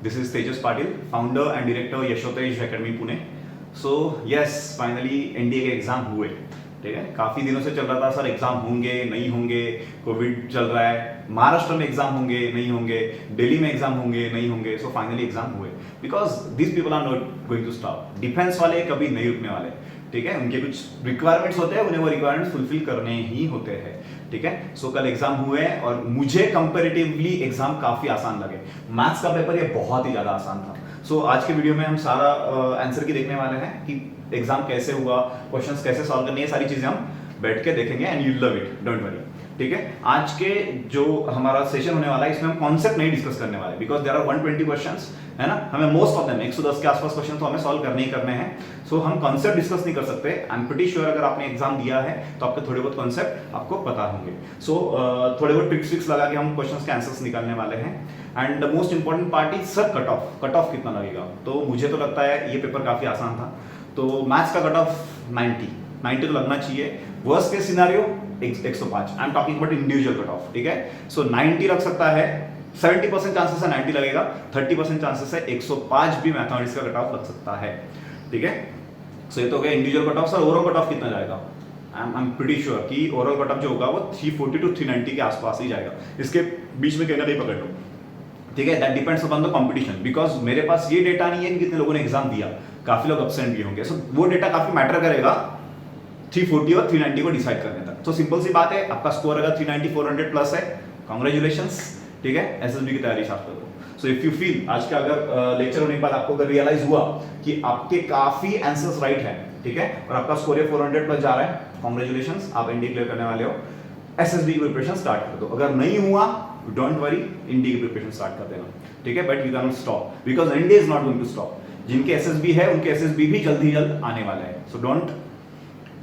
This is Tejas Patil, founder and director यशोतेश Academy Pune. So yes, finally NDA के exam हुए. ठीक है, काफी दिनों से चल रहा था सर एग्जाम होंगे नहीं होंगे, कोविड चल रहा है, महाराष्ट्र में एग्जाम होंगे नहीं होंगे, दिल्ली में एग्जाम होंगे नहीं होंगे. सो फाइनली एग्जाम हुए because this people are not going to stop. Defence वाले कभी नहीं रुकने वाले. ठीक है, उनके कुछ रिक्वायरमेंट्स होते हैं, उन्हें वो रिक्वायरमेंट्स फुलफिल करने ही होते हैं. ठीक है, सो कल एग्जाम हुए और मुझे कंपैरेटिवली एग्जाम काफी आसान लगे. मैथ्स का पेपर ये बहुत ही ज्यादा आसान था. सो आज के वीडियो में हम सारा आंसर की देखने वाले हैं कि एग्जाम कैसे हुआ, क्वेश्चंस कैसे सॉल्व करने, ये सारी चीजें हम बैठ के देखेंगे and you love it, don't worry. ठीक है, आज के जो हमारा सेशन होने वाला है इसमें हम कॉन्सेप्ट नहीं डिस्कस करने वाले बिकॉज देयर आर 120 क्वेश्चंस, है ना. हमें मोस्ट ऑफ देम 110 के आसपास क्वेश्चन तो हमें सॉल्व करने ही करने हैं. सो हम कॉन्सेप्ट डिस्कस नहीं कर सकते. आई एम प्रीटी श्योर अगर आपने एग्जाम दिया है तो आपके थोड़े बहुत कॉन्सेप्ट आपको पता होंगे. सो थोड़े बहुत ट्रिक्स लगा के हम क्वेश्चंस के आंसर्स निकालने वाले हैं. And the most important part is sir cut off कितना लगेगा. तो मुझे तो लगता है ये पेपर काफी आसान था. तो मैथ्स का कट ऑफ 90 तो लगना चाहिए. Worst case scenario 105. I am talking about individual cut off. ठीक है, सो 90 रख सकता है. 70% चांसेस है 90 लगेगा, 30% चांसेस है 105 भी मैथमेटिक्स का कट ऑफ लग सकता है. ठीक है, सो ये तो हो गया individual cut off. Sir overall cut off कितना जाएगा? आई एम प्रीटी श्योर कि ओवरऑल कट ऑफ जो होगा वो 340 टू 390 के आसपास ही जाएगा. इसके बीच में कहना नहीं पकड़ लो. ठीक है, that depends upon the competition because मेरे पास ये डेटा नहीं है कि कितने लोगों ने एग्जाम दिया. काफी लोग एब्सेंट भी होंगे. सो वो डेटा काफी मैटर करेगा 340 और 390 को डिसाइड करने तक. तो सिंपल सी बात है, आपका स्कोर अगर 390 400 प्लस है, कांग्रेचुलेशंस. ठीक है, एसएसबी की तैयारी स्टार्ट करो. सो इफ यू फील आज का अगर लेक्चर होने के बाद आपको अगर रियलाइज हुआ कि आपके काफी आंसर्स राइट है, ठीक है, और आपका स्कोर 400 प्लस जा रहा है, कांग्रेचुलेशंस, आप एनडी क्लियर करने वाले हो. एसएसबी की प्रिपरेशन स्टार्ट कर दो. अगर नहीं हुआ डोंट वरी, एनडी की प्रिपरेशन स्टार्ट कर देना. ठीक है, but you can not stop because NDA is not going to stop. जिनके एसएसबी है उनके एसएसबी भी जल्द ही जल्द आने वाला है. सो डोंट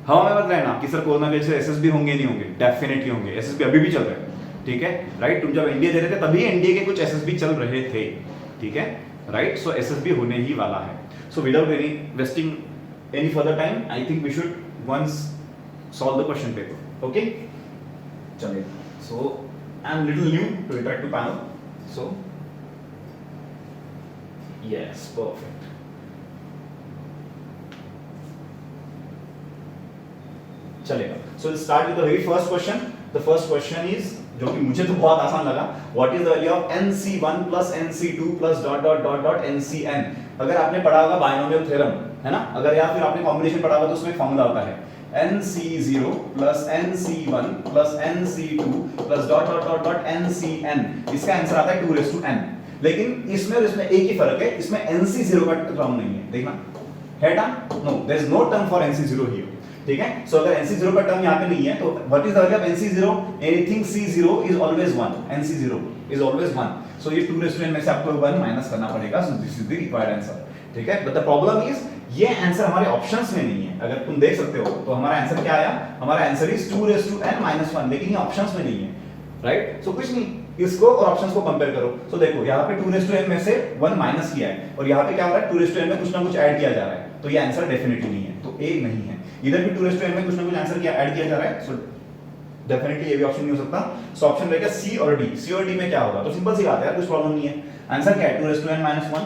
हवा में मत रहना कि सर कोरोना के से एसएसबी होंगे नहीं होंगे. डेफिनेटली होंगे. एसएसबी अभी भी चल रहे हैं. ठीक है, राइट. तुम जब एनडीए दे रहे थे तभी एनडीए के कुछ एसएसबी चल रहे थे. ठीक है, राइट. सो एसएसबी होने ही वाला है. So without any wasting any further time I think we should once solve the question paper. Okay, चलिए. So I am little new to interactive panel. So yes, perfect. चलेगा. So start with the very first question. The first question is, जो कि मुझे तो बहुत आसान लगा, what is the value of nc1 plus nc2 plus dot dot dot dot ncn. अगर आपने पढ़ा होगा बायनोमियल थ्योरम, है ना, अगर या फिर आपने कॉम्बिनेशन पढ़ा होगा तो उसमें फॉर्मूला होता है nc0 plus nc1 plus nc2 plus dot dot dot dot ncn. इसका आंसर आता है 2n. लेकिन इसमें और इसमें एक ही फर्क है, इसमें nc0 का टर्म नहीं है. देखना है term, no there is no term for nc0 here. ठीक है, सो अगर nc0 का टर्म यहाँ पे नहीं है तो what is the value of nc0? Anything c0 is always 1. nc0 is always 1. सो ये 2n में से आपको 1 माइनस करना पड़ेगा. So this is the required answer. ठीक है, बट द प्रॉब्लम इज ये आंसर हमारे ऑप्शंस में नहीं है. अगर तुम देख सकते हो तो हमारा आंसर क्या आया? हमारा आंसर इज 2n - 1, लेकिन ये ऑप्शंस में नहीं है. राइट, सो कुछ नहीं, इसको और ऑप्शंस को कंपेयर करो. सो देखो यहाँ पे 2n में से 1 माइनस किया है और यहाँ पे क्या हो रहा है? 2n में कुछ ना कुछ ऐड किया जा रहा है. तो ये आंसर डेफिनेटली नहीं है. तो ए नहीं है. इधर भी 2n में कुछ ना कुछ आंसर किया ऐड किया जा रहा है. सो डेफिनेटली ये भी ऑप्शन नहीं हो सकता. सो ऑप्शन रहेगा सी और डी. सी और डी में क्या होगा? तो सिंपल सी बात है यार, कुछ प्रॉब्लम नहीं है. आंसर क्या है? 2n - 1.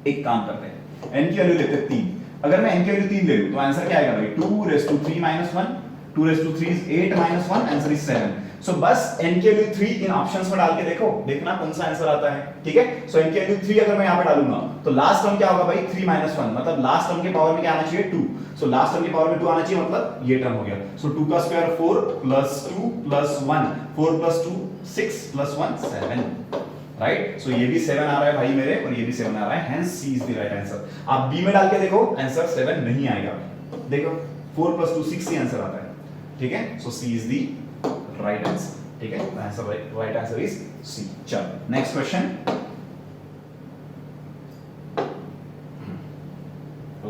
एक काम करते हैं, n की वैल्यू लेते हैं 3. अगर मैं n की वैल्यू 3 ले लूं तो आंसर क्या आएगा भाई? 2^3 - 1. 2^3 is 8 - 1. Answer is 7. सो बस n की वैल्यू 3 इन ऑप्शंस में डाल के देखो, देखना कौन सा आंसर आता है. ठीक है, सो n की वैल्यू 3 अगर मैं यहां पे डालूंगा तो लास्ट टर्म क्या होगा भाई? 3 - 1, मतलब लास्ट टर्म के पावर में क्या आना चाहिए? 2. सो लास्ट टर्म के पावर में 2 आना चाहिए, मतलब ये टर्म हो गया. सो 2 का square 4 plus 2 plus 1, 4 plus 2 6 plus 1 7. Right, so ये भी 7 आ रहा है भाई मेरे, और ये भी 7 आ रहा है. Hence C is the right answer. आप बी में डाल के देखो, आंसर 7 नहीं आएगा. देखो 4 प्लस 2 6 ही आंसर आता है. ठीक है, so C is the right answer. ठीक है, answer right answer is C. चलो next question.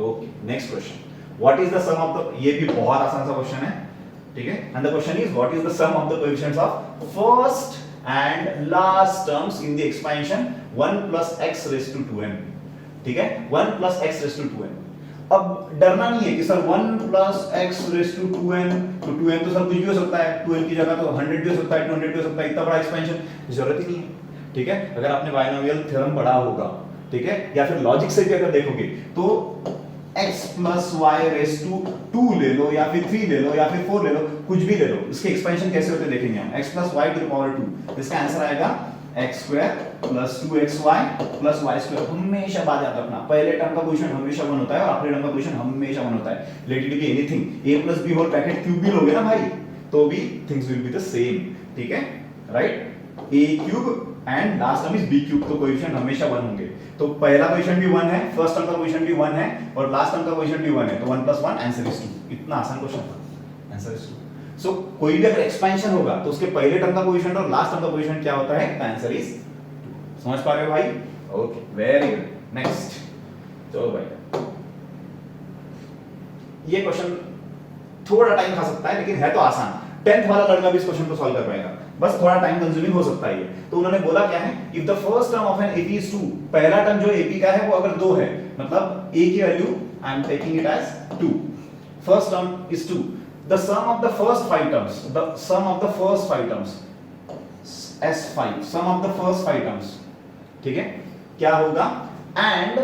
Okay, next question. What is the sum of the, ये भी बहुत आसान सा क्वेश्चन है. ठीक है, and the question is what is the sum of the coefficients of first and last terms in the expansion 1 plus x raise to 2n. ठीक है, 1 plus x raise to 2n. अब डरना नहीं है कि सर 1 plus x raise to 2n, तो 2n तो सर कुछ भी हो सकता है. 2n की जगह तो 100 भी हो सकता है, 200 भी हो सकता है. इतना बड़ा एक्सपेंशन जरूरत ही नहीं है. ठीक है, अगर आपने बाइनोमियल थ्योरम पढ़ा होगा, ठीक है, या फिर लॉजिक से भी अगर देखोगे तो x plus y raise to 2 ले लो या फिर 3 ले लो या फिर 4 ले लो, कुछ भी ले लो, इसके एक्सपेंशन कैसे होते देखेंगे हम। x plus y to the power 2, इसका आंसर आएगा x square plus 2xy plus y square. हमेशा बात याद रखना, पहले टर्म का क्वेश्चन हमेशा 1 होता है और आखिरी टर्म का क्वेश्चन हमेशा 1 होता है। Let it be anything, a plus b whole bracket cube भी लोगे ना भाई, तो भी things will be the same, ठीक है, right. a cube and last term is b cube, तो कोएफिशिएंट हमेशा 1 होंगे। तो पहला कोएफिशिएंट भी 1 है, फर्स्ट टर्म का कोएफिशिएंट भी 1 है और लास्ट टर्म का कोएफिशिएंट भी 1 है, तो 1 प्लस 1 आंसर इज 2। इतना आसान क्वेश्चन था, आंसर इज 2। सो कोई भी अगर एक्सपेंशन होगा तो उसके पहले टर्म का कोएफिशिएंट और लास्ट टर्म का कोएफिशिएंट क्या होता है, द आंसर इज 2। समझ पा रहे हो भाई? Okay, very good. नेक्स्ट, चलो भाई, ये क्वेश्चन थोड़ा टाइम खा सकता है लेकिन है तो आसान। 10th वाला लड़का भी इस क्वेश्चन को सॉल्व कर पाएगा, बस थोड़ा टाइम कंज्यूमिंग हो सकता है ये। तो उन्होंने बोला क्या है, if the first term of an AP is 2, पहला टर्म जो एपी का है वो अगर 2 है, मतलब a की value I am taking it as 2, first term is 2, the sum of the first 5 terms, the sum of the first 5 terms s5, sum of the first 5 terms, ठीक है, क्या होगा, and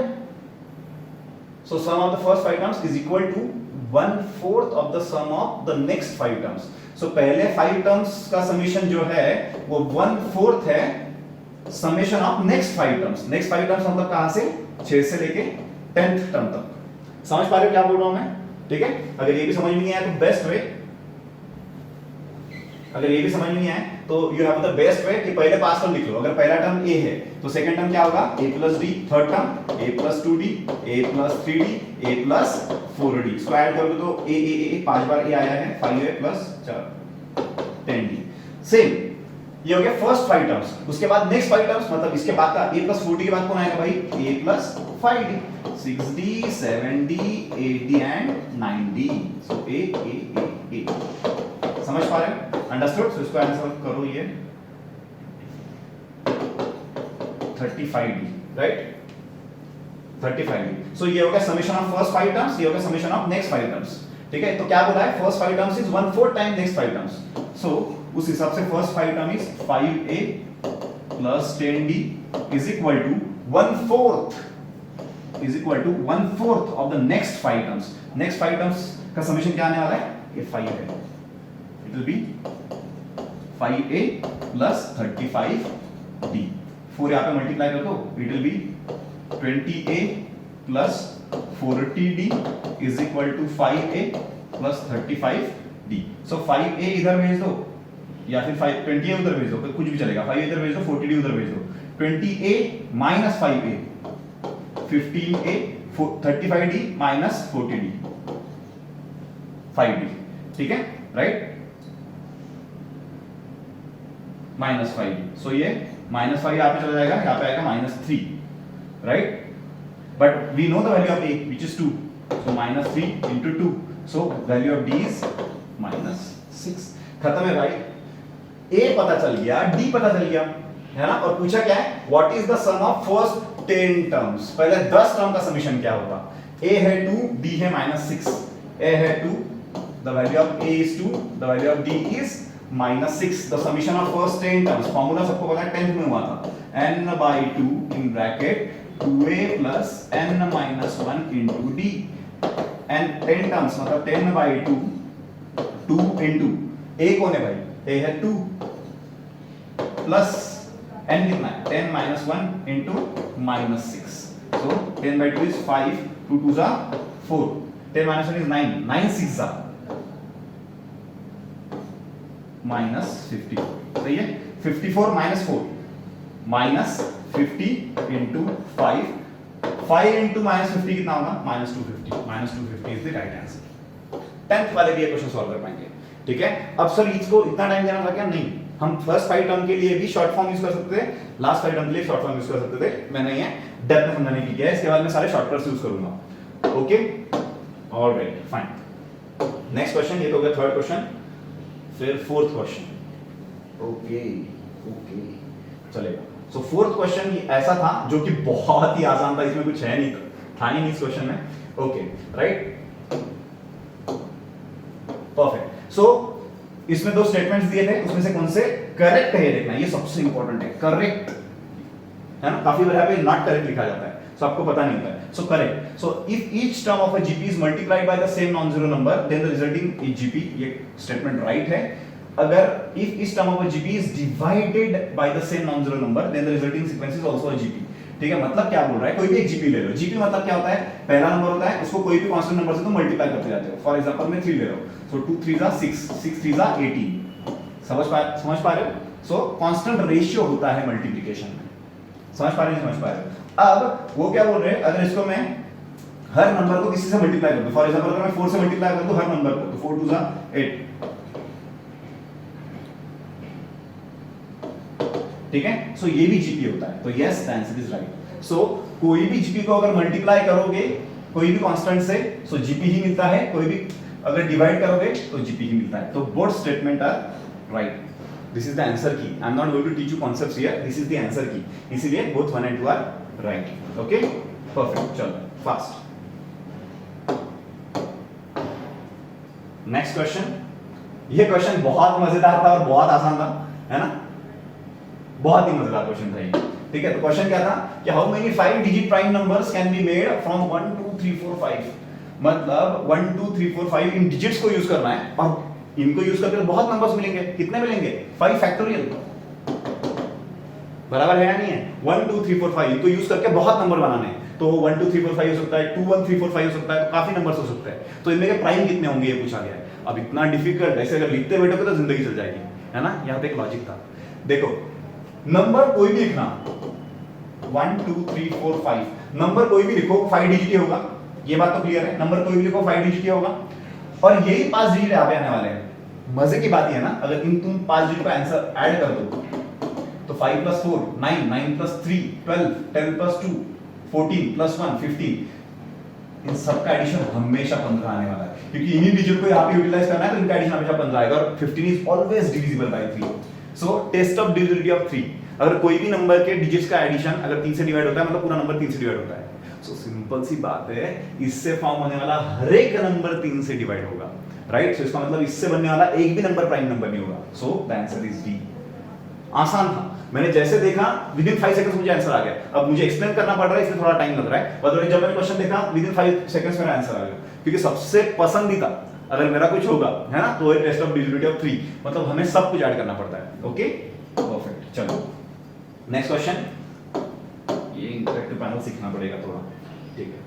so sum of the first 5 terms is equal to 1/4 of the sum of the next 5 terms. So पहले 5 terms का summation जो है वो 1/4 है summation of next 5 terms. Next 5 terms मतलब कहां से, 6 से लेके 10th टर्म तक। समझ पा रहे हो क्या बोल रहा हूं मैं? ठीक है, अगर ये भी समझ में नहीं आया तो बेस्ट वे, अगर ये भी समझ में नहीं आया तो you have the best way कि पहले पास टर्म लिख लो। अगर पहला टर्म a है तो सेकंड टर्म क्या होगा, a plus d, third term a plus 2d, a plus 3d, a plus 4d, square करोगे तो a 5 बार a आया है, 5a प्लस 10d। सेम ये हो गया फर्स्ट 5 टर्म्स। उसके बाद नेक्स्ट 5 टर्म्स मतलब इसके बाद का a प्लस 4d के बाद कौन आएगा भाई, a plus 5d, 6d, 7d, 8d and 9d। So a समझ पा रहे हो? अंडरस्टूड? सो इसको आंसर करो, ये 35d, राइट, 35d। सो ये हो गया समेशन ऑफ फर्स्ट 5 टर्म्स, ये हो गया समेशन ऑफ नेक्स्ट 5 टर्म्स, ठीक है। तो क्या बोला है, first 5 terms is 1/4 time next 5 terms. So उस हिसाब से first 5 term is 5a plus 10d is equal to 1/4 is equal to 1/4 of the next 5 terms. Next 5 terms का समेशन क्या आने वाला है, ये 5 है, it will B 5a plus 35d। 4 यहाँ पे मल्टीप्लाई कर दो, it will B 20a plus 40d is equal to 5a plus 35d। so 5a इधर भेज दो या फिर 20a उधर भेज दो, कुछ भी चलेगा, 5 इधर भेज दो, 40d उधर भेज दो, 20a minus 5a 15a 35d minus 40d 5d, ठीक है, राइट, -5d। सो ये -5 यहाँ पे चला जाएगा, यहाँ पे आएगा -3, right, but we know the value of a which is 2, so -3 into 2, so value of d is -6। खत्म है भाई, a पता चल गया, d पता चल गया, है ना। और पूछा क्या है, what is the sum of first 10 terms, पहले 10 टर्म का समेशन क्या होगा। a है 2, d है -6, a है 2, the value of a is 2, the value of d is -6, the summation of first 10 terms, formula सबको पता है, 10th में हुआ था, n/2 in bracket 2a plus n-1 into d, and 10 terms मतलब 10/2 2 into a कौन है भाई, a है 2 plus n कितना है, 10 - 1 into -6, so 10/2 is 5, 2 2s are 4, 10 - 1 is 9, 9 6s are -50, सही है। 54 - 4 -50 into 5, 5 into -50 कितना होगा, -250, -250 is the right answer. 10th वाले भी ये क्वेश्चन सॉल्व कर पाएंगे, ठीक है। अब सर इसको इतना टाइम देना था क्या, नहीं, हम फर्स्ट 5 टर्म के लिए भी शॉर्ट फॉर्म यूज कर सकते थे, लास्ट 5 टर्म के लिए शॉर्ट फॉर्म यूज कर सकते थे, मैंने ये डेप्थ में समझाने के लिए किया है, इसके बाद मैं सारे शॉर्टकट्स यूज करूंगा, okay, alright, fine. Next question, ये तो हो गया थर्ड क्वेश्चन, फिर फोर्थ क्वेश्चन, ओके चलेगा। सो फोर्थ क्वेश्चन ऐसा था जो कि बहुत ही आसान था, इसमें कुछ है नहीं, था ही नहीं इस क्वेश्चन में, ओके, राइट, परफेक्ट। सो इसमें 2 स्टेटमेंट्स दिए थे, उसमें से कौन से करेक्ट है ये देखना, ये सबसे इंपॉर्टेंट है, करेक्ट है ना, काफी बार यहाँ पे नॉट करेक्ट लिखा जाता है, सो आपको पता नहीं होता है। So correct, so if each term of a GP is multiplied by the same non zero number then the resulting is GP, ये स्टेटमेंट राइट है। अगर if each term of a GP is divided by the same non zero number then the resulting sequence is also a GP. ठीक है, मतलब क्या बोल रहा है, कोई भी एक जीपी ले लो, जीपी मतलब क्या होता है, पहला नंबर होता है, उसको कोई भी कांस्टेंट नंबर से तुम मल्टीप्लाई करते जाते हो। फॉर एग्जांपल मैं 3 ले रहा हूं, सो 2 3 जा 6, 6 3 जा 18, समझ पा रहे हो। सो कांस्टेंट रेशियो होता है मल्टीप्लिकेशन में, समझ पा रहे हो। अब वो क्या बोल रहे हैं, अगर इसको मैं हर नंबर को किसी से मल्टीप्लाई कर दूं, फॉर एग्जांपल अगर मैं 4 से मल्टीप्लाई कर दूं हर नंबर को, तो 4 2 जा 8, ठीक है। सो ये भी जीपी होता है, तो yes the answer is right. So कोई भी जीपी को अगर मल्टीप्लाई करोगे कोई भी कांस्टेंट से, सो जीपी ही मिलता है, कोई भी अगर डिवाइड करोगे तो जीपी ही मिलता है। तो both statement are right, this is the answer key. I am not going to teach you concepts here, this is the answer key, इसीलिए both 1 and 2 are right. Okay, perfect, चलो fast. Next question, ये question बहुत मजेदार था और बहुत आसान था, है ना, बहुत ही मजेदार क्वेश्चन था ये। ठीक है, तो क्वेश्चन क्या था कि how many 5 digit prime numbers can be made from 1 2 3 4 5, मतलब 1 2 3 4 5 इन डिजिट्स को यूज करना है और इनको यूज करके बहुत नंबर्स मिलेंगे। कितने मिलेंगे, 5 फैक्टोरियल, बराबर है या नहीं है। 1 2 3 4 5 इनको यूज करके बहुत नंबर बनाने हैं, तो 1 2 3 4 5 हो सकता है, 2 1 3 4 5 हो सकता है, तो काफी नंबर्स हो सकते हैं। तो इनमें के प्राइम कितने होंगे ये पूछा गया है। अब इतना डिफिकल्ट, ऐसे अगर लिखते बैठोगे तो जिंदगी चल जाएगी, है ना। यहाँ पे एक लॉजिक था, देखो नंबर कोई भी लिखना, 1 2 3 4 5 नंबर कोई भी लिखो 5 डिजिट ही होगा, ये बात तो क्लियर है। नंबर कोई भी लिखो 5 डिजिट ही होगा और यही 5 डिजिट यहाँ पे आने वाले हैं। मजे की बात ये है ना, अगर इन तुम 5 डिजिट का आंसर ऐड कर दो तो 5 + 4 9, 9 + 3 12, 10 + 2 14 + 1 15, इन सबका एडिशन हमेशा 15 आने वाला है, क्योंकि इन्हीं डिजिट को यहाँ पे यूटिलाइज करना है, तो इनका एडिशन हमेशा 15 आएगा और 15 is always divisible by 3। So test of divisibility of 3, अगर कोई भी नंबर के डिजिट्स का एडिशन अगर 3 से डिवाइड होता है मतलब पूरा नंबर 3 से डिवाइड होता है। सो सिंपल सी बात है, इससे फॉर्म होने वाला हर एक नंबर 3 से डिवाइड होगा, राइट। सो इसका मतलब इससे बनने वाला एक भी नंबर प्राइम नंबर नहीं होगा। So the answer is D. आसान था, मैंने जैसे देखा विदिन 5 सेकंड्स मुझे आंसर आ गया। अब मुझे एक्सप्लेन करना पड़ रहा है इसलिए थोड़ा टाइम लग रहा है, और जब मैंने क्वेश्चन देखा विदिन 5 सेकंड्स मेरा आंसर आ गया, क्योंकि सबसे पसंदीदा अगर मेरा कुछ होगा, है ना, तो टेस्ट ऑफ डिविजिबिलिटी ऑफ 3, मतलब हमें सब कुछ ऐड करना पड़ता है। ओके, परफेक्ट, चलो नेक्स्ट क्वेश्चन। ये इंटरेक्टिव पैनल सीखना पड़ेगा थोड़ा, ठीक है।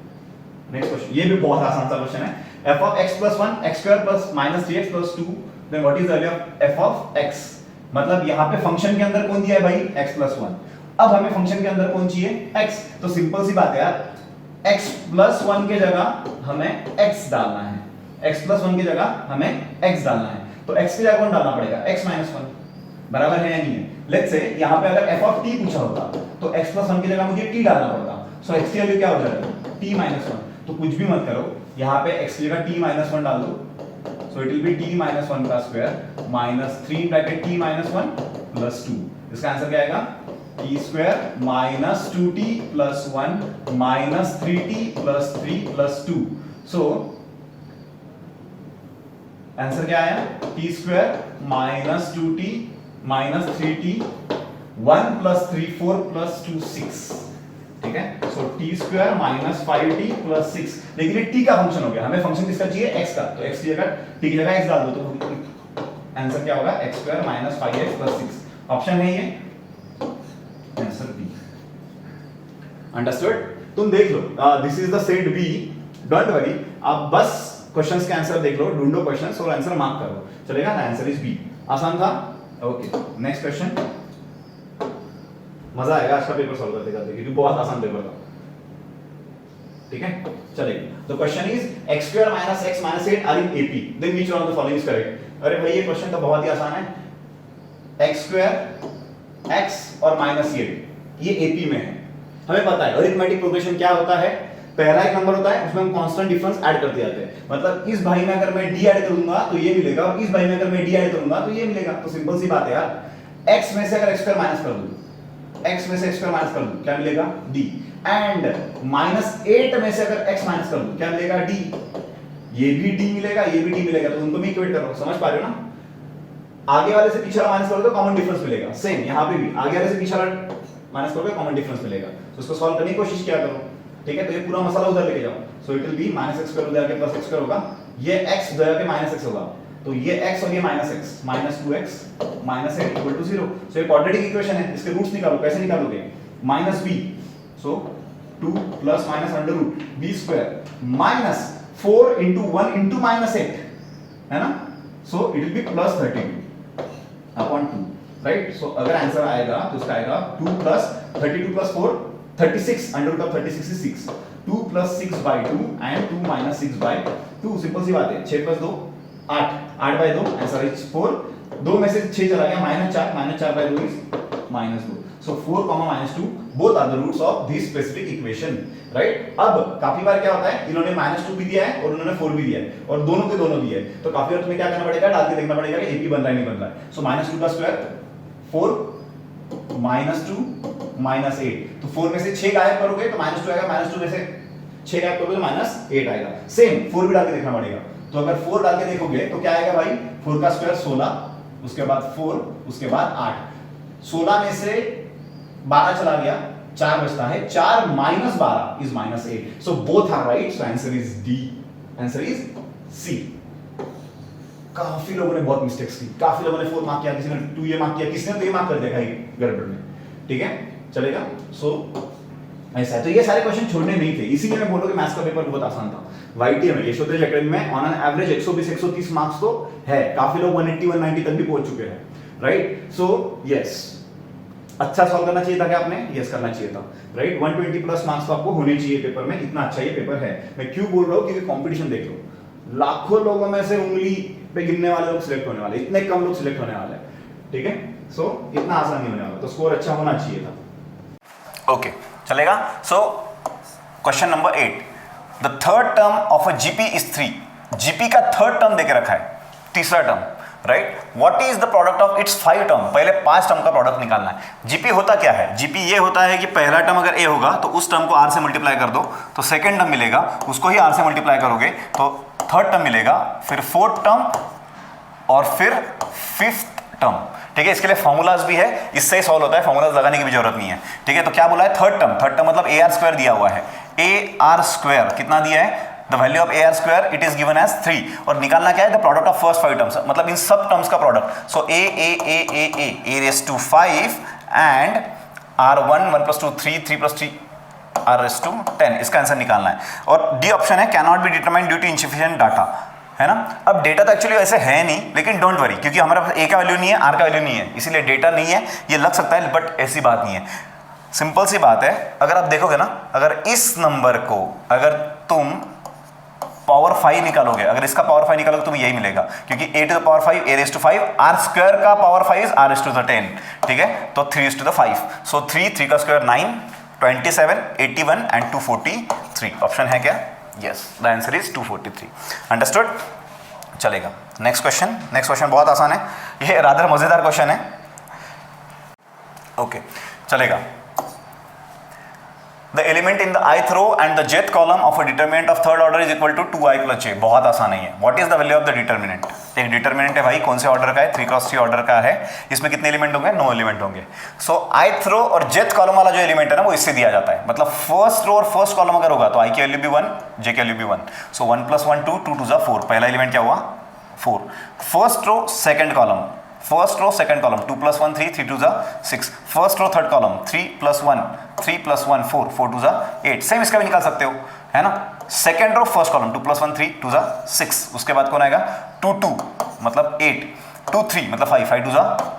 नेक्स्ट क्वेश्चन, ये भी बहुत आसान सा क्वेश्चन है। f of x + 1 x² + -3x + 2 then what is the value of f of x, मतलब यहाँ पे फंक्शन के अंदर कौन दिया है भाई, x + 1। अब हमें फंक्शन के अंदर कौन चाहिए, x, तो सिंपल सी बात है यार, x + 1 के जगह हमें x डालना है, x + 1 की जगह हमें x डालना है, तो x की जगह कौन डालना पड़ेगा, x - 1, बराबर है या नहीं है। लेट्स से यहाँ पे अगर f of t पूछा होता तो x + 1 की जगह मुझे t डालना पड़ता, सो x की वैल्यू क्या हो जाएगा, t - 1, तो कुछ भी मत करो, यहाँ पे x की जगह t - 1 डाल दो, so it will be t - 1 का स्क्वायर -3 ब्रैकेट t - 1 + 2, इसका आंसर क्या आएगा, t² - 2t + 1 -3t + 3 + 2, so answer क्या आया, t² - 2t - 3t 1 + 3 4 + 2 6, ठीक है। सो t² - 5t + 6, लेकिन ये t का फंक्शन हो गया, हमें फंक्शन किसका चाहिए, x का, तो x की जगह t की जगह x डाल दो, तो आंसर क्या होगा, x² - 5x + 6, ऑप्शन है ये आंसर बी। अंडरस्टूड, तुम देख लो, this is the set B, don't worry, आप बस क्वेश्चंस के आंसर देख लो, ढूंढो क्वेश्चंस और आंसर मार्क करो, चलेगा ना। आंसर इज बी, आसान था। ओके, नेक्स्ट क्वेश्चन, मजा आएगा आज का पेपर सॉल्व करते करते, क्योंकि बहुत आसान पेपर था, ठीक है, चलेगा। तो question is x² - x - 8 are in AP, then which one of the following is correct. अरे भाई ये क्वेश्चन तो बहुत ही आसान है, x² x और -8 ये AP में है, हमें पता है अरिथमेटिक प्रोग्रेशन क्या होता है, पहला एक नंबर होता है उसमें हम कांस्टेंट डिफरेंस ऐड करते जाते हैं, मतलब इस भाई में अगर मैं d ऐड करूंगा तो ये मिलेगा, और इस भाई में अगर मैं d ऐड करूंगा तो ये मिलेगा। तो सिंपल सी बात है यार, x में से अगर x² माइनस कर दूं, x में से x² माइनस कर दूं क्या मिलेगा, d, एंड -8 में से अगर x माइनस कर दूं क्या मिलेगा, d, ये भी d मिलेगा, ये भी d मिलेगा, तो उनको मैं इक्वेट कर रहा हूं, समझ पा रहे हो ना। आगे वाले से पीछे वाला माइनस करो तो कॉमन डिफरेंस मिलेगा, सेम यहां पे भी आगे वाले से पीछे वाला माइनस करोगे कॉमन डिफरेंस मिलेगा, तो इसको सॉल्व करने की कोशिश किया करो, ठीक है। तो ये पूरा मसाला उधर लेके जाओ, सो it will B minus x square उधर के प्लस एक्स स्क्वायर होगा, ये x उधर के माइनस एक्स होगा, तो ये x और ये minus x, minus 2x minus 8 equal to 0। So ये क्वाड्रेटिक इक्वेशन है, इसके रूट्स निकालो, कैसे निकालोगे, minus b, so 2 plus minus under root b square minus 4 into 1 into minus 8, है ना, so it will be plus 32 upon 2, right. So अगर answer आएगा तो उसका आएगा 2 plus 32 plus 4 36, under root of 36 is 6, 2 plus 6 by 2 and 2 minus 6 by 2, simple सी बात है, 6 प्लस 2 8, 8 by 2 आंसर इज 4, 2 में से 6 चला गया, minus 4 by 2 is minus 2, so 4 minus 2 both are the roots of this specific equation, right. अब काफी बार क्या होता है, इन्होंने माइनस 2 भी दिया है और उन्होंने 4 भी दिया है और दोनों के दोनों दिए है, तो काफी बार तुम्हें क्या करना पड़ेगा, डाल के देखना पड़ेगा कि एपी बन रहा है नहीं बन रहा है। सो माइनस 2 का स्क्वायर 4 माइनस 2 माइनस 8, तो 4 में से 6 गायब करोगे तो माइनस 2 आएगा, माइनस 2 में से 6 गायब करोगे तो माइनस 8 आएगा। सेम 4 भी डाल के देखना पड़ेगा, तो अगर 4 डाल के देखोगे तो क्या आएगा भाई, 4 का स्क्वायर 16, उसके बाद 4, उसके बाद 8, 16 में से 12 चला गया, 4 बचता है, 4 minus 12 is minus 8, so both are right, so answer is D, answer is C. काफी लोगों ने बहुत मिस्टेक्स की, काफी लोगों ने 4 मार्क किया, किसी ने 2 ये मार्क किया, किसी ने तो ये मार्क कर दिया गड़बड़ में, ठीक है, चलेगा। सो ऐसा है, तो ये सारे क्वेश्चन छोड़ने नहीं थे, इसीलिए मैं बोलूं कि मैथ्स का पेपर बहुत आसान था। वाईटीएम में, यशोतेज एकेडमी में ऑन एन एवरेज 120-130 मार्क्स तो है, काफी लोग 180-190 तक भी पहुंच चुके हैं, राइट। सो यस, अच्छा सॉल्व करना चाहिए था क्या आपने, यस करना चाहिए था, राइट। 120 प्लस मार्क्स तो आपको होने चाहिए पेपर में, इतना अच्छा ये पेपर है। मैं क्यों बोल रहा हूं, क्योंकि कंपटीशन देख लो, लाखों लोगों में से उंगली पे गिनने वाले लोग सिलेक्ट होने वाले, इतने कम लोग सिलेक्ट होने वाले हैं, ठीक है। सो इतना आसान नहीं होने वाला, तो स्कोर अच्छा होना चाहिए था। ओके, चलेगा। सो question number 8, the third term of a GP is 3, GP का थर्ड टर्म देके रखा है, तीसरा term, right. What is the product of its 5 term, पहले 5 टर्म का प्रोडक्ट निकालना है। जीपी होता क्या है, जीपी ये होता है कि पहला टर्म अगर ए होगा तो उस टर्म को आर से मल्टीप्लाई कर दो, तो सेकंड टर्म मिलेगा, उसको ही आर से मल्टीप्लाई करोगे तो थर्ड टर्म मिलेगा, फिर फोर्थ टर्म और फिर फिफ्थ टर्म, ठीक है। इसके लिए फॉर्मूलाज भी है, इससे ही सॉल्व होता है, फॉर्मूलाज लगाने की भी जरूरत नहीं है, ठीक है। तो क्या बोला है, थर्ड टर्म मतलब ए आर स्क्वायर दिया हुआ है, ए आर स्क्वायर कितना दिया है, the value of A R square it is given as 3, और निकालना क्या है, the product of first 5 terms, मतलब इन सब टर्म्स का product. So A raise to 5 and r1 1 + 2 3 + 3 r⁻10, इसका आंसर निकालना है। और डी ऑप्शन है can not be determined due to insufficient data, है ना। अब डेटा तो एक्चुअली वैसे है नहीं, लेकिन डोंट वरी, क्योंकि हमारे पास ए का वैल्यू नहीं है, आर का वैल्यू नहीं है, इसीलिए डेटा नहीं है, ये लग सकता है, बट ऐसी बात नहीं है, सिंपल सी बात है। अगर आप देखोगे ना, अगर इस नंबर को अगर तुम पावर 5 निकालोगे, अगर इसका पावर 5 निकालोगे तो तुम्हें यही मिलेगा, क्योंकि a to the power 5 a⁻5, r square का पावर 5 इज r⁻10, ठीक है। तो 3:5, सो 3 का स्क्वायर 9, 27, 81 एंड 243, ऑप्शन है क्या, yes, the answer is 243, understood. चलेगा, नेक्स्ट क्वेश्चन बहुत आसान है, ये रादर मजेदार क्वेश्चन है, ओके, चलेगा। The element in the ith row and the jth column of a determinant of third order is equal to 2i + j, बहुत आसान है ये। What is the value of the determinant, एक determinant है भाई, कौन से ऑर्डर का है, 3x3 ऑर्डर का है, इसमें कितने एलिमेंट होंगे, 9 एलिमेंट होंगे। सो ith row और jth कॉलम वाला जो एलिमेंट है ना, वो इससे दिया जाता है, मतलब फर्स्ट रो और फर्स्ट कॉलम अगर होगा तो i की वैल्यू भी 1, j की वैल्यू भी 1, सो 1 + 1 2, 2 2 4, पहला एलिमेंट क्या हुआ 4, first row second column, first row second column 2 + 1 3, 3 2 6, first row third column 3 + 1 3 + 1 4, 4 2 8, same इसका भी निकाल सकते हो, है ना। सेकंड रो फर्स्ट कॉलम 2 + 1 3, 2 6, उसके बाद कौन आएगा 2 2 मतलब 8, 2 3 मतलब 5, 5 2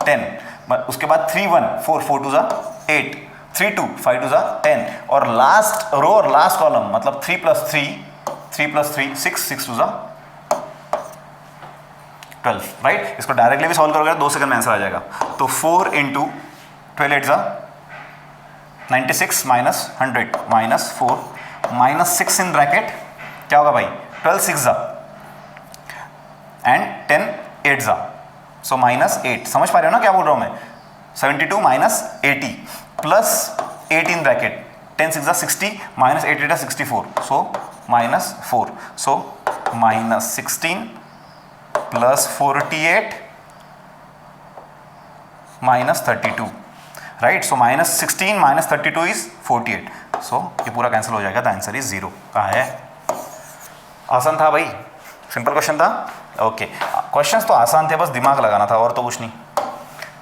10, उसके बाद 3 1 4, 4 2 8, 3 2 5 2 10, और लास्ट रो और लास्ट कॉलम मतलब 3 + 3 3 + 3 6, 6 2 12, राइट। इसको डायरेक्टली भी सॉल्व करोगे 2 सेकंड में आंसर आ जाएगा। तो 4 × 12 8 96 - 100 -4 -6 इन ब्रैकेट क्या होगा भाई, 12 6 एंड 10 8 सो -8, समझ पा रहे हो ना क्या बोल रहा हूं मैं, 72 - 80 plus 8 in bracket 10 6 60 -8 8 64, so -4, so -16 + 48 - 32, right. So -16 - 32 is 48, सो ये पूरा कैंसिल हो जाएगा, द आंसर इज 0। कहाँ है? आसान था भाई, सिंपल क्वेश्चन था। ओके, क्वेश्चंस तो आसान थे, बस दिमाग लगाना था और तो कुछ नहीं।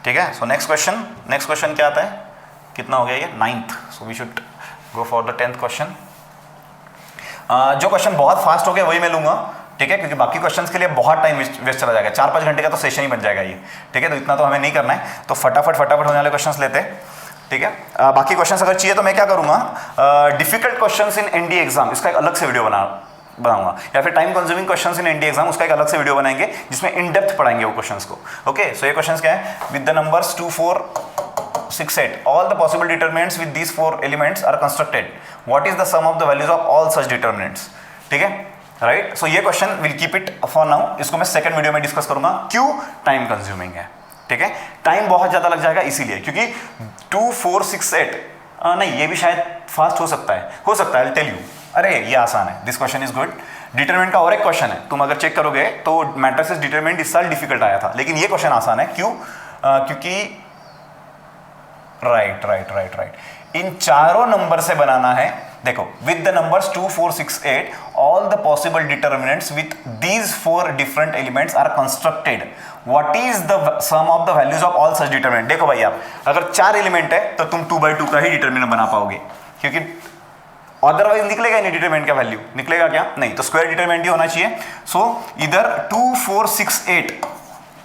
ठीक है, सो नेक्स्ट क्वेश्चन क्या आता है? कितना हो गया ये? 9th। So we should go for the 10th question. जो क्वेश्चन बहुत फास्ट हो गया वही मैं लूंगा, ठीक है, क्योंकि बाकी क्वेश्चंस के लिए बहुत टाइम वेस्ट चला जाएगा, 4-5 घंटे का तो सेशन ही बन जाएगा ये। ठीक है, तो इतना तो हमें नहीं करना है, तो फटाफट होने वाले क्वेश्चंस लेते हैं। ठीक है, बाकी क्वेश्चंस अगर चाहिए तो मैं क्या करूंगा, difficult questions in NDA exam, इसका एक अलग से वीडियो बनाऊंगा, या फिर time consuming questions in NDA exam, उसका एक अलग से वीडियो बनाएंगे जिसमें इन डेप्थ पढ़ाएंगे वो क्वेश्चंस को। ओके, सो ये क्वेश्चंस क्या है? With the numbers 2, 4, 6, 8 all the possible determinants with these 4 elements are constructed, what is the sum of the values of all such determinants? ठीक है, राइट। सो ये question will keep it for now, इसको मैं second video में discuss करूंगा। क्यों? Time consuming है, ठीक है, टाइम बहुत ज्यादा लग जाएगा इसीलिए, क्योंकि 2, 4, 6, 8 नहीं, ये भी शायद फास्ट हो सकता है, I'll tell you। अरे ये आसान है, this question is good. Determinant का और एक क्वेश्चन है, तुम अगर चेक करोगे तो मैट्रिसेस डिटरमिनेंट इस साल डिफिकल्ट आया था, लेकिन ये क्वेश्चन आसान है। क्यों? क्योंकि राइट, इन चारों नंबर से बनाना है। देखो, with the numbers 2, 4, 6, 8 all the possible determinants with these 4 different elements are constructed, what is the sum of the values of all such determinant. देखो भाई, आप अगर 4 एलिमेंट है तो तुम 2/2 का ही डिटरमिनेंट बना पाओगे, क्योंकि अदरवाइज निकलेगा ही नहीं डिटरमिनेंट का वैल्यू, निकलेगा क्या? नहीं, तो स्क्वायर डिटरमिनेंट ही होना चाहिए। सो इधर 2, 4, 6, 8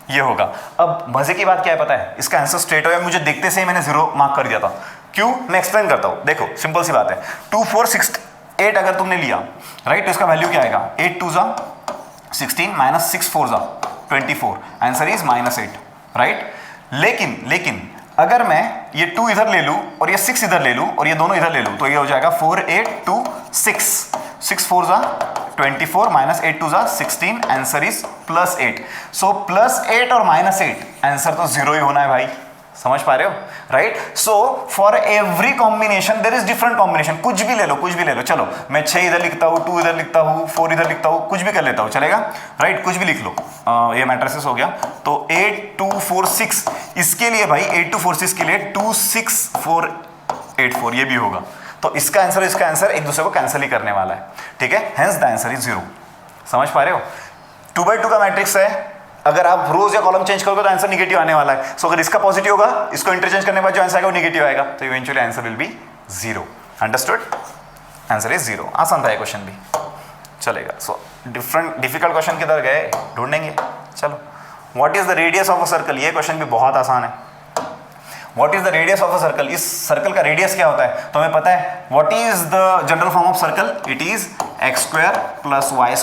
ये होगा। अब मजे की बात क्या है पता है? इसका आंसर स्ट्रेट हो गया, मुझे देखते से ही मैंने 0 मार्क कर दिया था। क्यों? मैं एक्सप्लेन करता हूं। देखो, सिंपल सी बात है, 2, 4, 6, 8 अगर तुमने लिया, राइट, तो इसका वैल्यू क्या आएगा? 8 2 16 - 6 4 24, आंसर इज -8, राइट। लेकिन अगर मैं ये 2 इधर ले लूं और ये 6 इधर ले लूं और ये दोनों इधर ले लूं, तो ये हो जाएगा 4 8 2 6 6 4 24 -8 2 16, आंसर इज +8। सो +8 और -8, आंसर तो 0 ही होना है भाई, समझ पा रहे हो, right. So for every combination there is different combination, कुछ भी ले लो। चलो मैं 6 इधर लिखता हूं, 2 इधर लिखता हूं, 4 इधर लिखता हूं, कुछ भी कर लेता हूं, चलेगा, राइट, कुछ भी लिख लो। ये मैट्रिसेस हो गया, तो 8 2 4 6 इसके लिए भाई, 8 2 4 6 के लिए 2 6 4 8 4 ये भी होगा। तो इसका आंसर एक दूसरे को कैंसिल ही करने वाला है, ठीक है, हेंस द आंसर इज 0। समझ पा रहे हो? 2/2 का मैट्रिक्स है, अगर आप रोज या कॉलम चेंज करोगे तो आंसर निगेटिव आने वाला है। सो अगर इसका पॉजिटिव होगा, इसको इंटरचेंज करने के बाद जो आंसर आएगा वो निगेटिव आएगा, तो eventually answer will B 0। Understood? Answer is 0। आसान था ये क्वेश्चन भी, चलेगा। सो डिफिकल्ट क्वेश्चन किधर गए ढूंढेंगे। चलो, what is the radius of a circle, ये क्वेश्चन भी बहुत आसान है। What is the radius of a circle, इस सर्कल का रेडियस क्या होता है तो हमें पता है। What is the general form of circle? It is x² + y²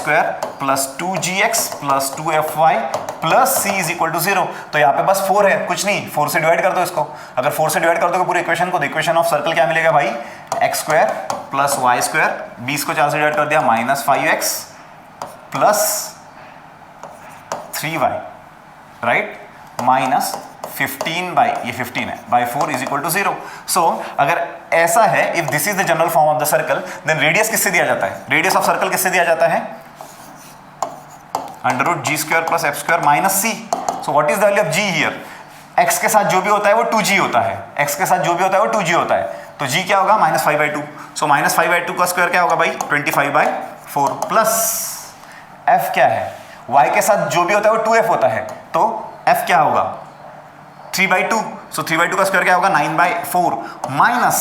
+ 2gx + 2fy + c = 0। तो यहाँ पे बस 4 है, कुछ नहीं, 4 से डिवाइड कर दो इसको। अगर 4 से डिवाइड कर दोगे पूरी इक्वेशन को, तो इक्वेशन ऑफ सर्कल क्या मिलेगा भाई? x² + y², 20 को 4 से डिवाइड कर दिया, -5x + 3y, राइट, -15 ये 15 है, by 4 = 0। सो अगर ऐसा है, if this is the general form of the circle, then radius किससे दिया जाता है? रेडियस ऑफ सर्कल किससे दिया जाता है? √g² + f² - c। So what is the value of g here? x के साथ जो भी होता है वो 2g होता है, x के साथ जो भी होता है वो 2g होता है, तो g क्या होगा? -5/2। सो -5/2 का स्क्वायर क्या होगा भाई? 25/4 प्लस f क्या है? y के साथ जो भी होता है वो 2f होता है, तो f क्या होगा? 3/2। सो 3/2 का स्क्वायर क्या होगा? 9/4 माइनस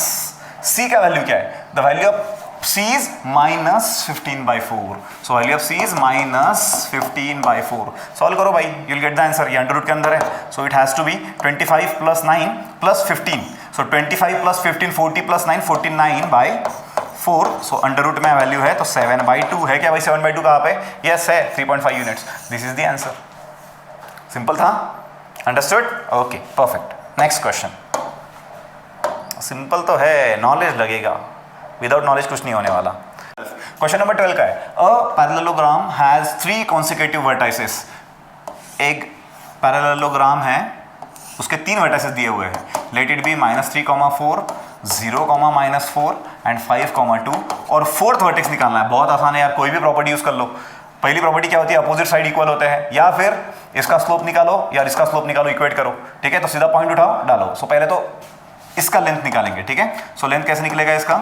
c का वैल्यू क्या है? The value of c is -15/4। So value of c is -15/4। Solve करो भाई, you will get the answer. ये अंडर रूट के अंदर है, so it has to be 25 + 9 + 15। So 25 + 15 40 + 9 49/4। So under root में वैल्यू है तो 7/2 है क्या भाई? 7/2 कहाँ पे? यस है, 3.5 units. This is the answer. Simple था, understood? Okay, perfect. Next question simple तो है, नॉलेज लगेगा, विदाउट नॉलेज कुछ नहीं होने वाला। क्वेश्चन नंबर 12 का है, a parallelogram has 3 consecutive vertices. एक पैरेललोग्राम है, उसके 3 वर्टाइसेस दिए हुए हैं। लेट इट बी -3,4 0, -4 एंड 5,2 और 4th वर्टेक्स निकालना है। बहुत आसान है यार, कोई भी प्रॉपर्टी यूज कर लो। पहली प्रॉपर्टी क्या होती है? अपोजिट साइड इक्वल होते हैं, या फिर इसका स्लोप निकालो या इसका स्लोप निकालो, इक्वेट करो, ठीक है। तो सीधा पॉइंट उठाओ, डालो। सो पहले तो इसका लेंथ निकालेंगे, ठीक है। सो लेंथ कैसे निकलेगा इसका,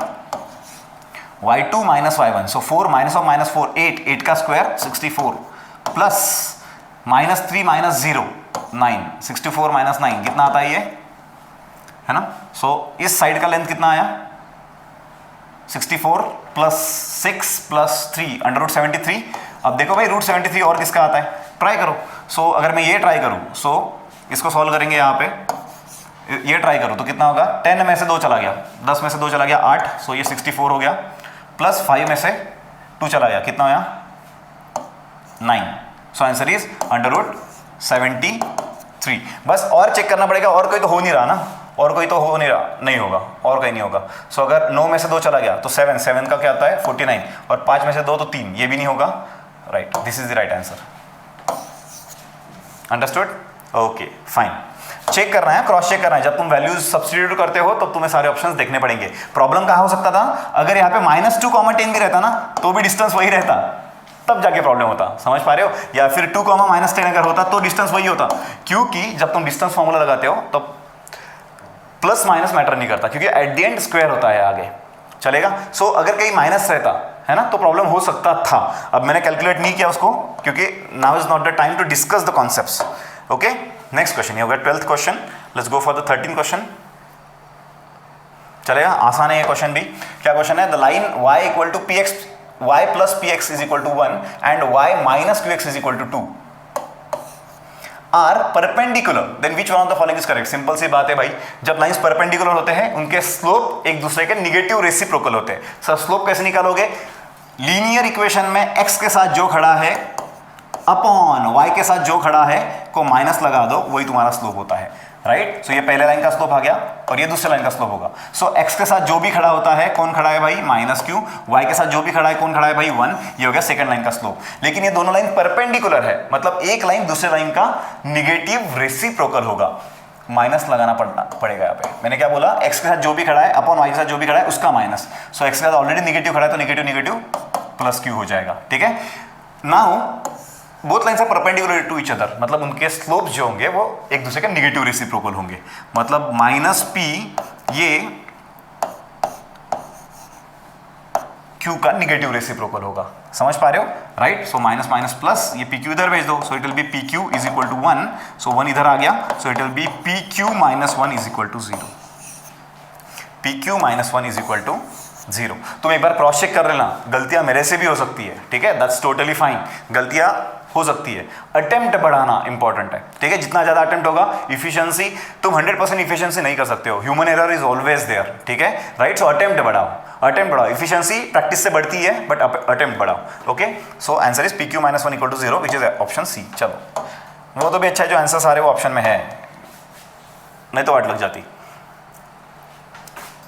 y2 minus y1, so 4 minus of minus 4 8 का square 64 plus minus 3 minus 0 9 64 minus 9 कितना आता है ये, है ना। सो इस साइड का लेंथ कितना आया 64 प्लस 6 प्लस 3 अंडर रूट 73। अब देखो भाई रूट 73 और किसका आता है, ट्राई करो। सो अगर मैं ये ट्राई करूं, सो इसको सॉल्व करेंगे यहाँ पे, ये ट्राई करो तो कितना होगा, 10 में से 2 चला गया, 10 में से 2 चला गया 8, सो ये 64 हो गया, प्लस 5 में से 2 चला गया, कितना होया 9। So answer is under root 73। बस और चेक करना पड़ेगा, और कोई तो हो नहीं रहा ना, और कोई तो हो नहीं रहा, नहीं होगा, और कहीं नहीं होगा। सो अगर 9 में से 2 चला गया तो 7 का क्या आता है 49, और 5 में से 2 तो 3, ये भी नहीं होगा, right. This is the right answer, understood, okay fine. Check करना है, क्रॉस चेक करना है, जब तुम वैल्यूज सब्स्टिट्यूट करते हो तब तुम्हें सारे ऑप्शंस देखने पड़ेंगे। प्रॉब्लम कहाँ हो सकता था, अगर यहाँ पे -2, 10 भी रहता ना तो भी डिस्टेंस वही रहता, तब जाके प्रॉब्लम होता, समझ पा रहे हो। या फिर 2, -10 अगर होता तो डिस्टेंस वही होता, क्योंकि जब तुम डिस्टेंस फॉर्मूला लगाते हो तो प्लस माइनस मैटर नहीं करता, क्योंकि एट द एंड स्क्वायर होता है आगे, चलेगा। सो अगर कहीं माइनस रहता है ना तो प्रॉब्लम हो सकता था। अब मैंने कैलकुलेट नहीं किया उसको, क्योंकि now is not the time to discuss the concepts. Okay, next question, ये हो गया 12th question. Let's go for the 13th question, चलेगा, आसान है ये क्वेश्चन भी। क्या क्वेश्चन है, the line y equal to px, y plus px is equal to 1 and y minus qx is equal to 2 are perpendicular, then which one of the following is correct. Simple सी बात है भाई, जब lines perpendicular होते हैं उनके slope एक दूसरे के निगेटिव रेसिप्रोकल होते हैं। सर स्लोप कैसे निकालोगे, लीनियर इक्वेशन में x के साथ जो खड़ा है अपॉन y के साथ जो खड़ा है को माइनस लगा दो, वही तुम्हारा स्लोप होता है, राइट। सो ये पहले लाइन का स्लोप आ गया और ये दूसरे लाइन का स्लोप होगा। सो x के साथ जो भी खड़ा होता है, कौन खड़ा है भाई -q, y के साथ जो भी खड़ा है कौन खड़ा है भाई 1, ये हो गया सेकंड लाइन का स्लोप। लेकिन ये दोनों लाइन परपेंडिकुलर है, मतलब एक लाइन दूसरे लाइन का निगेटिव रेसिप्रोकल होगा, माइनस लगाना पड़ेगा यहाँ पे। मैंने क्या बोला, x के साथ जो भी खड़ा है अपॉन y के साथ जो भी खड़ा है उसका माइनस। सो x के साथ ऑलरेडी निगेटिव खड़ा है तो निगेटिव निगेटिव प्लस q हो जाएगा, ठीक है। Now both lines are perpendicular to each other, मतलब उनके स्लोप जो होंगे वो एक दूसरे के निगेटिव रेसिप्रोकल होंगे, मतलब -p ये q का निगेटिव रेसिप्रोकल होगा, समझ पा रहे हो, right. So minus minus plus, ये pq इधर भेज दो, so it will be pq is equal to 1, so 1 इधर आ गया, so it will be pq minus 1 is equal to 0, pq minus 1 is equal to 0। तुम एक बार क्रॉस चेक कर लेना, गलतियां मेरे से भी हो सकती है, ठीक है, दैट्स टोटली फाइन, गलतियां हो सकती है। अटेम्प्ट बढ़ाना इंपॉर्टेंट है, ठीक है, जितना ज्यादा अटेम्प्ट होगा इफिशिएंसी, तुम 100% इफिशिएंसी नहीं कर सकते हो, human error is always there, ठीक है, राइट। सो अटेम्प्ट बढ़ाओ, इफिशिएंसी प्रैक्टिस से बढ़ती है बट अटेम्प्ट बढ़ाओ, okay. So answer is pq minus 1 equal to 0 which is option C. चलो वो तो भी अच्छा है जो आंसर सारे वो ऑप्शन में है, नहीं तो वाट लग जाती।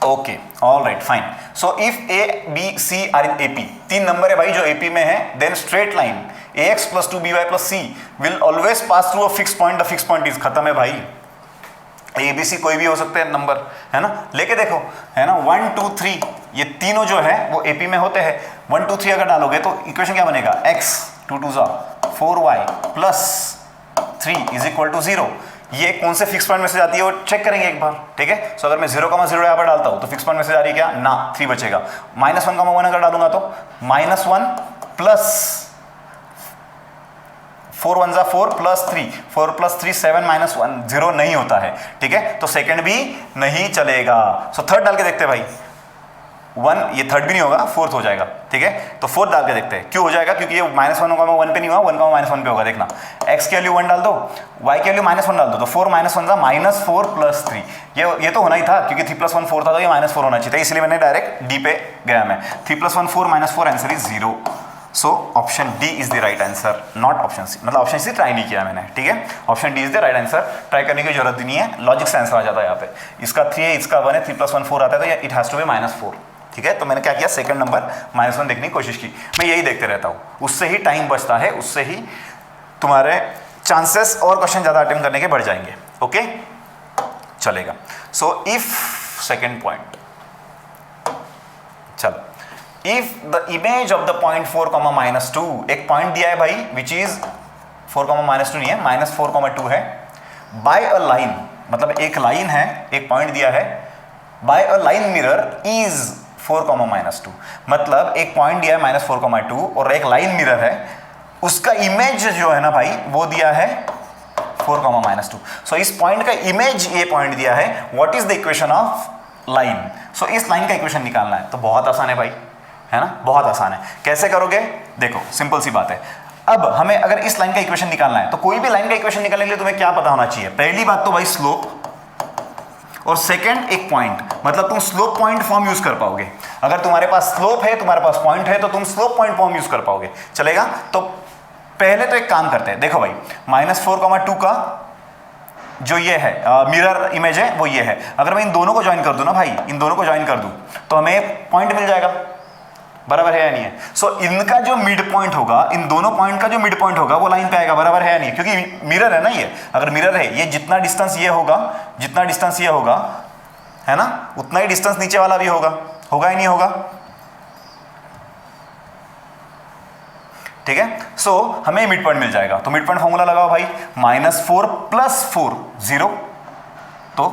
Okay, all right, fine. So if A B C are in AP, 3 number है भाई जो एपी में है, then straight line ax plus 2by plus c will always pass through a fix point, the fix point is, खत्म है भाई। ए B सी कोई भी हो सकते हैं नंबर, है ना, लेके देखो, है ना, 1 2 3 ये तीनों जो है वो एपी में होते हैं। 1 2 3 अगर डालोगे तो इक्वेशन क्या बनेगा, x 2 2 4y plus 3 is equal to 0। ये कौन से फिक्स पॉइंट मैसेज आती है वो चेक करेंगे एक बार, ठीक है। सो अगर मैं 0,0 यहाँ पर डालता हूँ तो फिक्स पॉइंट मैसेज आ रही है क्या, ना, 3 बचेगा। -1,1 अगर डालूंगा तो -1 प्लस 4 1 4 प्लस 3, 4 प्लस 3 7 -1 0 नहीं होता है, ठीक है, तो सेकंड भी नहीं चलेगा। सो थर्ड डाल के देखते हैं भाई, 1 ये थर्ड भी नहीं होगा, फोर्थ हो जाएगा, ठीक है। तो फोर्थ डाल के देखते हैं क्यों हो जाएगा, क्योंकि ये -1 1 पे नहीं हुआ, 1 1 पे होगा, देखना x की वैल्यू 1 डाल दो, y की वैल्यू -1 डाल दो, तो 4 -1 -4 प्लस 3, ये तो होना ही था, क्योंकि 3 + 1 4 था तो ये -4 होना चाहिए था, इसलिए मैंने डायरेक्ट डी पे गया मैं। 3 + 1 4 -4 answer is 0। So option D is the right answer, not option C, मतलब ऑप्शन सी ट्राई नहीं किया मैंने, ठीक है। Option D is the right answer, try करने की जरूरत भी नहीं है, लॉजिक से आंसर आ जाता है यहाँ पे। इसका 3 है, इसका 1 है, 3 + 1 4 आता है तो इट हैज टू बी -4, ठीक है। तो मैंने क्या किया, सेकंड नंबर -1 देखने की कोशिश की, मैं यही देखते रहता हूँ, उससे ही टाइम बचता है, उससे ही तुम्हारे चांसेस और क्वेश्चन ज़्यादा अटेम्प्ट करने के बढ़ जाएंगे, ओके, चलेगा। सो इफ सेकेंड पॉइंट, चलो, if the image of the point 4, -2, एक पॉइंट दिया है भाई विच इज 4, -2 नहीं है, -4, 2 है, बाय अ लाइन, मतलब एक लाइन है, एक पॉइंट दिया है by a line mirror is 4,-2। मतलब एक पॉइंट दिया है -4,2 और एक लाइन मिरर है, उसका इमेज जो है ना भाई वो दिया है 4,-2। सो इस पॉइंट का इमेज ये पॉइंट दिया है, what is the equation of line. सो इस लाइन का इक्वेशन निकालना है, तो बहुत आसान है भाई, है ना, बहुत आसान है। कैसे करोगे, देखो सिंपल सी बात है। अब हमें अगर इस लाइन का इक्वेशन निकालना है तो कोई भी लाइन का इक्वेशन निकालने के लिए तुम्हें क्या पता होना चाहिए, पहली बात तो भाई स्लोप, और सेकंड एक पॉइंट, मतलब तुम स्लोप पॉइंट फॉर्म यूज कर पाओगे। अगर तुम्हारे पास स्लोप है, तुम्हारे पास पॉइंट है, तो तुम स्लोप पॉइंट फॉर्म यूज कर पाओगे, चलेगा। तो पहले तो एक काम करते हैं, देखो भाई -4,2 का जो ये है मिरर इमेज है वो ये है। अगर मैं इन दोनों को ज्वाइन कर दूं ना भाई, इन दोनों को ज्वाइन कर दूं तो हमें पॉइंट मिल जाएगा, बराबर है या नहीं है। सो इनका जो मिड पॉइंट होगा, इन दोनों पॉइंट का जो मिड पॉइंट होगा वो लाइन पे आएगा, बराबर है या नहीं, क्योंकि मिरर है ना ये। अगर मिरर है, ये जितना डिस्टेंस ये होगा, जितना डिस्टेंस ये होगा, है ना, उतना ही डिस्टेंस नीचे वाला भी होगा, होगा ही नहीं होगा, ठीक है। सो हमें मिड पॉइंट मिल जाएगा, तो मिड पॉइंट फॉर्मूला लगाओ भाई, -4 + 4 0, तो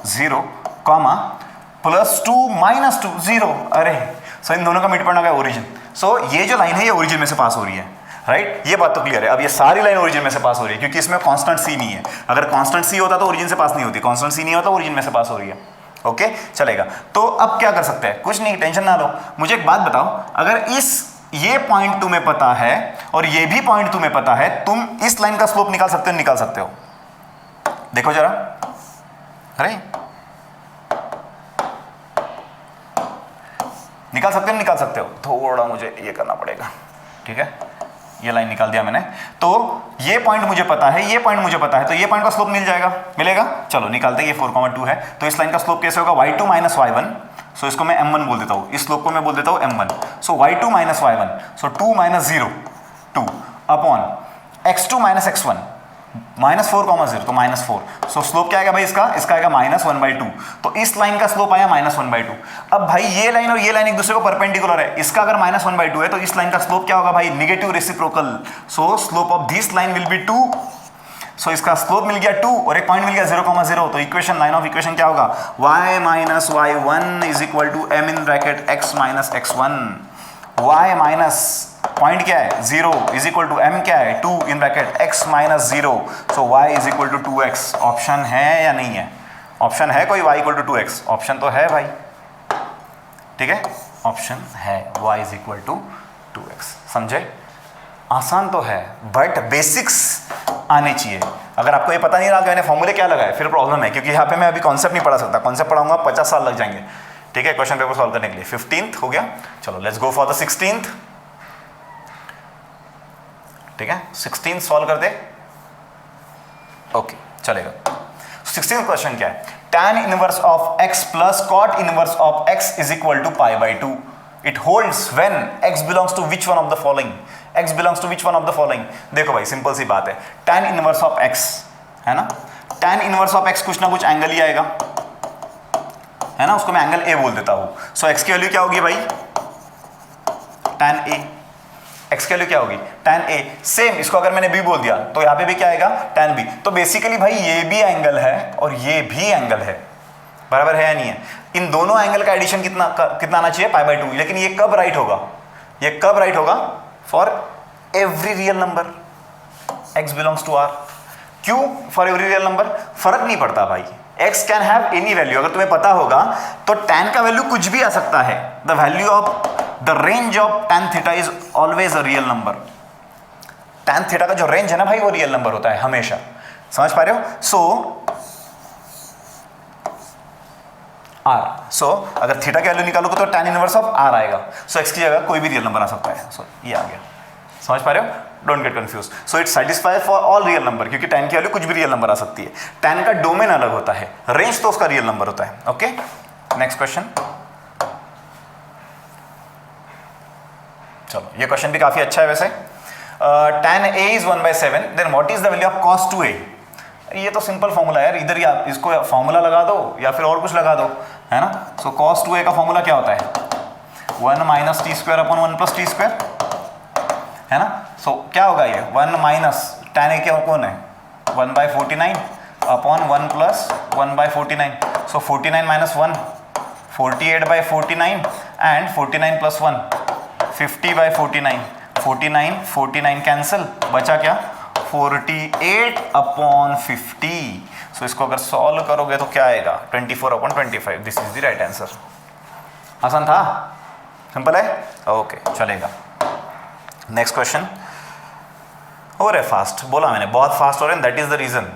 0, +2 -2 0, अरे सो इन दोनों का मिड पॉइंट आ गया ओरिजिन। सो ये जो लाइन है ये ओरिजिन में से पास हो रही है, राइट, ये बात तो क्लियर है। अब ये सारी लाइन ओरिजिन में से पास हो रही है, क्योंकि इसमें कांस्टेंट सी नहीं है। अगर कांस्टेंट सी होता तो ओरिजिन से पास नहीं होती, कांस्टेंट सी नहीं होता ओरिजिन में से पास हो रही है, ओके, चलेगा। तो अब क्या कर सकते हैं, कुछ नहीं, टेंशन ना लो। मुझे एक बात बताओ, अगर ये पॉइंट तुम्हें पता है और ये भी पॉइंट तुम्हें पता है, तुम इस लाइन का स्लोप निकाल सकते हो, निकाल सकते हो, देखो जरा, अरे निकाल सकते हो, निकाल सकते हो। थोड़ा मुझे ये करना पड़ेगा, ठीक है, ये लाइन निकाल दिया मैंने। तो ये पॉइंट मुझे पता है, ये पॉइंट मुझे पता है, तो ये पॉइंट का स्लोप मिल जाएगा, मिलेगा। चलो निकालते हैं, ये 4,2 है, तो इस लाइन का स्लोप कैसे होगा, y2 - y1। सो इसको मैं m1 बोल देता हूँ, इस स्लोप को मैं बोल देता हूँ m1। सो y2 - y1, सो 2 - 0 2 अपॉन x2 - x1 -4,0 तो -4। सो स्लोप क्या आएगा भाई इसका आएगा -1/2। तो इस लाइन का स्लोप आया -1/2। अब भाई ये लाइन और ये लाइन एक दूसरे को परपेंडिकुलर है, इसका अगर -1/2 है तो इस लाइन का स्लोप क्या होगा भाई, negative reciprocal. So slope of this line will be 2। So इसका स्लोप मिल गया 2 और एक पॉइंट मिल गया 0,0। तो इक्वेशन, लाइन ऑफ इक्वेशन क्या होगा, y - y1 = m in bracket x - x1। y minus point क्या है 0 = m क्या है 2 in bracket x - 0। So y = 2x। Option है या नहीं है, ऑप्शन है कोई y = 2x, ऑप्शन तो है भाई, ठीक है, ऑप्शन है y = 2x। समझे, आसान तो है बट बेसिक्स आने चाहिए। अगर आपको ये पता नहीं रहा कि मैंने फॉर्मूले क्या लगाए फिर प्रॉब्लम है, क्योंकि यहाँ पे मैं अभी कॉन्सेप्ट नहीं पढ़ा सकता, कॉन्सेप्ट पढ़ाऊंगा 50 साल लग जाएंगे, ठीक है, क्वेश्चन पेपर सॉल्व करने के लिए। 15th हो गया, चलो let's go for the 16th, ठीक है, 16th सॉल्व कर दे, ओके चलेगा। 16th क्वेश्चन क्या है, tan inverse of x plus cot inverse of x = π/2 it holds when x belongs to which one of the following, x belongs to which one of the following. देखो भाई simple सी बात है, tan inverse of x है ना, tan inverse of x कुछ ना कुछ एंगल ही आएगा, है ना, उसको मैं एंगल a बोल देता हूं। सो x की वैल्यू क्या होगी भाई, tan a, x की वैल्यू क्या होगी tan a। सेम इसको अगर मैंने b बोल दिया तो यहां पे भी क्या आएगा tan b। तो बेसिकली भाई ये भी एंगल है और ये भी एंगल है, बराबर है या नहीं है। इन दोनों एंगल का एडिशन कितना आना चाहिए π/2। लेकिन ये कब राइट होगा, ये कब राइट होगा, for every real number x belongs to r। क्यों फॉर एवरी रियल नंबर, फर्क नहीं पड़ता भाई, x can have any value. अगर तुम्हें पता होगा तो tan का वैल्यू कुछ भी आ सकता है, the value of the range of tan theta is always a real number. tan theta का जो रेंज है ना भाई वो रियल नंबर होता है हमेशा, समझ पा रहे हो। सो अगर थीटा की वैल्यू निकालोगे तो tan इनवर्स ऑफ r आएगा। सो x की जगह कोई भी रियल नंबर आ सकता है। सो ये आ गया, समझ पा रहे हो, don't get confuse. So it satisfy for all real number, क्योंकि tan की वैल्यू कुछ भी रियल नंबर आ सकती है। tan का डोमेन अलग होता है, रेंज तो उसका रियल नंबर होता है। Okay, next question. चलो ये क्वेश्चन भी काफी अच्छा है वैसे। tan a is 1/7, then what is the value of cos 2a। ये तो सिंपल फॉर्मूला है यार, इधर या इसको फॉर्मूला लगा दो या फिर और कुछ लगा दो, है ना। सो cos 2a का फॉर्मूला क्या होता है, 1 - t² / 1 + t², है ना। सो क्या होगा ये 1 - tan a क्या कौन है 1/49 upon 1 + 1/49। So 49 minus 1 48 by 49 and 49 plus 1 50 by 49 49 49 cancel, बचा क्या 48 अपॉन 50। सो इसको अगर सॉल्व करोगे तो क्या आएगा 24 upon 25। This is the right answer. आसान था, सिंपल है, ओके चलेगा। Next question. हो रहे फास्ट, बोला मैंने बहुत फास्ट हो रहे हैं, दैट इज द रीजन।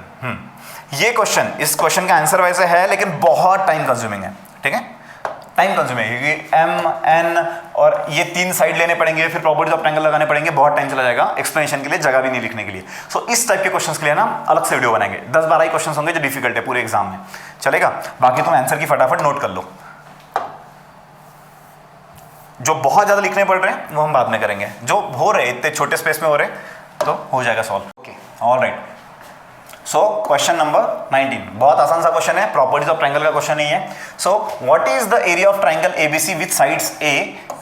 ये क्वेश्चन, इस क्वेश्चन का आंसर वैसे है लेकिन बहुत टाइम कंज्यूमिंग है, ठीक है, टाइम कंज्यूमिंग है क्योंकि एम एन और ये 3 साइड लेने पड़ेंगे, फिर प्रॉपर्टीज ऑफ ट्रायंगल लगाने पड़ेंगे, बहुत टाइम चला जाएगा एक्सप्लेनेशन के लिए, जगह भी नहीं लिखने के लिए। सो इस टाइप के क्वेश्चंस के लिए ना अलग से वीडियो बनाएंगे, 10-12 ही क्वेश्चंस होंगे जो डिफिकल्ट है पूरे एग्जाम में, चलेगा। बाकी तुम आंसर की फटाफट नोट कर लो, जो बहुत ज्यादा लिखने पड़ रहे हैं वो हम बाद में करेंगे, जो हो रहे इतने छोटे स्पेस में हो रहे तो हो जाएगा solve. Okay alright, so question number 19 बहुत आसान सा क्वेश्चन है, प्रॉपर्टीज ऑफ ट्रायंगल का क्वेश्चन नहीं है। So what is the area of triangle ABC with sides A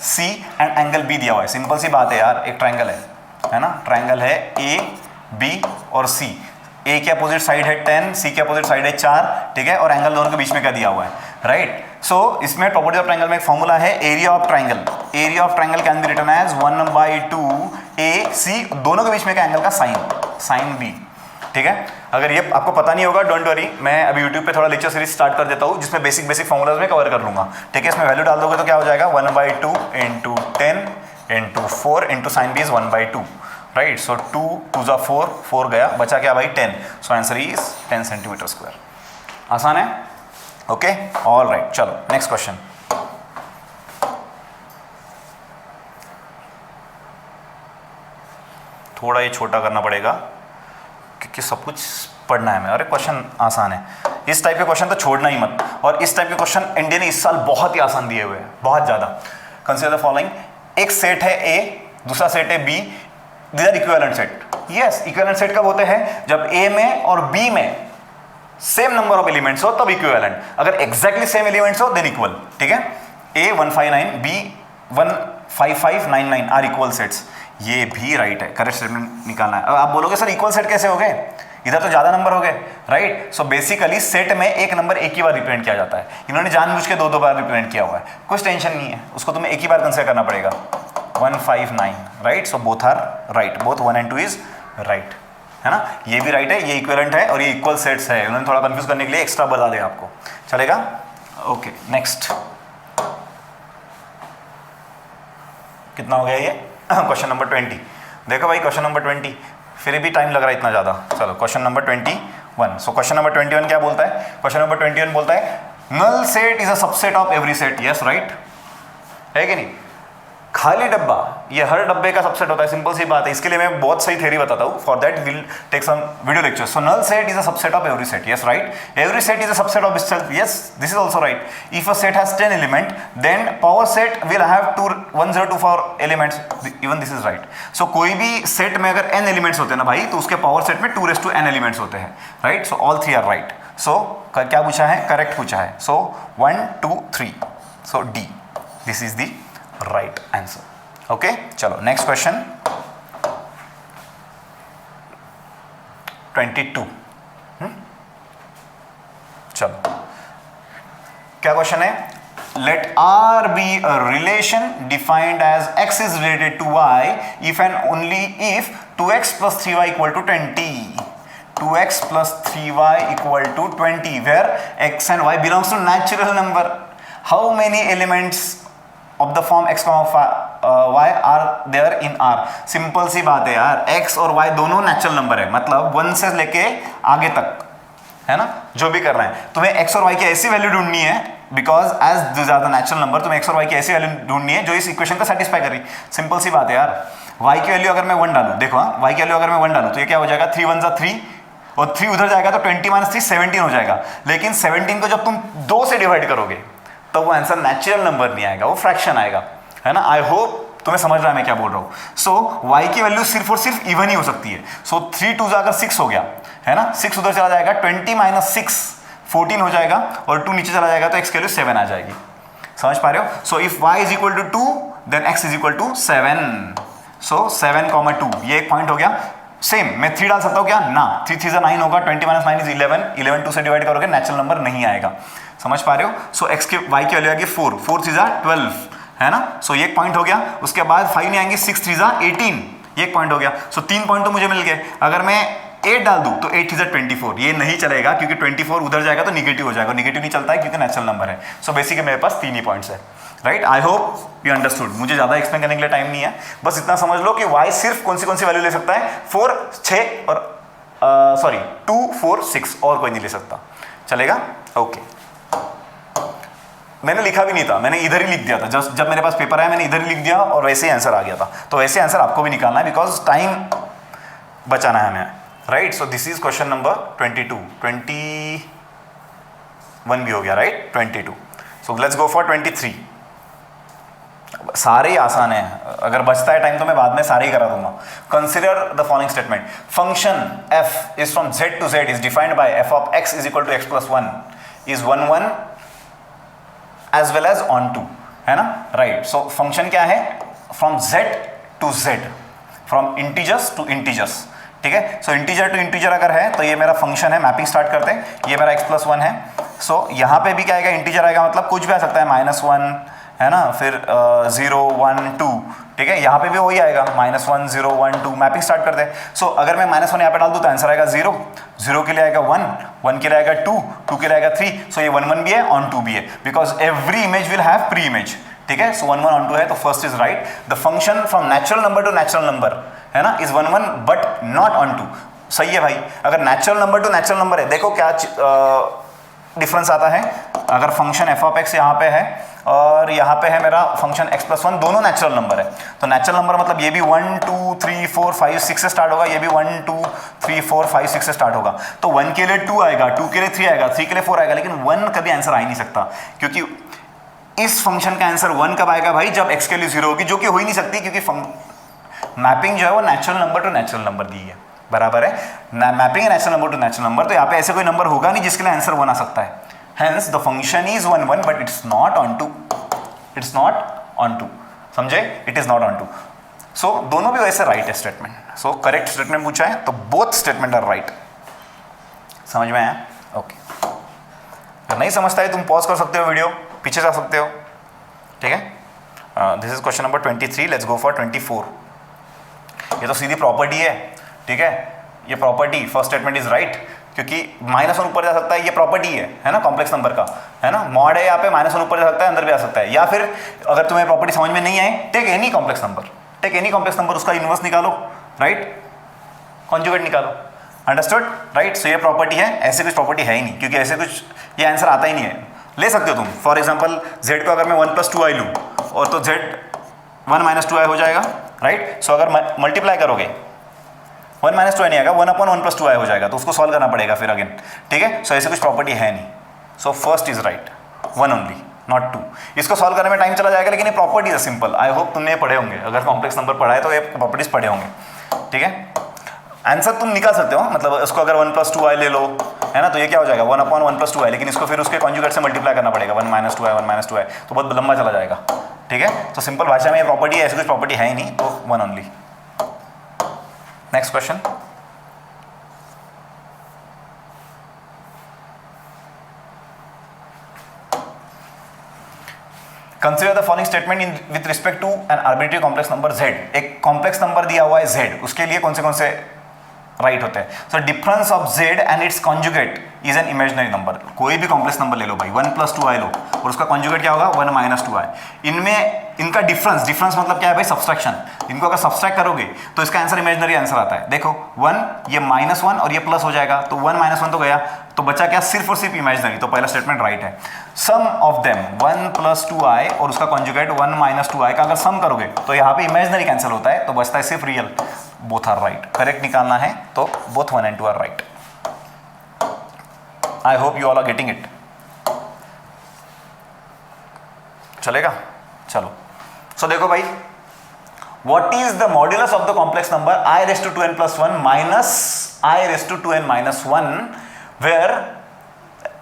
C and angle B दिया हुआ है। सिंपल सी बात है यार, एक ट्रायंगल है ना, ट्रायंगल है ए बी और सी, ए के अपोजिट साइड है 10, सी के अपोजिट साइड है 4, ठीक है, और एंगल दोनों के बीच में क्या दिया हुआ है, राइट। सो इसमें प्रॉपर्टी ऑफ ट्रायंगल में एक फॉर्मूला है area of triangle. Area of triangle can be written as 1/2 A C, दोनों के बीच में का एंगल का साइन बी, ठीक है। अगर ये आपको पता नहीं होगा डोंट वरी, मैं अभी YouTube पे थोड़ा लेक्चर सीरीज स्टार्ट कर देता हूँ जिसमें बेसिक फॉर्मूलाज में कवर कर लूंगा, ठीक है। इसमें वैल्यू डाल दोगे तो क्या हो जाएगा 1/2 into 10 into 4 into sine B is 1/2, right. So 2 2 जा 4 गया, बचा क्या भाई 10। सो आंसर इज 10 सेंटीमीटर स्क्वायर। आसान है, ओके ऑल राइट। चलो नेक्स्ट क्वेश्चन। थोड़ा ये छोटा करना पड़ेगा क्योंकि सब कुछ पढ़ना है मैं, अरे क्वेश्चन आसान है, इस टाइप के क्वेश्चन तो छोड़ना ही मत। और इस टाइप के क्वेश्चन इंडिया ने इस साल बहुत ही आसान दिए हुए हैं, बहुत ज़्यादा। कंसीडर द फॉलोइंग, एक सेट है ए, दूसरा सेट है B, these are equivalent set. Yes, equivalent set कब होते हैं, जब ए में और बी में सेम नंबर ऑफ एलिमेंट्स हो तब इक्विवेलेंट, अगर एग्जैक्टली सेम एलिमेंट्स हो देन इक्वल, ठीक है। ए 159 बी 15599 आर इक्वल सेट्स, ये भी राइट है, करेक्ट स्टेटमेंट निकालना है। अब आप बोलोगे सर इक्वल सेट कैसे हो गए, इधर तो ज्यादा नंबर हो गए, राइट। सो बेसिकली सेट में एक नंबर एक ही बार रिप्रेजेंट किया जाता है, इन्होंने जानबूझ के 2-2 बार रिप्रेजेंट किया हुआ है, कुछ टेंशन नहीं है, उसको तुम्हें एक ही बार कंसीडर करना पड़ेगा। 159, right. So both are right, both 1 and 2 is right, है ना। ये भी राइट है, ये इक्विवेलेंट है और ये इक्वल सेट्स है, उन्होंने थोड़ा कंफ्यूज करने के लिए एक्स्ट्रा बता दिया आपको, चलेगा। ओके नेक्स्ट, कितना हो गया ये क्वेश्चन नंबर 20। देखो भाई क्वेश्चन नंबर 20, फिर भी टाइम लग रहा है इतना ज़्यादा। चलो question number 21। So question number 21 क्या बोलता है, क्वेश्चन नंबर 21 बोलता है null set is a subset of every set. Yes right, है कि नहीं। खाली डब्बा ये हर डब्बे का सबसेट होता है, सिंपल सी बात है। इसके लिए मैं बहुत सही थ्योरी बताता हूँ, for that will take some video lecture. So null set is a subset of every set. Yes right, every set is a subset of itself. Yes, this is also right. If a set has 10 element, then power set will have 102 elements. Even this is right. So कोई भी set में अगर n elements होते हैं ना भाई, तो उसके पावर सेट में 2n एलिमेंट्स होते हैं, right. So all 3 are right. So क्या पूछा है, करेक्ट पूछा है। So 1 2 3, so D, this is the right answer. Okay चलो नेक्स्ट क्वेश्चन 22। चलो क्या क्वेश्चन है, let R be a relation defined as x is related to y if and only if 2x plus 3y equal to 20. 2x plus 3y equal to 20 where x and y belongs to natural number. How many elements of the form x y are there in R? Simple सी बात है यार, x और y दोनों natural number है, मतलब 1 से लेके आगे तक, है ना। जो भी कर रहे हैं तुम्हें x और y की ऐसी वैल्यू ढूंढनी है, because as this are the natural number, तुम्हें x और y की ऐसी वैल्यू ढूंढनी है जो इस इक्वेशन को सेटिस्फाई कर रही। सिंपल सी बात है यार, y की वैल्यू अगर मैं 1 डालूं, देखो हाँ, y की वैल्यू अगर मैं 1 डालूं तो ये क्या हो जाएगा, 3 1 जा 3 और 3 उधर जाएगा तो 20 - 3 17 हो जाएगा। लेकिन 17 को जब तुम 2 से डिवाइड करोगे तो वो आंसर नेचुरल नंबर नहीं आएगा, वो फ्रैक्शन आएगा, है ना। आई होप तुम्हें समझ रहा है मैं क्या बोल रहा हूँ। सो y की वैल्यू सिर्फ और सिर्फ इवन ही हो सकती है। सो 3 2 जाकर 6 हो गया, है ना, 6 उधर चला जाएगा, 20 - 6 14 हो जाएगा और 2 नीचे चला जाएगा तो x की वैल्यू 7 आ जाएगी। समझ पा रहे हो। So if y is equal to 2 then x is equal to 7। So 7, 2 ये एक पॉइंट हो गया। सेम मैं 3 डाल सकता हूँ क्या, ना, 3 3 9 होगा, 20 - 9 इज 11, 11 2 से डिवाइड करोगे नेचुरल नंबर नहीं आएगा। समझ पा रहे हो? सो एक्स की वाई की वैल्यू आएगी 4, 4 3 12, है ना? सो ये एक पॉइंट हो गया। उसके बाद 5 नहीं आएंगे, 6 3 18, ये एक पॉइंट हो गया। सो 3 पॉइंट तो मुझे मिल गए। अगर मैं 8 डाल दूं तो 8 3 24, ये नहीं चलेगा क्योंकि 24 उधर जाएगा तो निगेटिव हो जाएगा, निगेटिव नहीं चलता है क्योंकि नेचुरल नंबर है। सो बेसिकली मेरे पास 3 ही पॉइंट्स है, right? I hope you understood. मुझे ज़्यादा एक्सप्लेन करने के लिए टाइम नहीं है, बस इतना समझ लो कि y सिर्फ कौन सी वैल्यू ले सकता है, 4 6 और 2 4 6, और कोई नहीं ले सकता। चलेगा? ओके। मैंने लिखा भी नहीं था, मैंने इधर ही लिख दिया था। जब मेरे पास पेपर आया मैंने इधर ही लिख दिया और वैसे ही आंसर आ गया था। तो वैसे आंसर आपको भी निकालना है बिकॉज टाइम बचाना है हमें, right? So this is question number 22, 21 भी हो गया, right? 22। So let's go for 23। सारे ही आसान है, अगर बचता है टाइम तो मैं बाद में सारे ही करा दूंगा। Consider the following statement. Function f is from z to z is defined by f of x is equal to x plus 1 is 1 1 as well as onto, है ना? राइट। सो फंक्शन क्या है? From z to z, from integers to integers, ठीक है? सो integer to integer अगर है तो ये मेरा फंक्शन है। मैपिंग स्टार्ट करते हैं, ये मेरा x प्लस 1 है। सो यहाँ पे भी क्या आएगा? इंटीजर आएगा, मतलब कुछ भी आ सकता है, -1, है ना? फिर 0 1 2, ठीक है? यहाँ पे भी वही आएगा, -1 0 1 2। मैपिंग स्टार्ट करते हैं। सो अगर मैं -1 यहाँ पे डाल दूँ तो आंसर आएगा 0, 0 के लिए आएगा 1, 1 के लिए आएगा 2, 2 के लिए आएगा 3। सो ये 1 1 भी है, ऑन 2 भी है, because every image will have pre image, ठीक है? सो 1 1 ऑन 2 है, तो first is right. The function from natural number to natural number, है ना, इज 1 1 बट नॉट ऑन 2। सही है भाई। अगर natural number to natural number है, देखो क्या डिफरेंस आता है। अगर फंक्शन f ऑफ x यहाँ पे है और यहाँ पे है मेरा फंक्शन x प्लस 1, दोनों नेचुरल नंबर है। तो नेचुरल नंबर मतलब ये भी 1 2 3 4 5 6 से स्टार्ट होगा, ये भी 1 2 3 4 5 6 से स्टार्ट होगा। तो 1 के लिए 2 आएगा, 2 के लिए 3 आएगा, 3 के लिए 4 आएगा, लेकिन 1 कभी आंसर आ ही नहीं सकता, क्योंकि इस फंक्शन का आंसर 1 कब आएगा भाई? जब x के लिए 0 होगी, जो कि हो ही नहीं सकती, क्योंकि मैपिंग जो है वो natural number to natural number दी है, बराबर है? मैपिंग है natural number to natural number, तो यहाँ पे ऐसे कोई नंबर होगा नहीं जिसके लिए आंसर 1 आ सकता है। Hence the function is 1 1 but it's not onto, it's not onto, समझे? It is not onto. So दोनों भी वैसे राइट है स्टेटमेंट। सो करेक्ट स्टेटमेंट पूछा है तो बोथ स्टेटमेंट आर राइट। समझ में आया? ओके। अगर नहीं समझता है तुम पॉज कर सकते हो, वीडियो पीछे जा सकते हो, ठीक है? This is question number 23। Let's go for 24। ये तो सीधी प्रॉपर्टी है, ठीक है? ये property, first statement is right, क्योंकि -1 ऊपर जा सकता है, ये प्रॉपर्टी है ना, कॉम्प्लेक्स नंबर का, है ना? मॉड है यहाँ पे, -1 ऊपर जा सकता है, अंदर भी आ सकता है। या फिर अगर तुम्हें प्रॉपर्टी समझ में नहीं आए, take any complex number, take any complex number, उसका इनवर्स निकालो, राइट? कॉन्जुगेट निकालो, अंडरस्टूड, राइट? सो ये प्रॉपर्टी है, ऐसे कुछ प्रॉपर्टी है ही नहीं, क्योंकि ऐसे कुछ ये आंसर आता ही नहीं है। ले सकते हो तुम, फॉर एग्जाम्पल z को अगर मैं 1 + 2i लूँ और तो z 1 - 2i हो जाएगा, राइट? सो अगर मल्टीप्लाई करोगे 1 - 2i नहीं आएगा, 1/1 + 2i हो जाएगा, तो उसको सॉल्व करना पड़ेगा फिर अगेन, ठीक है? सो ऐसे कुछ प्रॉपर्टी है नहीं। So first is right, 1 only, not 2। इसको सॉल्व करने में टाइम चला जाएगा, लेकिन ये प्रॉपर्टी है सिंपल। आई होप तुमने पढ़े होंगे, अगर कॉम्प्लेक्स नंबर पढ़ा है तो ये प्रॉपर्टीज पढ़े होंगे, ठीक है? आंसर तुम निकाल सकते हो, मतलब इसको अगर 1 + 2i ले लो, है ना, तो ये क्या हो जाएगा 1/1 + 2i, लेकिन इसको फिर उसके कॉन्जुगेट से मल्टीप्लाई करना पड़ेगा, 1 - 2i 1 - 2i, तो बहुत लंबा चला जाएगा, ठीक है? तो सिंपल भाषा में ये प्रॉपर्टी है, ऐसी कुछ प्रॉपर्टी है ही नहीं, तो 1 only. Next question. Consider the following statement in with respect to an arbitrary complex number z। एक कॉम्प्लेक्स नंबर दिया हुआ है z, उसके लिए कौन से राइट होते हैं? So difference of z and it's conjugate is an imaginary number. कोई भी कॉम्प्लेक्स नंबर ले लो भाई, 1 + 2i लो और उसका कॉन्जुगेट क्या होगा 1 - 2i। इनमें इनका डिफरेंस मतलब क्या है भाई? सब्सट्रैक्शन। इनको अगर सब्सट्रैक्ट करोगे तो इसका आंसर इमेजिनरी आंसर आता है। देखो 1, ये -1 और ये प्लस हो जाएगा, तो 1 - 1 तो गया, तो बचा क्या? सिर्फ और सिर्फ इमेजिनरी, तो पहला स्टेटमेंट राइट है। सम ऑफ देम 1 + 2i और उसका कॉन्जुगेट 1 - 2i का अगर सम करोगे तो यहाँ पे इमेजिनरी कैंसिल होता है, तो बचता है सिर्फ real. Both are right. Correct निकालना है तो both 1 and 2 are right. I hope you all are getting it. चलेगा? चलो। सो देखो भाई, what is the modulus of the complex number i⁻²n + 1 minus i⁻²n - 1 where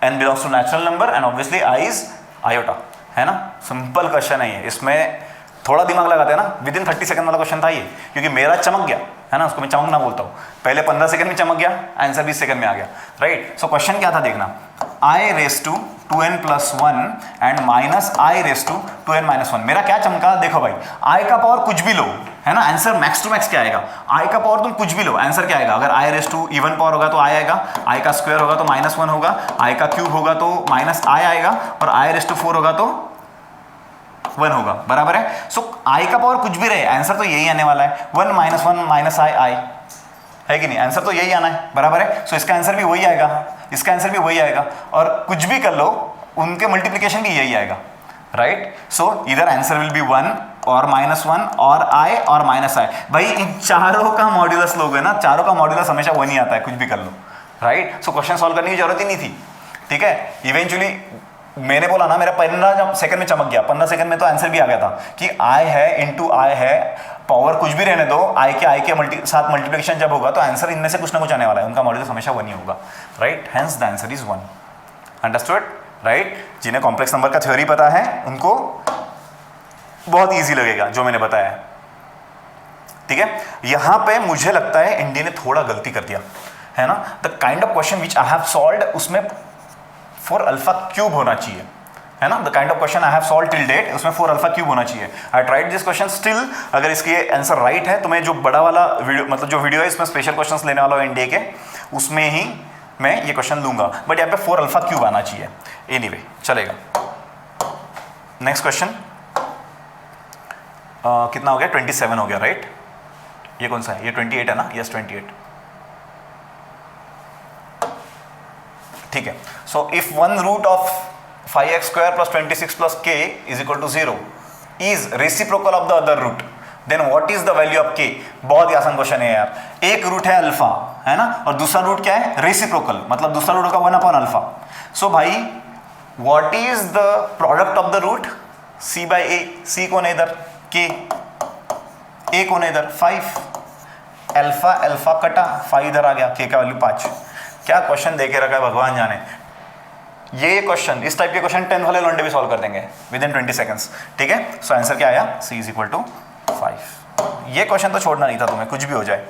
n belongs to natural number and obviously i is iota, है ना? Simple question है ये, इसमें थोड़ा दिमाग लगाते हैं ना, विदिन 30 सेकंड वाला क्वेश्चन था ये, क्योंकि मेरा चमक गया, है ना, उसको मैं चमकना बोलता हूँ। पहले 15 सेकंड में चमक गया, आंसर 20 सेकंड में आ गया, राइट? सो क्वेश्चन क्या था देखना, I raise to 2n plus 1 and minus I raise to 2n minus 1। मेरा क्या चमका, देखो भाई, आई का पावर कुछ भी लो, है ना, आंसर मैक्स टू मैक्स क्या आएगा, आई का पावर तुम कुछ भी लो, आंसर क्या आएगा। अगर आई रेस टू इवन पावर होगा तो आई आएगा, आई का स्क्वायर होगा तो -1 होगा, आई का क्यूब होगा तो माइनस आई आएगा, और आई रेस टू 4 होगा तो 1 होगा, बराबर है। सो आई का पावर कुछ भी रहे, आंसर तो यही आने वाला है, 1 - 1 माइनस आई है कि नहीं, आंसर तो यही आना है, बराबर है। सो इसका आंसर भी वही आएगा, इसका आंसर भी वही आएगा, और कुछ भी कर लो उनके मल्टीप्लिकेशन भी यही आएगा, राइट। सो इधर आंसर विल बी 1 और -1 और आई और माइनस आई। भाई इन चारों का मॉड्यूलस लोगे ना, चारों का मॉड्यूलस हमेशा 1 ही आता है, कुछ भी कर लो, राइट। सो क्वेश्चन सॉल्व करने की जरूरत ही नहीं थी, ठीक है। इवेंचुअली मैंने बोला ना, मेरा 15 सेकंड में चमक गया, 15 सेकंड में तो आंसर भी आ गया था कि आई है इंटू आई है, पावर कुछ भी रहने दो, आई के साथ मल्टीप्लिकेशन जब होगा तो आंसर इनमें से कुछ ना कुछ आने वाला है, उनका मॉड्यूलस हमेशा 1 ही होगा, right. Hence the answer is 1। Understood, right. जिन्हें कॉम्प्लेक्स नंबर का थ्योरी पता है उनको बहुत ईजी लगेगा जो मैंने बताया, ठीक है। यहां पे मुझे लगता है इंडिया ने थोड़ा गलती कर दिया, है ना। The kind of question which I have solved उसमें 4 अल्फा क्यूब होना चाहिए, है ना। The kind of question I have solved till date उसमें 4 अल्फा क्यूब होना चाहिए। I tried this question, still अगर इसके आंसर राइट है तो मैं जो बड़ा वाला वीडियो, मतलब जो वीडियो है इसमें स्पेशल क्वेश्चंस लेने वाला हूं इंडिया के, उसमें ही मैं ये क्वेश्चन लूंगा, बट यहाँ पे 4 अल्फा क्यूब आना चाहिए। एनीवे चलेगा। नेक्स्ट क्वेश्चन कितना हो गया, 27 हो गया, राइट। ये कौन सा है, ये 28 है ना, यस 28, ठीक है। So if 1 root of 5x² + 26 + k = 0 is reciprocal of the other root, then what is the value of k। बहुत ही आसान क्वेश्चन है यार। एक रूट है अल्फा, है ना, और दूसरा रूट क्या है, रेसिप्रोकल, मतलब दूसरा रूट होगा 1/α। सो भाई what is the product of the root, c/a, c कौन है इधर, k, a कौन है इधर 5, अल्फा अल्फा कटा 5 इधर आ गया, k का वैल्यू 5। क्या क्वेश्चन देके रखा है भगवान जाने। ये क्वेश्चन, इस टाइप के क्वेश्चन 10th वाले लौंडे भी सॉल्व कर देंगे विदिन 20 सेकंड्स, ठीक है। सो आंसर क्या आया, c = 5। ये क्वेश्चन तो छोड़ना नहीं था तुम्हें, कुछ भी हो जाए।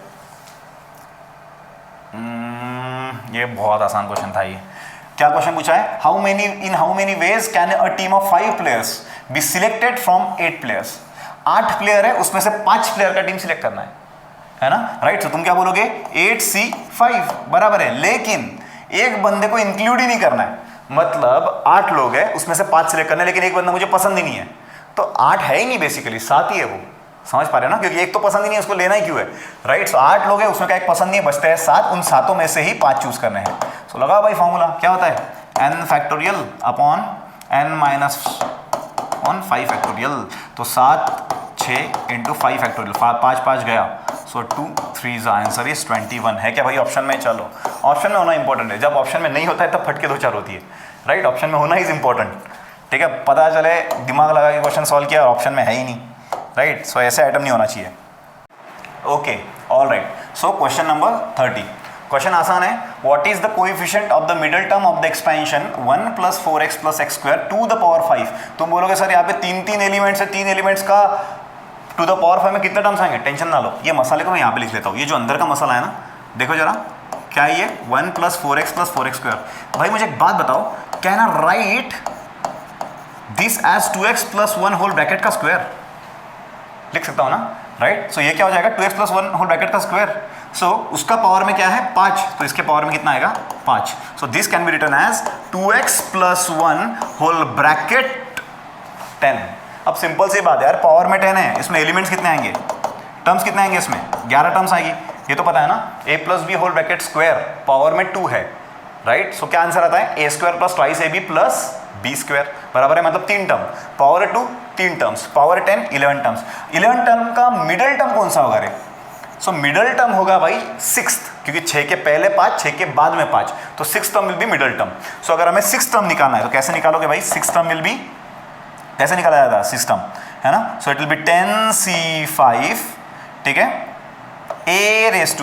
ये बहुत आसान क्वेश्चन था। ये क्या क्वेश्चन पूछा है, in how many ways can a team of 5 players be selected from 8 players. 8 player है, उसमें से 5 प्लेयर का टीम सिलेक्ट करना है ना, राइट। तो तुम क्या बोलोगे, 8c5 बराबर है, लेकिन एक बंदे को इंक्लूड ही नहीं करना है, मतलब 8 लोग हैं, उसमें से 5 सिलेक्ट करना है, लेकिन एक बंदा मुझे पसंद ही नहीं है, तो 8 है ही नहीं, बेसिकली 7 ही है वो, समझ पा रहे हो ना, क्योंकि एक तो पसंद ही नहीं है, उसको लेना ही क्यों है, राइट। सो 8 लोग हैं, उसमें का एक पसंद नहीं है, बचते हैं 7, उन 7 में से ही 5 चूज करने हैं। सो लगाओ भाई फॉर्मूला, क्या होता है, n factorial upon n - 1 5 factorial. तो 7 6 × 5 फैक्टोरियल, 5 5 गया, सो 2 3 द आंसर इज 21 है क्या भाई ऑप्शन में। चलो ऑप्शन में होना इंपॉर्टेंट है, जब ऑप्शन में नहीं होता है तब फटके 2 4 होती है, राइट। ऑप्शन में होना इज इंपॉर्टेंट, ठीक है। पता चले दिमाग लगा के क्वेश्चन सॉल्व किया और ऑप्शन में है ही नहीं, राइट। सो ऐसे आइटम नहीं होना चाहिए। Okay, all right. So question number 30, question आसान है। What is the coefficient of the middle term of the expansion 1 + 4x + x² to the power 5। तुम बोलोगे सर यहाँ पे 3 एलिमेंट्स है, 3 एलिमेंट्स का टू द पावर 5 में कितने टर्म्स आएंगे, टेंशन ना लो, ये मसाले को मैं यहाँ पे लिख लेता हूँ। ये जो अंदर का मसाला है ना, देखो जरा क्या है ये, 1 + 4x + 4x²। भाई मुझे एक बात बताओ, can I write this as 2x + 1 whole bracket का स्क्वायर, लिख सकता हूँ ना, राइट। सो ये क्या हो जाएगा, 2x + 1 होल ब्रैकेट का स्क्वायर। सो उसका पावर में क्या है 5, तो इसके पावर में कितना आएगा 5। So this can be written as 2x + 1 whole bracket 10। अब सिंपल सी बात है यार, पावर में 10 है, इसमें एलिमेंट्स कितने आएंगे, टर्म्स कितने आएंगे, इसमें 11 टर्म्स आएगी, ये तो पता है ना। a + b whole bracket square power में 2 है, राइट। सो क्या आंसर आता है, a² + 2ab + b² बराबर है, मतलब 3 term, power 2 3 terms, power 10 11 terms. 11 term का मिडल टर्म कौन सा होगा रे, सो मिडल टर्म होगा भाई 6th, क्योंकि 6 के पहले 5 6 के बाद में 5, तो 6th term will be middle term. So अगर हमें 6th टर्म निकालना है तो कैसे निकालोगे भाई, 6th टर्म विल बी कैसे निकाला जाता है 6th टर्म, है ना। So it will be 10c5, ठीक है, a⁵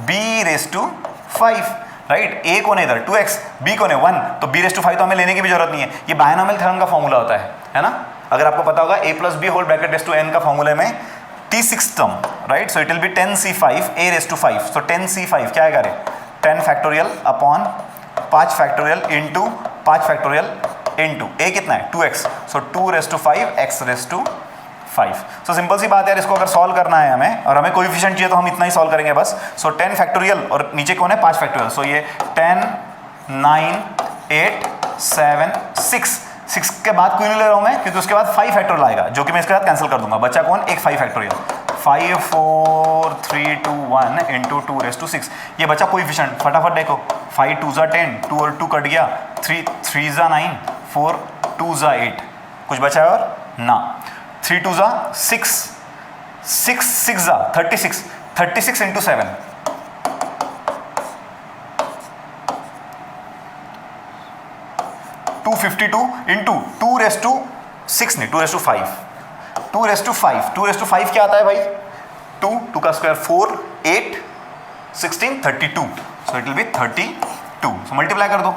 b⁵5, राइट। a कौन है इधर 2x, b कौन है 1, तो b⁵5 तो हमें लेने की भी जरूरत नहीं है, ये बायनॉमियल थ्योरम का फॉर्मूला होता है ना। अगर आपको पता होगा a + b whole bracket raise to n का फॉर्मूले में t6th term, right. So it will be 10c5 a⁵5, so 10c5 क्या आएगा रे, 10 factorial upon 5 factorial into 5 factorial into A कितना है 2x, so 2 raise to 5 x raise to 5. So simple सी बात है यार, इसको अगर सॉल्व करना है हमें और हमें कोएफिशिएंट चाहिए तो हम इतना ही सॉल्व करेंगे बस. सो 10 फैक्टोरियल और नीचे कौन है 5 फैक्टोरियल, सो ये 10 9 8 7 6 के बाद क्यों नहीं ले रहा हूं मैं, क्योंकि उसके बाद 5 फैक्टोरियल आएगा जो कि मैं इसके साथ कैंसिल कर दूंगा. बच्चा कौन, एक 5 फैक्टोरियल. 5 4 3 2 1 into 2 raise to 6. ये बच्चा कोएफिशिएंट, फटाफट देखो. 5 2 ज़ा 10, 2 और 2 कट गया, 3 3 ज़ा 9, 4 2 ज़ा 8. कुछ बचा है और ना. 3 2 ज़ा 6, 6 6 ज़ा 36, 36 इंटू 7 252 इंटू 2 रेस टू 6 नहीं 2 raise to 5, 2 raise to 5, 2 raise to 5 क्या आता है भाई 2, 2 का square 4 8 16 32, so it will be 32. So multiply कर दो,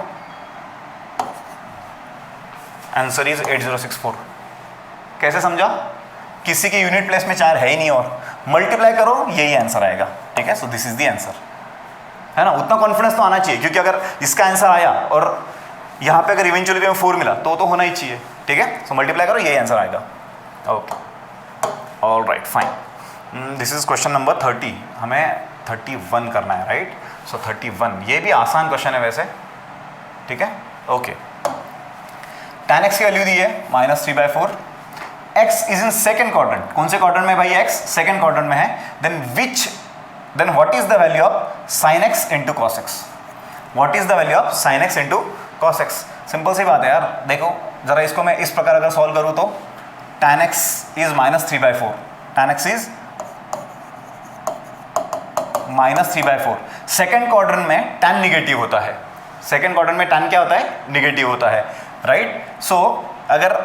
आंसर इज 8064. कैसे समझा, किसी के यूनिट प्लेस में 4 है ही नहीं और मल्टीप्लाई करो यही आंसर आएगा. ठीक है, so this is the answer, है ना. उतना कॉन्फिडेंस तो आना चाहिए, क्योंकि अगर इसका आंसर आया और यहाँ पे अगर इवेंचुअली में 4 मिला तो होना ही चाहिए. ठीक है, सो मल्टीप्लाई करो यही आंसर आएगा. Okay, all right, fine. This is question number 30. हमें 31 करना है, राइट. सो 31, ये भी आसान क्वेश्चन है वैसे. ठीक है, ओके. tan x की वैल्यू दी है -3/4. x is in second quadrant. कौन से क्वाड्रेंट में भाई, x सेकेंड क्वाड्रेंट में है. Then what is the value of sin x into cos x. What is the value of sin x into cos x. Simple सी बात है यार. देखो जरा इसको मैं इस प्रकार अगर सॉल्व करूं तो tan x is -3/4. tan x is -3/4. Second quadrant में tan निगेटिव होता है. सेकेंड क्वाड्रेंट में tan क्या होता है, निगेटिव होता है, राइट. सो अगर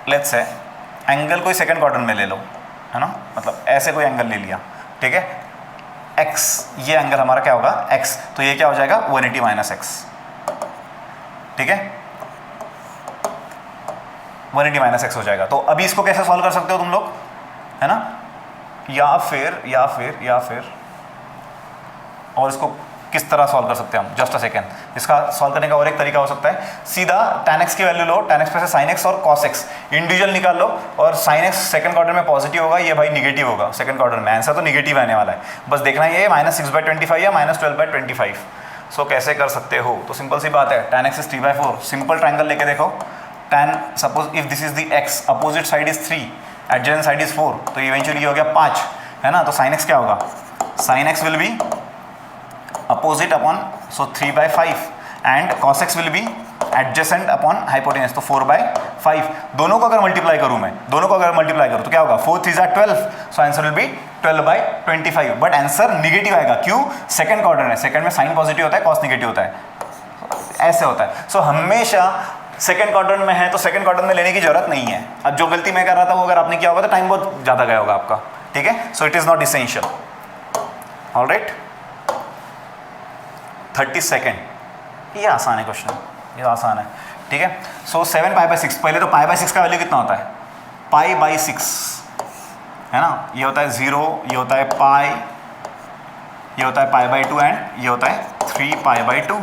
लेट्स से एंगल कोई सेकेंड क्वाड्रेंट में ले लो, है ना, मतलब ऐसे कोई एंगल ले लिया. ठीक है, x, ये एंगल हमारा क्या होगा x, तो ये क्या हो जाएगा 180 माइनस x. ठीक है, 180 माइनस x हो जाएगा. तो अभी इसको कैसे सॉल्व कर सकते हो तुम लोग, है ना, या फिर और इसको किस तरह सॉल्व कर सकते हैं हम, जस्ट अ सेकेंड. इसका सॉल्व करने का और एक तरीका हो सकता है, सीधा tan x की वैल्यू लो, tan x पे से sin x और cos x इंडिविजुअल निकाल लो, और sin x सेकंड क्वार्टर में पॉजिटिव होगा, ये भाई निगेटिव होगा सेकंड क्वार्टर में. आंसर तो निगेटिव आने वाला है. बस देखना ये -6/25 या -12/25. सो कैसे कर सकते हो, तो सिंपल सी बात है. tan x is 3/4. Simple triangle लेके देखो. tan suppose if this is the x, opposite side is 3, adjacent side is 4, तो इवेंचुअली हो गया 5, है ना. तो sin x क्या होगा, sin x will be opposite upon, so 3/5, and cos x will be adjacent upon hypotenuse, तो 4/5. दोनों को अगर मल्टीप्लाई करूं मैं, दोनों को अगर मल्टीप्लाई करूं तो क्या होगा, 4 3 ज़ा 12, सो answer will B 12/25. But answer negative आएगा, क्यों, सेकंड क्वाड्रेंट है, सेकंड में साइन पॉजिटिव होता है, कॉस निगेटिव होता है, ऐसे होता है. सो हमेशा सेकंड क्वाड्रेंट में है तो सेकंड क्वाड्रेंट में लेने की जरूरत नहीं है. अब जो गलती मैं कर रहा था वो अगर आपने किया होगा तो टाइम बहुत ज़्यादा गया होगा आपका. ठीक है, so it is not essential. Alright, 32. ये आसान है क्वेश्चन, ये आसान है. ठीक है, सो 7 π/6. पहले तो π/6 का वैल्यू कितना होता है, π/6, है ना. ये होता है 0, ये होता है पाई, ये होता है π/2 एंड ये होता है 3 π/2,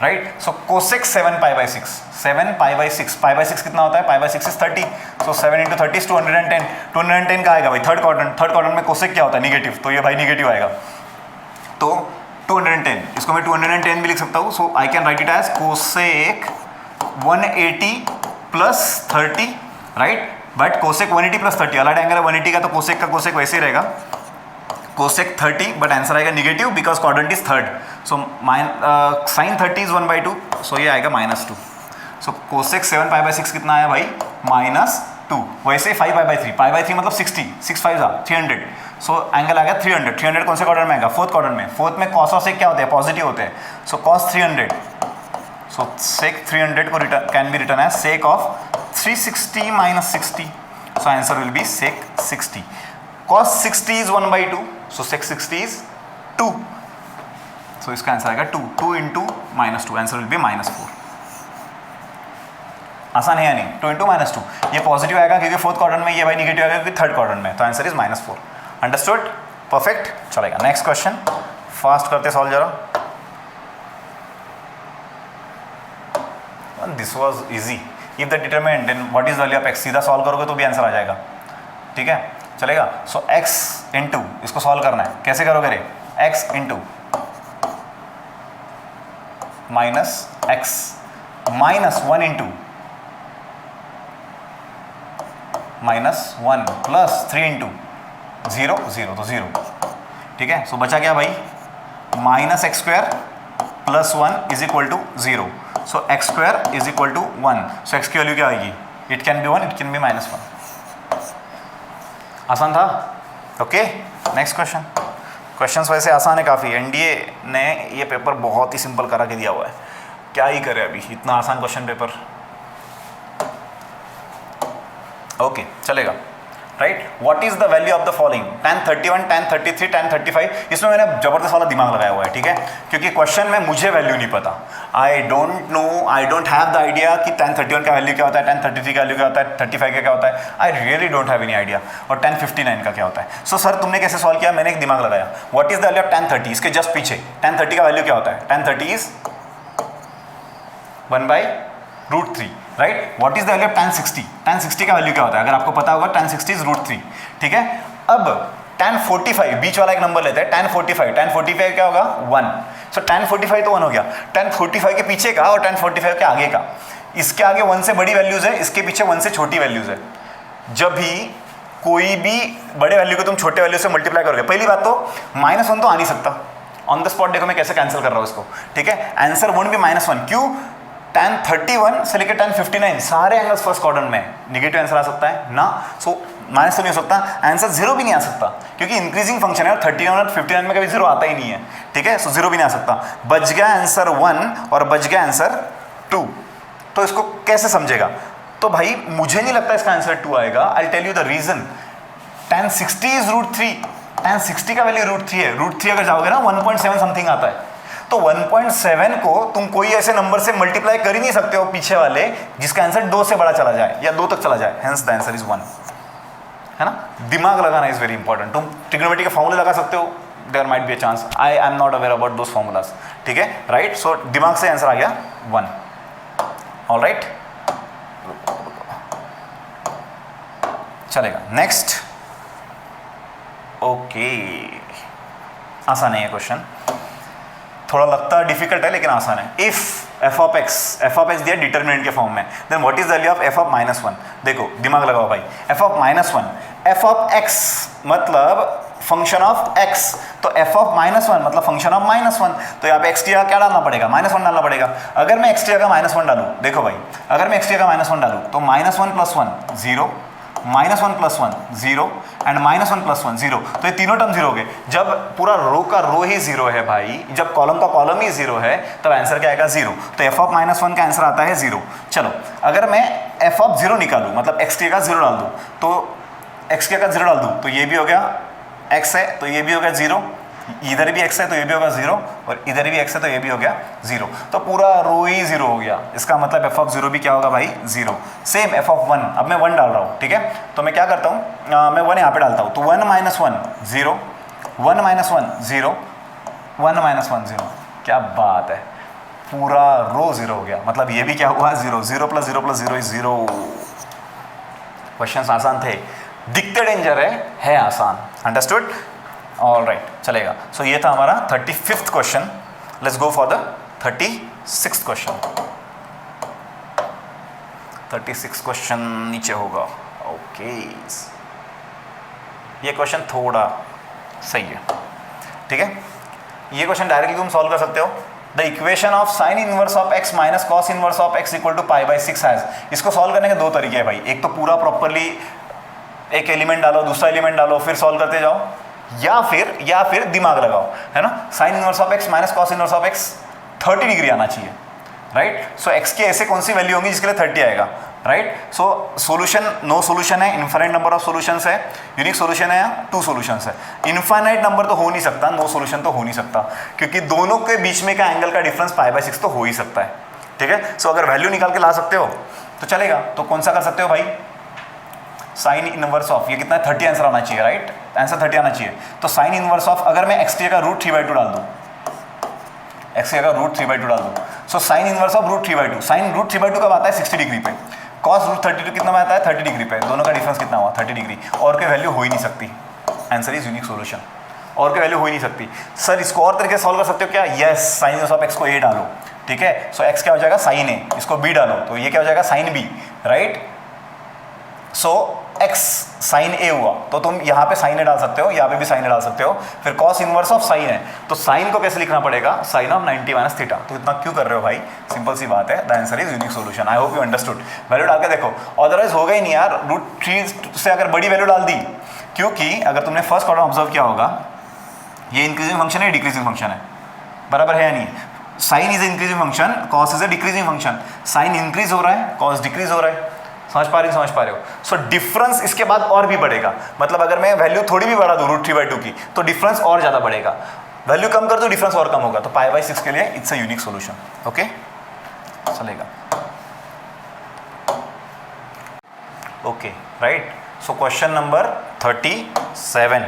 राइट. सो कोसेक 7 π/6, 7 π/6. π/6 कितना होता है, π/6 इज 30, सो 7 × 30 इज 210. 210 का आएगा भाई थर्ड क्वाड्रेंट में कोसेक क्या होता है, निगेटिव, तो ये भाई निगेटिव आएगा. तो 210, इसको मैं 210 भी लिख सकता हूँ. So I can write it as cosec 180 + 30, right. But cosec 180 + 30 अलग एंगल है 180 का, तो कोसेक का कोसेक वैसे ही रहेगा, कोसेक 30, बट आंसर आएगा negative because quadrant is third. So sine 30 is 1/2, सो ये आएगा -2. सो कोसेक 7 π/6 कितना आया भाई, -2. वैसे 5 π/3, π/3 मतलब 60, 6 5 ज़ा 300. सो एंगल आ गया 300. 300 कौन से क्वाड्रेंट में आएगा, फोर्थ क्वाड्रेंट में. फोर्थ में कॉस और सेक क्या होते हैं, पॉजिटिव होते हैं. सो कॉस 300, सो सेक 300 को can be written as sec of 360 - 60. So answer will be sec 60. Cos 60 is 1/2, so sec 60 is 2. So इसका आंसर आएगा 2 × -2, आंसर विल बी -4. आसान है या नहीं, 2 × -2. ये पॉजिटिव आएगा क्योंकि फोर्थ क्वाड्रेंट में, ये भाई निगेटिव आएगा क्योंकि थर्ड क्वाड्रेंट में, तो आंसर इज -4. Understood, perfect. चलेगा नेक्स्ट क्वेश्चन, फास्ट करते सॉल्व जरा. This was easy. If the determinant then what is value of x, सीधा सॉल्व करोगे तो भी आंसर आ जाएगा. ठीक है, चलेगा. सो x इंटू, इसको सॉल्व करना है, कैसे करोगे रे? x into minus x minus 1 into minus 1 plus 3 into 0 0 तो 0. ठीक है, सो बचा क्या भाई? Minus x square plus 1 is equal to 0. So x square is equal to 1. So x की वैल्यू क्या आएगी? It can be 1, it can be minus 1. आसान था. Okay, next question. क्वेश्चंस वैसे आसान है काफ़ी. एनडीए ने ये पेपर बहुत ही सिंपल करा के दिया हुआ है. क्या ही करे अभी, इतना आसान क्वेश्चन पेपर. ओके, चलेगा. Right, what is the value of the following? tan 31, tan 33, tan 35. इसमें मैंने जबरदस्त वाला दिमाग लगाया हुआ है. ठीक है, क्योंकि क्वेश्चन में मुझे वैल्यू नहीं पता. I don't know, I don't have the idea कि tan 31 का वैल्यू क्या होता है, tan 33 का वैल्यू क्या होता है, 35 का क्या होता है. I really don't have any idea. और tan 59 का क्या होता है. सो सर तुमने कैसे सॉल्व किया? मैंने एक दिमाग लगाया. What is the value of tan 30? इसके जस्ट पीछे tan 30 का वैल्यू क्या होता है? tan 30 is 1/√3. Right, what is the value of tan 60? tan 60 का वैल्यू क्या होता है? अगर आपको पता होगा, tan 60 इज √3. ठीक है, अब tan 45, बीच वाला एक नंबर लेते हैं. tan 45 क्या होगा? 1. सो tan 45 तो 1 हो गया. tan 45 के पीछे का और tan 45 के आगे का, इसके आगे 1 से बड़ी वैल्यूज है, इसके पीछे 1 से छोटी वैल्यूज है. जब भी कोई भी बड़े वैल्यू को तुम छोटे वैल्यू से मल्टीप्लाई करोगे, पहली बात तो -1 तो आ नहीं सकता. ऑन द स्पॉट देखो मैं कैसे कैंसिल कर रहा हूँ इसको. ठीक है, आंसर वोंट बी -1. क्यों? tan 31 से लेकर tan 59 सारे एंगल्स फर्स्ट क्वाड्रेंट में. नेगेटिव आंसर आ सकता है ना. सो माइनस तो नहीं हो सकता. आंसर 0 भी नहीं आ सकता, क्योंकि इंक्रीजिंग फंक्शन है और 31 और 59 में कभी 0 आता ही नहीं है. ठीक है, सो 0 भी नहीं आ सकता. बच गया आंसर 1 और बच गया आंसर 2. तो इसको कैसे समझेगा? तो भाई मुझे नहीं लगता इसका आंसर 2 आएगा. I tell you the reason. tan 60 is √3. tan 60 का वैल्यू √3 है. √3 अगर जाओगे ना 1.7 समथिंग आता है. तो 1.7 को तुम कोई ऐसे नंबर से मल्टीप्लाई कर ही नहीं सकते हो पीछे वाले जिसका आंसर 2 से बड़ा चला जाए या 2 तक चला जाए. Hence the answer is 1. है ना, दिमाग लगाना इज वेरी इंपॉर्टेंट. तुम ट्रिग्नोमेट्री के फॉर्मूले लगा सकते हो, there might be a chance. I am not aware about those formulas. ठीक है, राइट. सो दिमाग से आंसर आ गया 1. ऑल राइट, चलेगा. नेक्स्ट. ओके, आसान है ये क्वेश्चन. थोड़ा लगता है डिफिकल्ट है लेकिन आसान है. इफ एफ ऑफ एक्स दिया डिटर्मिनेंट के फॉर्म में, then what is the value of f of -1? देखो दिमाग लगाओ भाई. F of -1, f of x मतलब फंक्शन ऑफ एक्स, तो एफ ऑफ -1 मतलब फंक्शन ऑफ -1. तो यहाँ पे एक्स की जगह क्या डालना पड़ेगा? -1 डालना पड़ेगा. अगर मैं एक्स की जगह -1 डालूँ, देखो भाई, अगर मैं एक्स की जगह -1 डालूँ तो -1 + 1 0, -1 + 1 0 एंड -1 + 1 0. तो ये तीनों टर्म 0 हो गए. जब पूरा रो का रो ही 0 है भाई, जब कॉलम का कॉलम ही 0 है, तब आंसर क्या आएगा? 0. तो एफ ऑफ -1 का आंसर आता है 0. चलो, अगर मैं एफ ऑफ 0 निकालूँ, मतलब एक्स की जगह 0 डाल दूँ, तो एक्स की जगह 0 डाल दूँ तो ये भी हो गया x है, तो ये भी हो गया 0. इधर भी x है तो ये भी होगा 0, और इधर भी x है तो ये भी हो गया 0. तो पूरा रो ही 0 हो गया. इसका मतलब एफ ऑफ 0 भी क्या होगा भाई? 0. सेम एफ ऑफ 1, अब मैं 1 डाल रहा हूँ. ठीक है, तो मैं क्या करता हूँ, मैं 1 यहाँ पे डालता हूँ. तो 1 - 1 0, 1 - 1 0, 1 - 1 0. क्या बात है, पूरा रो 0 हो गया. मतलब ये भी क्या हुआ? 0. 0 + 0 + 0 इज 0. क्वेश्चन आसान थे, दिखते डेंजर है आसान. अंडरस्टूड? ऑल राइट, चलेगा. सो ये था हमारा 35th question. Let's go for the 36th question. 36 question नीचे होगा. ओके, ये क्वेश्चन थोड़ा सही है. ठीक है, ये क्वेश्चन डायरेक्टली तुम सॉल्व कर सकते हो. The equation of sine inverse of x minus cos inverse of x equal to π/6 has. इसको सॉल्व करने के 2 तरीके हैं भाई. एक तो पूरा प्रॉपरली एक एलिमेंट डालो, दूसरा एलिमेंट डालो, फिर सॉल्व करते जाओ, या फिर दिमाग लगाओ. है ना, sign inverse of x minus cos inverse of x 30 degree आना चाहिए. राइट, सो x की ऐसे कौन सी वैल्यू होंगी जिसके लिए 30 आएगा? Right, so solution, no solution है, इनफाइनाइट नंबर ऑफ सोल्यूशंस है, यूनिक सोल्यूशन है, 2 सोल्यूशंस है. इनफाइनाइट नंबर तो हो नहीं सकता, नो सोल्यूशन तो हो नहीं सकता, क्योंकि दोनों के बीच में का एंगल का डिफरेंस π/6 तो हो ही सकता है. ठीक है, सो अगर वैल्यू निकाल के ला सकते हो तो चलेगा. तो कौन सा कर सकते हो भाई? साइन इनवर्स ऑफ, ये कितना है? 30 आंसर आना चाहिए. राइट, आंसर 30 आना चाहिए. तो साइन इनवर्स ऑफ, अगर मैं x की जगह √3/2 डाल दूँ, x की जगह √3/2 डाल दूँ, so sine inverse of √3/2, sine √3/2 कब आता है 60 डिग्री पे, कॉस √32 कितना में आता है 30 डिग्री पे, दोनों का डिफरेंस कितना हुआ 30 डिग्री, और कोई वैल्यू हो ही नहीं सकती, आंसर इज यूनिक सोल्यूशन, और कोई वैल्यू हो ही नहीं सकती। सर इसको और तरीके से सॉल्व कर सकते हो क्या, yes, sign inverse of x को a डालो, ठीक है, सो x क्या हो जाएगा साइन a, इसको b डालो तो ये क्या हो जाएगा sine b, right, so x sine a हुआ तो तुम यहाँ पे साइन a डाल सकते हो, यहाँ पे भी साइन a डाल सकते हो, फिर cos इनवर्स ऑफ साइन है तो साइन को कैसे लिखना पड़ेगा, साइन ऑफ 90 माइनस थीटा, तो इतना क्यों कर रहे हो भाई, सिंपल सी बात है, the answer is unique solution. I hope you understood. Value डाल के देखो, अदरवाइज होगा ही नहीं यार, √3 से अगर बड़ी वैल्यू डाल दी, क्योंकि अगर तुमने फर्स्ट ऑर्डर ऑब्जर्व किया होगा ये इंक्रीजिंग फंक्शन है डिक्रीजिंग फंक्शन है, बराबर है या नहीं, sine is increasing function, cos is a decreasing function, sine increase हो रहा है कॉस डिक्रीज हो रहा है, समझ पा रहे हो। सो डिफरेंस इसके बाद और भी बढ़ेगा, मतलब अगर मैं वैल्यू थोड़ी भी बढ़ा दूं √3/2 की तो डिफरेंस और ज्यादा बढ़ेगा, वैल्यू कम कर दो डिफरेंस और कम होगा, तो π/6 के लिए it's a unique solution. Okay चलेगा, okay right. So question number 37,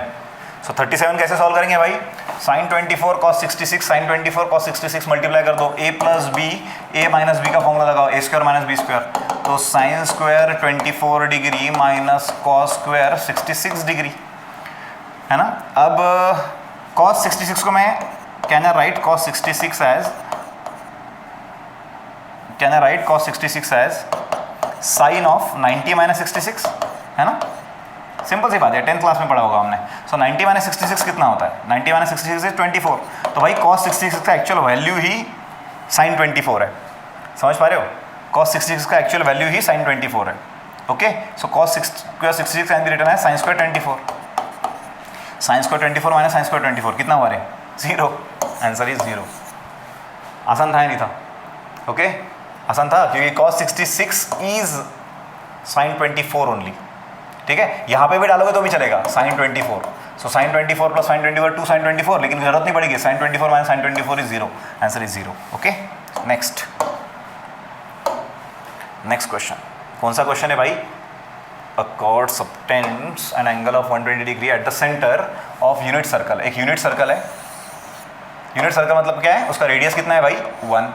so 37 कैसे सॉल्व करेंगे भाई, sine 24 cos 66, sine 24 cos 66 multiply कर दो, a plus B, a minus B का फॉर्मूला लगाओ, a square minus B square, तो sine square 24 degree minus cos square 66 degree, है ना। अब cos 66 को मैं can I write cos 66 as sign of 90 minus 66, है ना, सिंपल सी बात है, 10th क्लास में पढ़ा होगा हमने। सो 90 माइनस 66 कितना होता है, 90 माइनस 66 इज 24, तो भाई cos 66 का एक्चुअल वैल्यू ही साइन 24 है, समझ पा रहे हो, cos 66 का एक्चुअल वैल्यू ही साइन 24 है। Okay, so cos 66 can be written है sine square 24, sine square 24 minus sine square 24 कितना हुआ रे, 0, आंसर इज 0। आसान था या नहीं था, ओके आसान था, क्योंकि cos 66 इज साइन 24 ओनली, ठीक है, यहाँ पे भी डालोगे तो भी चलेगा sine 24, so sine 24 plus sine 24 2 sine 24, लेकिन जरूरत नहीं पड़ेगी, sine 24 minus sine 24 is 0, answer is 0। Okay next question, कौन सा क्वेश्चन है भाई, a chord subtends an angle of 120 degree at the centre of unit circle, एक यूनिट सर्कल है, यूनिट सर्कल मतलब क्या है, उसका रेडियस कितना है भाई 1,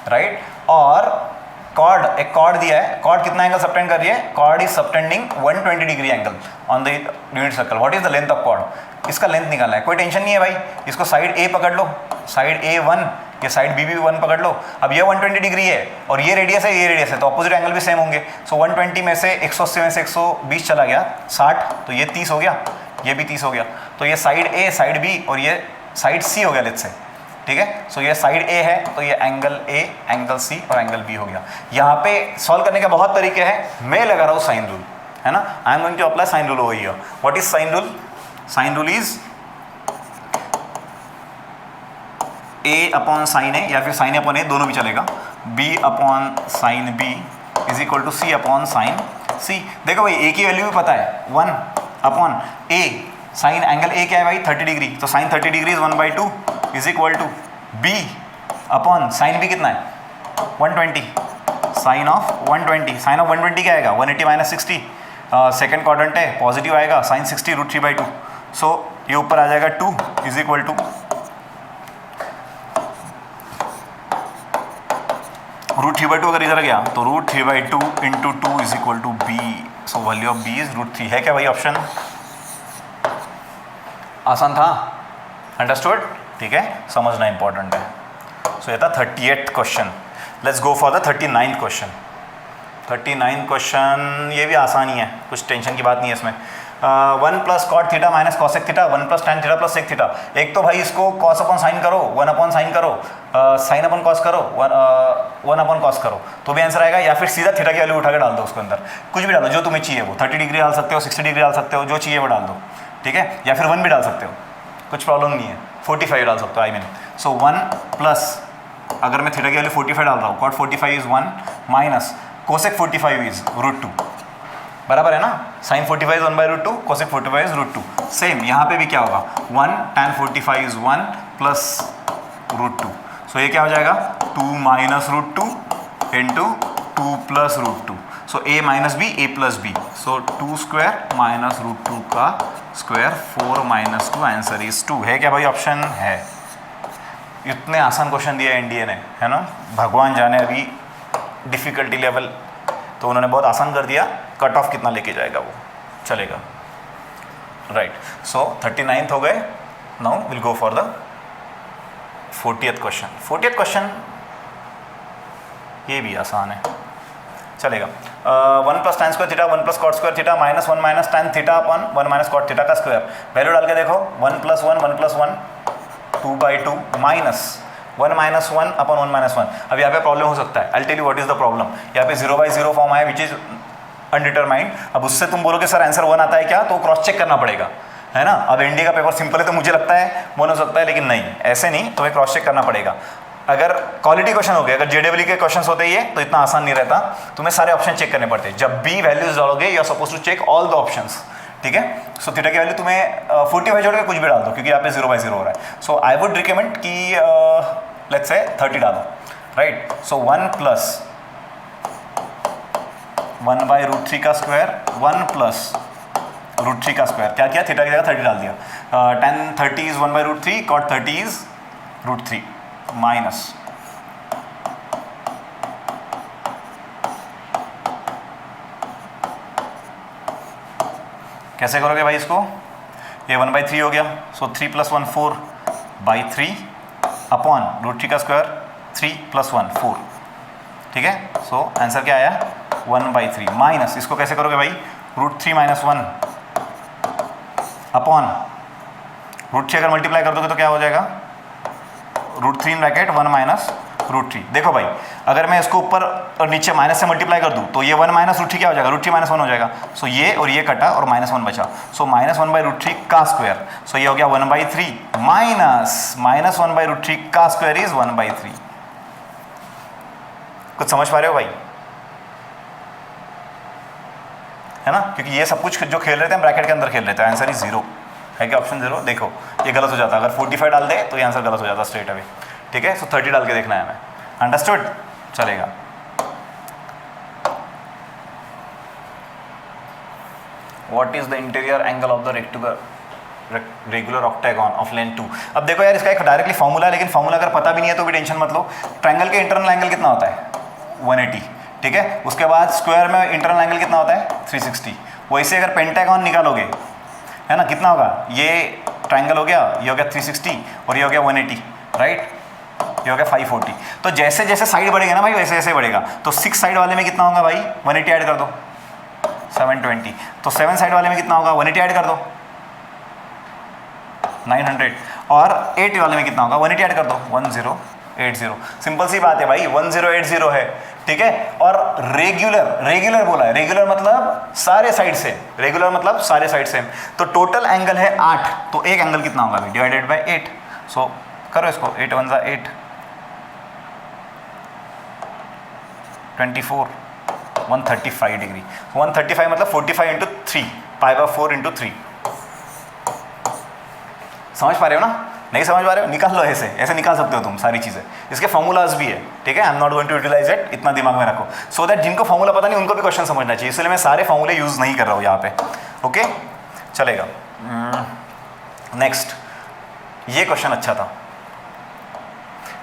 राइट, और कॉर्ड, एक कॉर्ड दिया है, कॉर्ड कितना एंगल सबटेंड कर रही है, chord is subtending 120 degree angle on the unit circle, what is the length of chord, इसका लेंथ निकालना है, कोई टेंशन नहीं है भाई, इसको साइड ए पकड़ लो, साइड ए 1 या साइड बी भी 1 पकड़ लो, अब ये 120 डिग्री है और ये रेडियस है, ये रेडियस है, तो अपोजिट एंगल भी सेम होंगे, सो 120 में से 180 में से 120 चला गया 60, तो ये 30 हो गया, ये भी 30 हो गया, तो ये साइड ए साइड बी और ये साइड सी हो गया लेट्स से, ठीक है, सो ये साइड ए है तो ये एंगल ए, एंगल सी और एंगल बी हो गया। यहाँ पे सॉल्व करने के बहुत तरीके हैं, मैं लगा रहा हूँ साइन रूल, है ना, I am going to apply sine rule over here. What is sine rule, sine rule is A upon sine A या फिर साइन ए अपॉन ए, दोनों भी चलेगा, B upon sine B is equal to C upon sine C. देखो भाई A की value भी पता है 1 upon A, sine angle A क्या है भाई 30 डिग्री, तो sine 30 degree is 1/2 is equal to b upon sine b कितना है 120, साइन ऑफ 120, साइन ऑफ 120 क्या आएगा 180 माइनस 60, सेकेंड क्वाड्रेंट है पॉजिटिव आएगा, साइन 60 √3/2, सो ये ऊपर आ जाएगा 2 इज इक्वल टू √3/2, अगर इधर गया तो √3/2 into 2 is equal to b, so value of b is √3, है क्या भाई ऑप्शन, आसान था, अंडरस्टूड, ठीक है, समझना इंपॉर्टेंट है। सो ये था 38th question, let's go for the 39th question. 39th question ये भी आसान ही है, कुछ टेंशन की बात नहीं है इसमें। 1 plus cot theta minus cosec theta, 1 plus tan theta plus sec theta, एक तो भाई इसको कॉस अपॉन साइन करो, 1 अपॉन साइन करो, साइन अपॉन कॉस करो, 1 अपॉन कॉस करो, तो भी आंसर आएगा, या फिर सीधा थीटा की वैल्यू उठा के डाल दो उसके अंदर, कुछ भी डालो जो तुम्हें चाहिए वो, 30 डिग्री डाल सकते हो, 60 डिग्री डाल सकते हो, जो चाहिए वो डाल दो, ठीक है, या फिर 1 भी डाल सकते हो, कुछ प्रॉब्लम नहीं है, 45 डाल सकते हो आई मीन। सो 1 प्लस, अगर मैं थीटा की वैल्यू 45 डाल रहा हूँ, cot 45 is 1 minus cosec 45 is √2, बराबर है ना, sine 45 is 1/√2, cosec 45 is √2, same यहाँ पे भी क्या होगा 1 tan 45 इज 1 प्लस √2, सो ये क्या हो जाएगा 2 minus √2 into 2 plus √2, so a minus b a plus b, so 2 square minus √2 का स्क्वायर 4 माइनस 2, आंसर इज 2, है क्या भाई ऑप्शन है। इतने आसान क्वेश्चन दिया एनडीए ने, है ना, भगवान जाने अभी डिफ़िकल्टी लेवल तो उन्होंने बहुत आसान कर दिया, कट ऑफ कितना लेके जाएगा वो चलेगा, राइट। सो 39th हो गए, now will go for the 40th question. 40th question ये भी आसान है, चलेगा। 1 + tan square theta 1 + cot square theta -1 - tan theta upon 1 - cot theta का स्क्वायर। वैल्यू डाल के देखो, 1 + 1 1 + 1 2/2 माइनस 1 - 1 अपॉन 1 - 1। अब यहाँ पे प्रॉब्लम हो सकता है, I tell you what is the problem. यहाँ पे 0/0 फॉर्म आया विच इज अनडिटरमाइंड। अब उससे तुम बोलोगे सर आंसर 1 आता है क्या, तो क्रॉस चेक करना पड़ेगा, है ना। अब एनडीए का पेपर सिंपल है तो मुझे लगता है 1 हो सकता है, लेकिन नहीं, ऐसे नहीं, तुम्हें क्रॉस चेक करना पड़ेगा। अगर क्वालिटी क्वेश्चन हो गए, अगर जेडब्ल्यू के क्वेश्चन होते ये तो इतना आसान नहीं रहता, तुम्हें सारे ऑप्शन चेक करने पड़ते हैं। जब भी वैल्यूज डालोगे you are suppose to check all the options, ठीक है। सो थीटा की वैल्यू तुम्हें 45 जोड़ के कुछ भी डाल दो, क्योंकि यहाँ पे 0/0 हो रहा है। सो आई वुड रिकमेंड कि लेट्स से 30 डालो, राइट। सो 1 + 1/√3 का स्क्वायर 1 + √3 का स्क्वायर, क्या किया, थीटा की जगह 30 डाल दिया। tan 30 is 1/√3, cot 30 is √3 minus कैसे करोगे भाई इसको, ये 1/3 हो गया। सो 3 + 1 4/3 अपॉन √3 का स्क्वायर 3 + 1 4, ठीक है। सो आंसर क्या आया, 1/3 माइनस, इसको कैसे करोगे भाई, √3 - 1 अपॉन √3 अगर मल्टीप्लाई कर दोगे तो क्या हो जाएगा, √3 इन ब्रैकेट 1 - √3। देखो भाई, अगर मैं इसको ऊपर और नीचे माइनस से मल्टीप्लाई कर दूं तो ये 1 - √3 क्या हो जाएगा, √3 - 1 हो जाएगा। सो ये और ये कटा और -1 बचा, सो -1/√3 का स्क्वायर। सो ये हो गया 1/3 माइनस -1/√3 का स्क्वायर इज 1/3। कुछ समझ पा रहे हो भाई, है ना, क्योंकि ये सब कुछ जो खेल रहे थे हम ब्रैकेट के अंदर खेल रहे थे। आंसर इज 0 है क्या, ऑप्शन 0। देखो ये गलत हो जाता, अगर 45 डाल दे तो ये आंसर गलत हो जाता स्ट्रेट अवे, ठीक है। सो 30 डाल के देखना है हमें, अंडरस्टूड, चलेगा। What is the interior angle of the regular octagon of length 2। अब देखो यार, इसका एक डायरेक्टली फॉर्मूला है, लेकिन फॉर्मूला अगर पता भी नहीं है तो भी टेंशन मत लो। ट्रायंगल के इंटरनल एंगल कितना होता है, 180, ठीक है। उसके बाद स्क्वायर में इंटरनल एंगल कितना होता है, 360। वैसे अगर पेंटागन निकालोगे, है ना, कितना होगा, ये ट्रायंगल हो गया, ये हो गया 360 और ये हो गया 180, राइट, ये हो गया 540। तो जैसे जैसे साइड बढ़ेगा ना भाई, वैसे वैसे बढ़ेगा। तो 6 साइड वाले में कितना होगा भाई, 180 ऐड कर दो, 720। तो 7 साइड वाले में कितना होगा, 180 ऐड कर दो, 900। और 8 वाले में कितना होगा, 180 ऐड कर दो, 1080। सिंपल सी बात है भाई, 1080 है, ठीक है। और रेगुलर बोला है, रेगुलर मतलब सारे साइड से, रेगुलर मतलब सारे साइड से। तो टोटल एंगल है 8, तो एक एंगल कितना होगा भाई, डिवाइडेड बाय 8। सो करो इसको, 8 × 1 = 8, 24 135 डिग्री। 135 मतलब 45 × 3, π/4 × 3। समझ पा रहे हो ना, नहीं समझ पा रहे हो, निकाल लो, ऐसे निकाल सकते हो तुम सारी चीज़ें। इसके फॉर्मूलाज भी है, ठीक है। I am not going to utilise it, इतना दिमाग में रखो, सो दैट जिनको फॉर्मूला पता नहीं उनको भी क्वेश्चन समझना चाहिए, इसलिए मैं सारे फॉर्मूले यूज़ नहीं कर रहा हूँ यहाँ पे, ओके, चलेगा। नेक्स्ट, ये क्वेश्चन अच्छा था,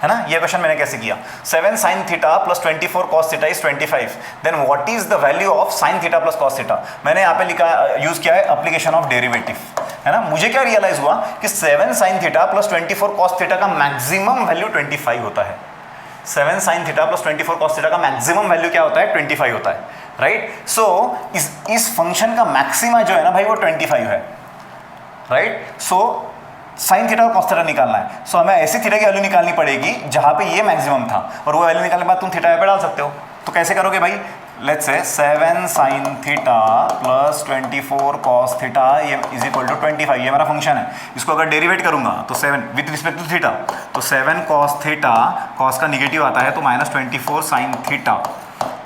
है ना। ये क्वेश्चन मैंने कैसे किया, 7 sin θ + 24 cos θ is 25, then what is the value of sin θ + cos θ। मैंने यहाँ पे लिखा, यूज किया है एप्लीकेशन ऑफ डेरिवेटिव, है ना। मुझे क्या रियलाइज हुआ कि 7 sin θ + 24 cos θ का मैक्सिमम वैल्यू 25 होता है। 7 sin θ + 24 cos θ का मैक्सिमम वैल्यू क्या होता है, 25 होता है, राइट। सो इस फंक्शन का मैक्सिमा जो है ना भाई, वो 25 है, राइट। सो sin θ और cos θ निकालना है। सो हमें ऐसी थीटा की वैल्यू निकालनी पड़ेगी जहां पे ये मैक्सिमम था, और वो वैल्यू निकालने के बाद तुम थीटा पे डाल सकते हो। तो कैसे करोगे भाई, लेट्स से 7 sin θ + 24 cos θ ये इज इक्वल टू 25, ये मेरा फंक्शन है। इसको अगर डेरिवेट करूंगा तो 7 विथ रिस्पेक्ट टू थीटा, तो 7 cos θ, cos का निगेटिव आता है तो -24 sin θ,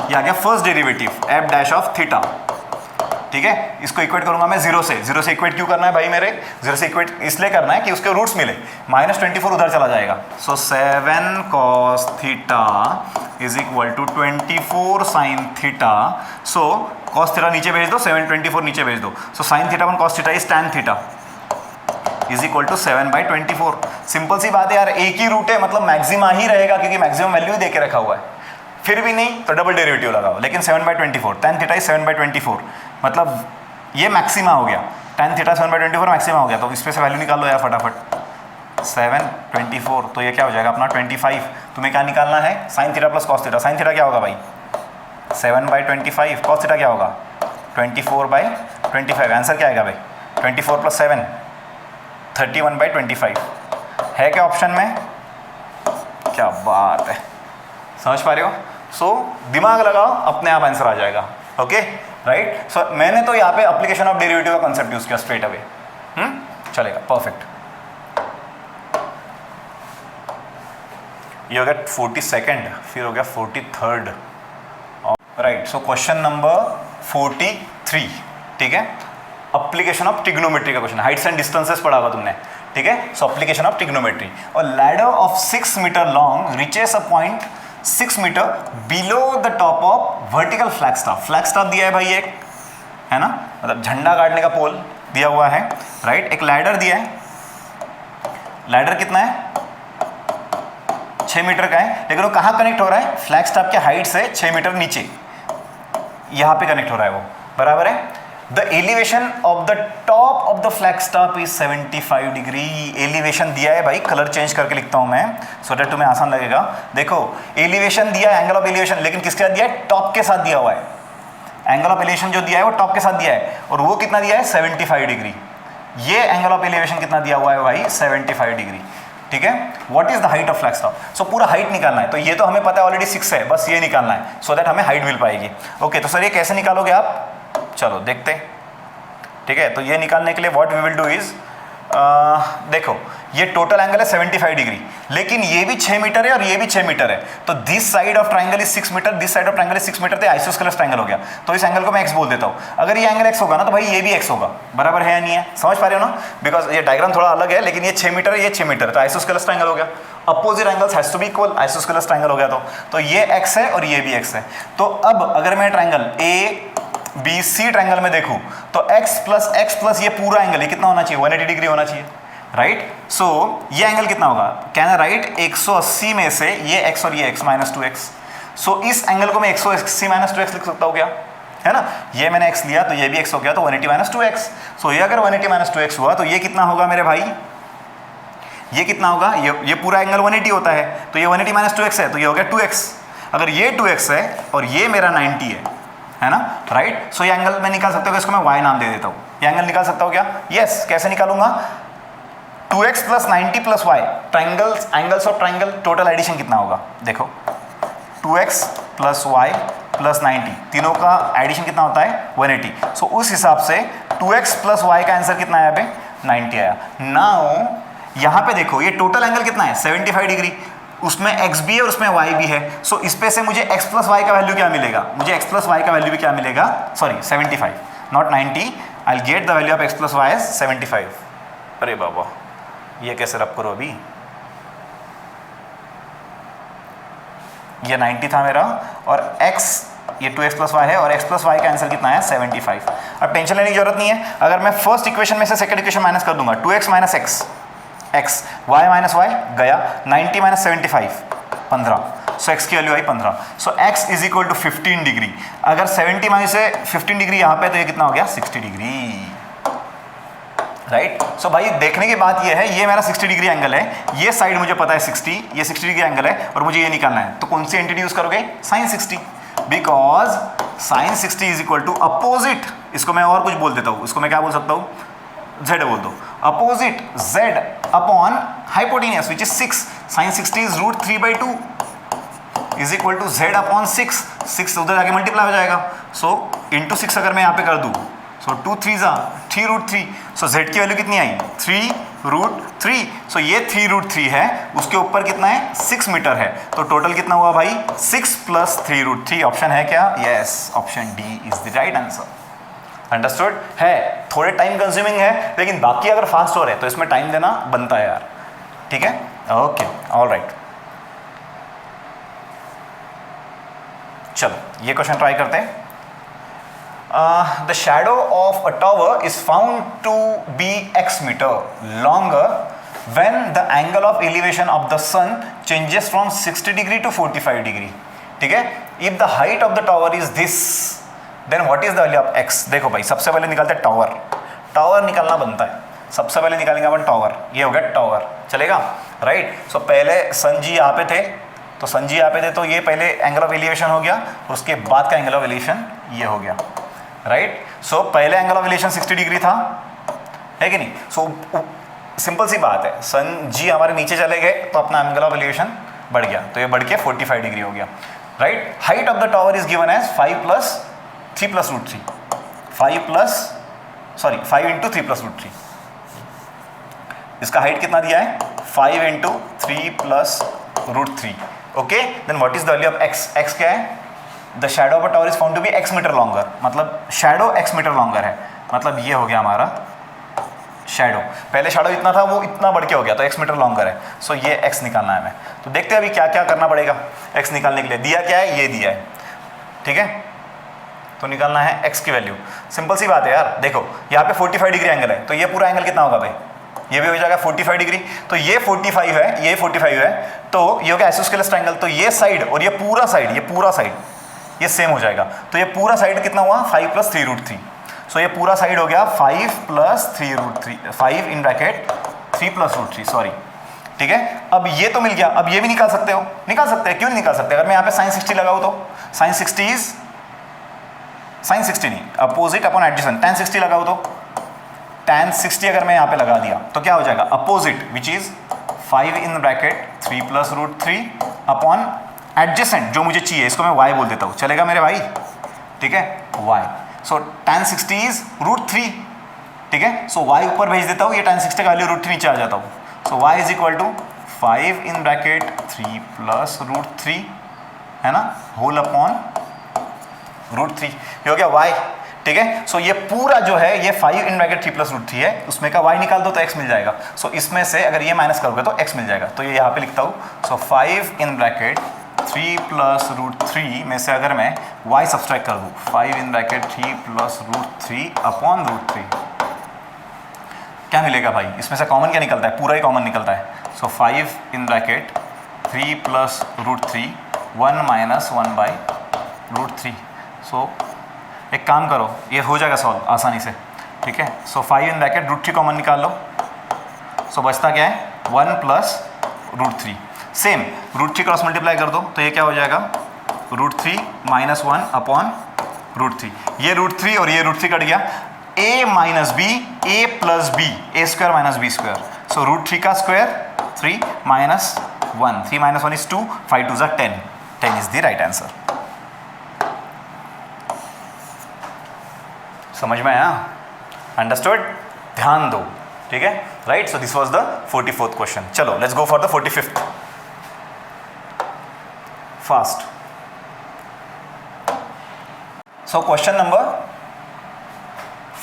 ये आ गया फर्स्ट डेरिवेटिव f'(θ), ठीक है। इसको इक्वेट करूंगा मैं 0 से इक्वेट क्यों करना है भाई, मेरे 0 से इक्वेट इसलिए करना है कि उसके रूट्स मिले, -24 उधर चला जाएगा। So 7 cos θ is equal to 24 sin θ। So cos θ नीचे भेज दो, 7 24 नीचे भेज दो। So sin θ + cos θ is tan θ, is equal to 7/24। Simple सी बात है यार, एक ही रूट है मतलब मैक्सिमा ही रहेगा क्योंकि मैक्सिमम वैल्यू ही दे के रखा हुआ है। फिर भी नहीं तो डबल डेरिवेटिव लगाओ, लेकिन 7/24 tan थीटा इज 7/24 मतलब ये मैक्सिमा हो गया, tan थीटा 7/24 मैक्सिमा हो गया। तो इसमें से वैल्यू निकाल लो यार फटाफट, 7/24 तो ये क्या हो जाएगा अपना 25। तुम्हें क्या निकालना है, sine theta plus cos theta. Sine theta क्या होगा भाई 7/25, कॉस थीटा क्या होगा 24/25। आंसर क्या आएगा भाई 24 + 7 31/25 है क्या ऑप्शन में? क्या बात है, समझ पा रहे हो? सो दिमाग लगाओ, अपने आप आंसर आ जाएगा। Okay right. सो मैंने तो यहाँ पे एप्लीकेशन ऑफ डेरिवेटिव का कंसेप्ट यूज किया स्ट्रेट अवे, चलेगा परफेक्ट। ये हो गया 42nd, फिर हो गया 43rd। Right, so question number 43, ठीक है, एप्लीकेशन ऑफ ट्रिग्नोमेट्री का क्वेश्चन, हाइट्स एंड डिस्टेंसेस पढ़ा हुआ तुमने, ठीक है। सो एप्लीकेशन ऑफ ट्रिग्नोमेट्री, और ladder of 6 metre long reaches a point 6 metre below the top of vertical flag staff. Flag staff दिया है भाई एक, है ना, मतलब झंडा गाड़ने का पोल दिया हुआ है, राइट। एक लैडर दिया है, लैडर कितना है 6 मीटर का है, लेकिन वो कहाँ कनेक्ट हो रहा है, फ्लैग स्टाफ के हाइट से 6 मीटर नीचे यहाँ पे कनेक्ट हो रहा है वो, बराबर है। The elevation of the top of the flag staff is 75 degree. Elevation दिया है भाई, कलर चेंज करके लिखता हूं मैं सो दैट तुम्हें आसान लगेगा। देखो एलिवेशन दिया है, एंगल ऑफ एलिवेशन, लेकिन किसके साथ दिया है, टॉप के साथ दिया हुआ है। एंगल ऑफ एलिवेशन जो दिया है वो टॉप के साथ दिया है, और वो कितना दिया है 75 डिग्री। ये एंगल ऑफ एलिवेशन कितना दिया हुआ है भाई 75 डिग्री, ठीक है। What is the height of flag staff, so पूरा हाइट निकालना है। तो ये तो हमें पता है ऑलरेडी 6 है, बस ये निकालना है सो दैट हमें हाइट मिल पाएगी। ओके तो सर ये कैसे निकालोगे आप, चलो देखते हैं, ठीक है। तो ये निकालने के लिए what we will do is, देखो ये टोटल एंगल है 75 डिग्री, लेकिन ये भी 6 मीटर है और ये भी 6 मीटर है, तो this side of triangle is 6 metre, this side of triangle is 6 metre, तो आइसोस्केलेस ट्राइंगल हो गया। तो इस एंगल को मैं x बोल देता हूँ। अगर ये एंगल x होगा ना तो भाई ये भी x होगा, बराबर है या नहीं है, समझ पा रहे हो ना। बिकॉज ये डायग्राम थोड़ा अलग है, लेकिन ये 6 मीटर है, ये 6 मीटर, तो आइसोस्केलेस ट्राइंगल हो गया। Opposite angles has to be equal, isosceles triangle हो गया। तो ये x है और ये भी x है। तो अब अगर मैं ट्राइंगल ABC ट्राइंगल में देखूं तो x प्लस ये पूरा एंगल ये कितना होना चाहिए 180 डिग्री होना चाहिए, राइट। सो ये एंगल कितना होगा, कैन आई राइट 180 में से ये x और ये x -2x। सो इस एंगल को मैं 180 -2x लिख सकता हूँ क्या, है ना। ये मैंने x लिया तो ये भी x हो गया, तो 180 -2x। सो ये अगर 180 -2x हुआ तो ये कितना होगा मेरे भाई, ये कितना होगा, ये पूरा एंगल 180 होता है, तो ये 180 -2x है, तो ये हो गया 2x। अगर ये 2x है और ये मेरा 90 है ना, राइट। सो ये एंगल मैं निकाल सकता हूँ, इसको मैं y नाम दे देता हूँ। ये एंगल निकाल सकता हूँ क्या, यस। कैसे निकालूंगा, 2x + 90 + y, triangles angles of triangle total addition कितना होगा, देखो 2x + y + 90 तीनों का एडिशन कितना होता है 180। सो उस हिसाब से 2x + y का आंसर कितना आया पे 90 आया। नाउ यहाँ पे देखो ये टोटल एंगल कितना है 75 डिग्री, उसमें x भी है और उसमें y भी है। सो इस पे से मुझे x + y का वैल्यू क्या मिलेगा, मुझे x + y का वैल्यू भी क्या मिलेगा, sorry 75 not 90, I will get the value of x + y as 75। अरे बाबा ये कैसे रब करो, अभी ये 90 था मेरा और x ये 2x + y है और x + y का आंसर कितना है 75। अब टेंशन लेने की जरूरत नहीं है, अगर मैं फर्स्ट इक्वेशन में से सेकंड इक्वेशन माइनस कर दूंगा 2x - x x y - y गया, 90 - 75 15, सो x की वैल्यू आई 15। सो x = 15 डिग्री। अगर 70 में से 15 डिग्री यहाँ पे तो ये कितना हो गया 60 डिग्री, राइट। सो भाई देखने की बात ये है, ये मेरा 60 डिग्री एंगल है, ये साइड मुझे पता है 60, ये 60 डिग्री एंगल है और मुझे ये निकालना है, तो कौन सी एंटिटी यूज करोगे sin 60, बिकॉज sin 60 = अपोजिट। इसको मैं और कुछ बोल देता हूँ, इसको मैं क्या बोल सकता हूँ, z बोल दो, opposite z upon hypotenuse which is 6। sin 60 is √3/2 = z upon 6। 6 उधर जाके मल्टीप्लाई हो जाएगा, सो इंटू 6 अगर मैं यहाँ पे कर दूँ, सो 2 3 3√3। सो z की वैल्यू कितनी आई 3√3। सो ये 3√3 है, उसके ऊपर कितना है 6 मीटर है, तो टोटल कितना हुआ भाई 6 + 3√3। ऑप्शन है क्या, yes, option D is the right answer. Understood है, थोड़े टाइम कंज्यूमिंग है, लेकिन बाकी अगर फास्ट हो रहे हैं तो इसमें टाइम देना बनता है यार, ठीक है। ओके ऑल राइट, चलो ये क्वेश्चन ट्राई करते हैं। The shadow of a tower is found to be x metre longer when the angle of elevation of the sun changes from 60 degree to 45 degree. ठीक है, if the height of the tower is this then what is the value of x? देखो भाई, सबसे पहले निकालते हैं tower. Tower निकालना बनता है, सबसे पहले निकालेंगे अपन टावर. ये हो गया टावर, चलेगा राइट. सो पहले सन जी यहाँ पे थे, तो सन जी यहाँ पे थे, तो ये पहले एंगल ऑफ एलिवेशन हो गया, उसके बाद का एंगल ऑफ एलिवेशन ये हो गया राइट. सो पहले एंगल ऑफ एलिवेशन 60 डिग्री था, है कि नहीं. सो सिंपल सी बात है, सन जी हमारे नीचे चले गए तो अपना एंगल ऑफ एलिवेशन बढ़ गया, तो ये बढ़ के 45 डिग्री हो गया right. Height of the tower is given as 5 + 3 + √3. 5 into 3 + √3. इसका हाइट कितना दिया है? 5 into 3 + √3. Okay, then what is the value of x? x क्या है? The shadow of a tower is found to be x metre longer, मतलब shadow x metre longer है, मतलब ये हो गया हमारा शैडो. पहले शैडो इतना था, वो इतना बढ़ के हो गया, तो x मीटर लॉन्गर है. सो ये x निकालना है हमें. तो देखते हैं अभी क्या क्या करना पड़ेगा x निकालने के लिए. दिया क्या है? ये दिया है, ठीक है. तो निकालना है x की वैल्यू. सिंपल सी बात है यार. देखो यहाँ पे 45 डिग्री एंगल है, तो ये पूरा एंगल कितना होगा भाई? ये भी हो जाएगा 45 डिग्री. तो ये 45 है, ये 45 है, तो ये हो गया आइसोस्केलेस ट्रायंगल. तो ये साइड और ये पूरा साइड ये सेम हो जाएगा. तो ये पूरा साइड कितना हुआ? 5 + 3 √3. सो ये पूरा साइड हो गया 5 + 3 √3, 5 इन ब्रैकेट 3 + √3, सॉरी, ठीक है. अब ये तो मिल गया. अब ये भी निकाल सकते हो, निकाल सकते हैं, क्यों नहीं निकाल सकते? अगर मैं यहाँ पे sin 60 लगाऊँ तो sin 60 नहीं, अपोजिट अपॉन एडजेसेंट. tan 60 लगाऊँ तो tan 60 अगर मैं यहाँ पे लगा दिया तो क्या हो जाएगा? Opposite, which is 5 in bracket 3 + √3 upon adjacent, जो मुझे चाहिए, इसको मैं y बोल देता हूँ, चलेगा मेरे भाई, ठीक है, y. सो tan 60 इज √3, ठीक है. सो y ऊपर भेज देता हूँ, ये tan 60 का वैल्यू √3 नीचे आ जाता हूँ. So y is equal to 5 in bracket 3 + √3, है ना, होल अपॉन √3. ये हो गया y, ठीक है. सो ये पूरा जो है ये 5 इन ब्रैकेट 3 + √3 है, उसमें का y निकाल दो तो x मिल जाएगा. सो इसमें से अगर ये माइनस करोगे तो x मिल जाएगा. तो ये यहाँ पे लिखता हूँ. सो 5 इन ब्रैकेट 3 + √3 में से अगर मैं y सब्सट्रैक्ट कर दूँ, 5 इन ब्रैकेट 3 + √3 अपॉन √3, क्या मिलेगा भाई? इसमें से कॉमन क्या निकलता है? पूरा ही कॉमन निकलता है. सो 5 इन ब्रैकेट 3 + √3 1 - 1/√3. सो एक काम करो, ये हो जाएगा सॉल्व आसानी से, ठीक है. सो 5 इन ब्रैकेट √3 कॉमन निकाल लो. सो बचता क्या है? 1 + √3. सेम √3 क्रॉस मल्टीप्लाई कर दो तो ये क्या हो जाएगा? √3 - 1 अपॉन √3. ये √3 और ये √3 कट गया. a - b, a + b, a² - b². सो √3 का square 3 - 1, 3 - 1 is 2, 5 2 is 10. 10 is the right answer. समझ में आया? अंडरस्टूड? ध्यान दो, ठीक है, right. So this was the 44th question. चलो let's go for the 45th. Fast. So question number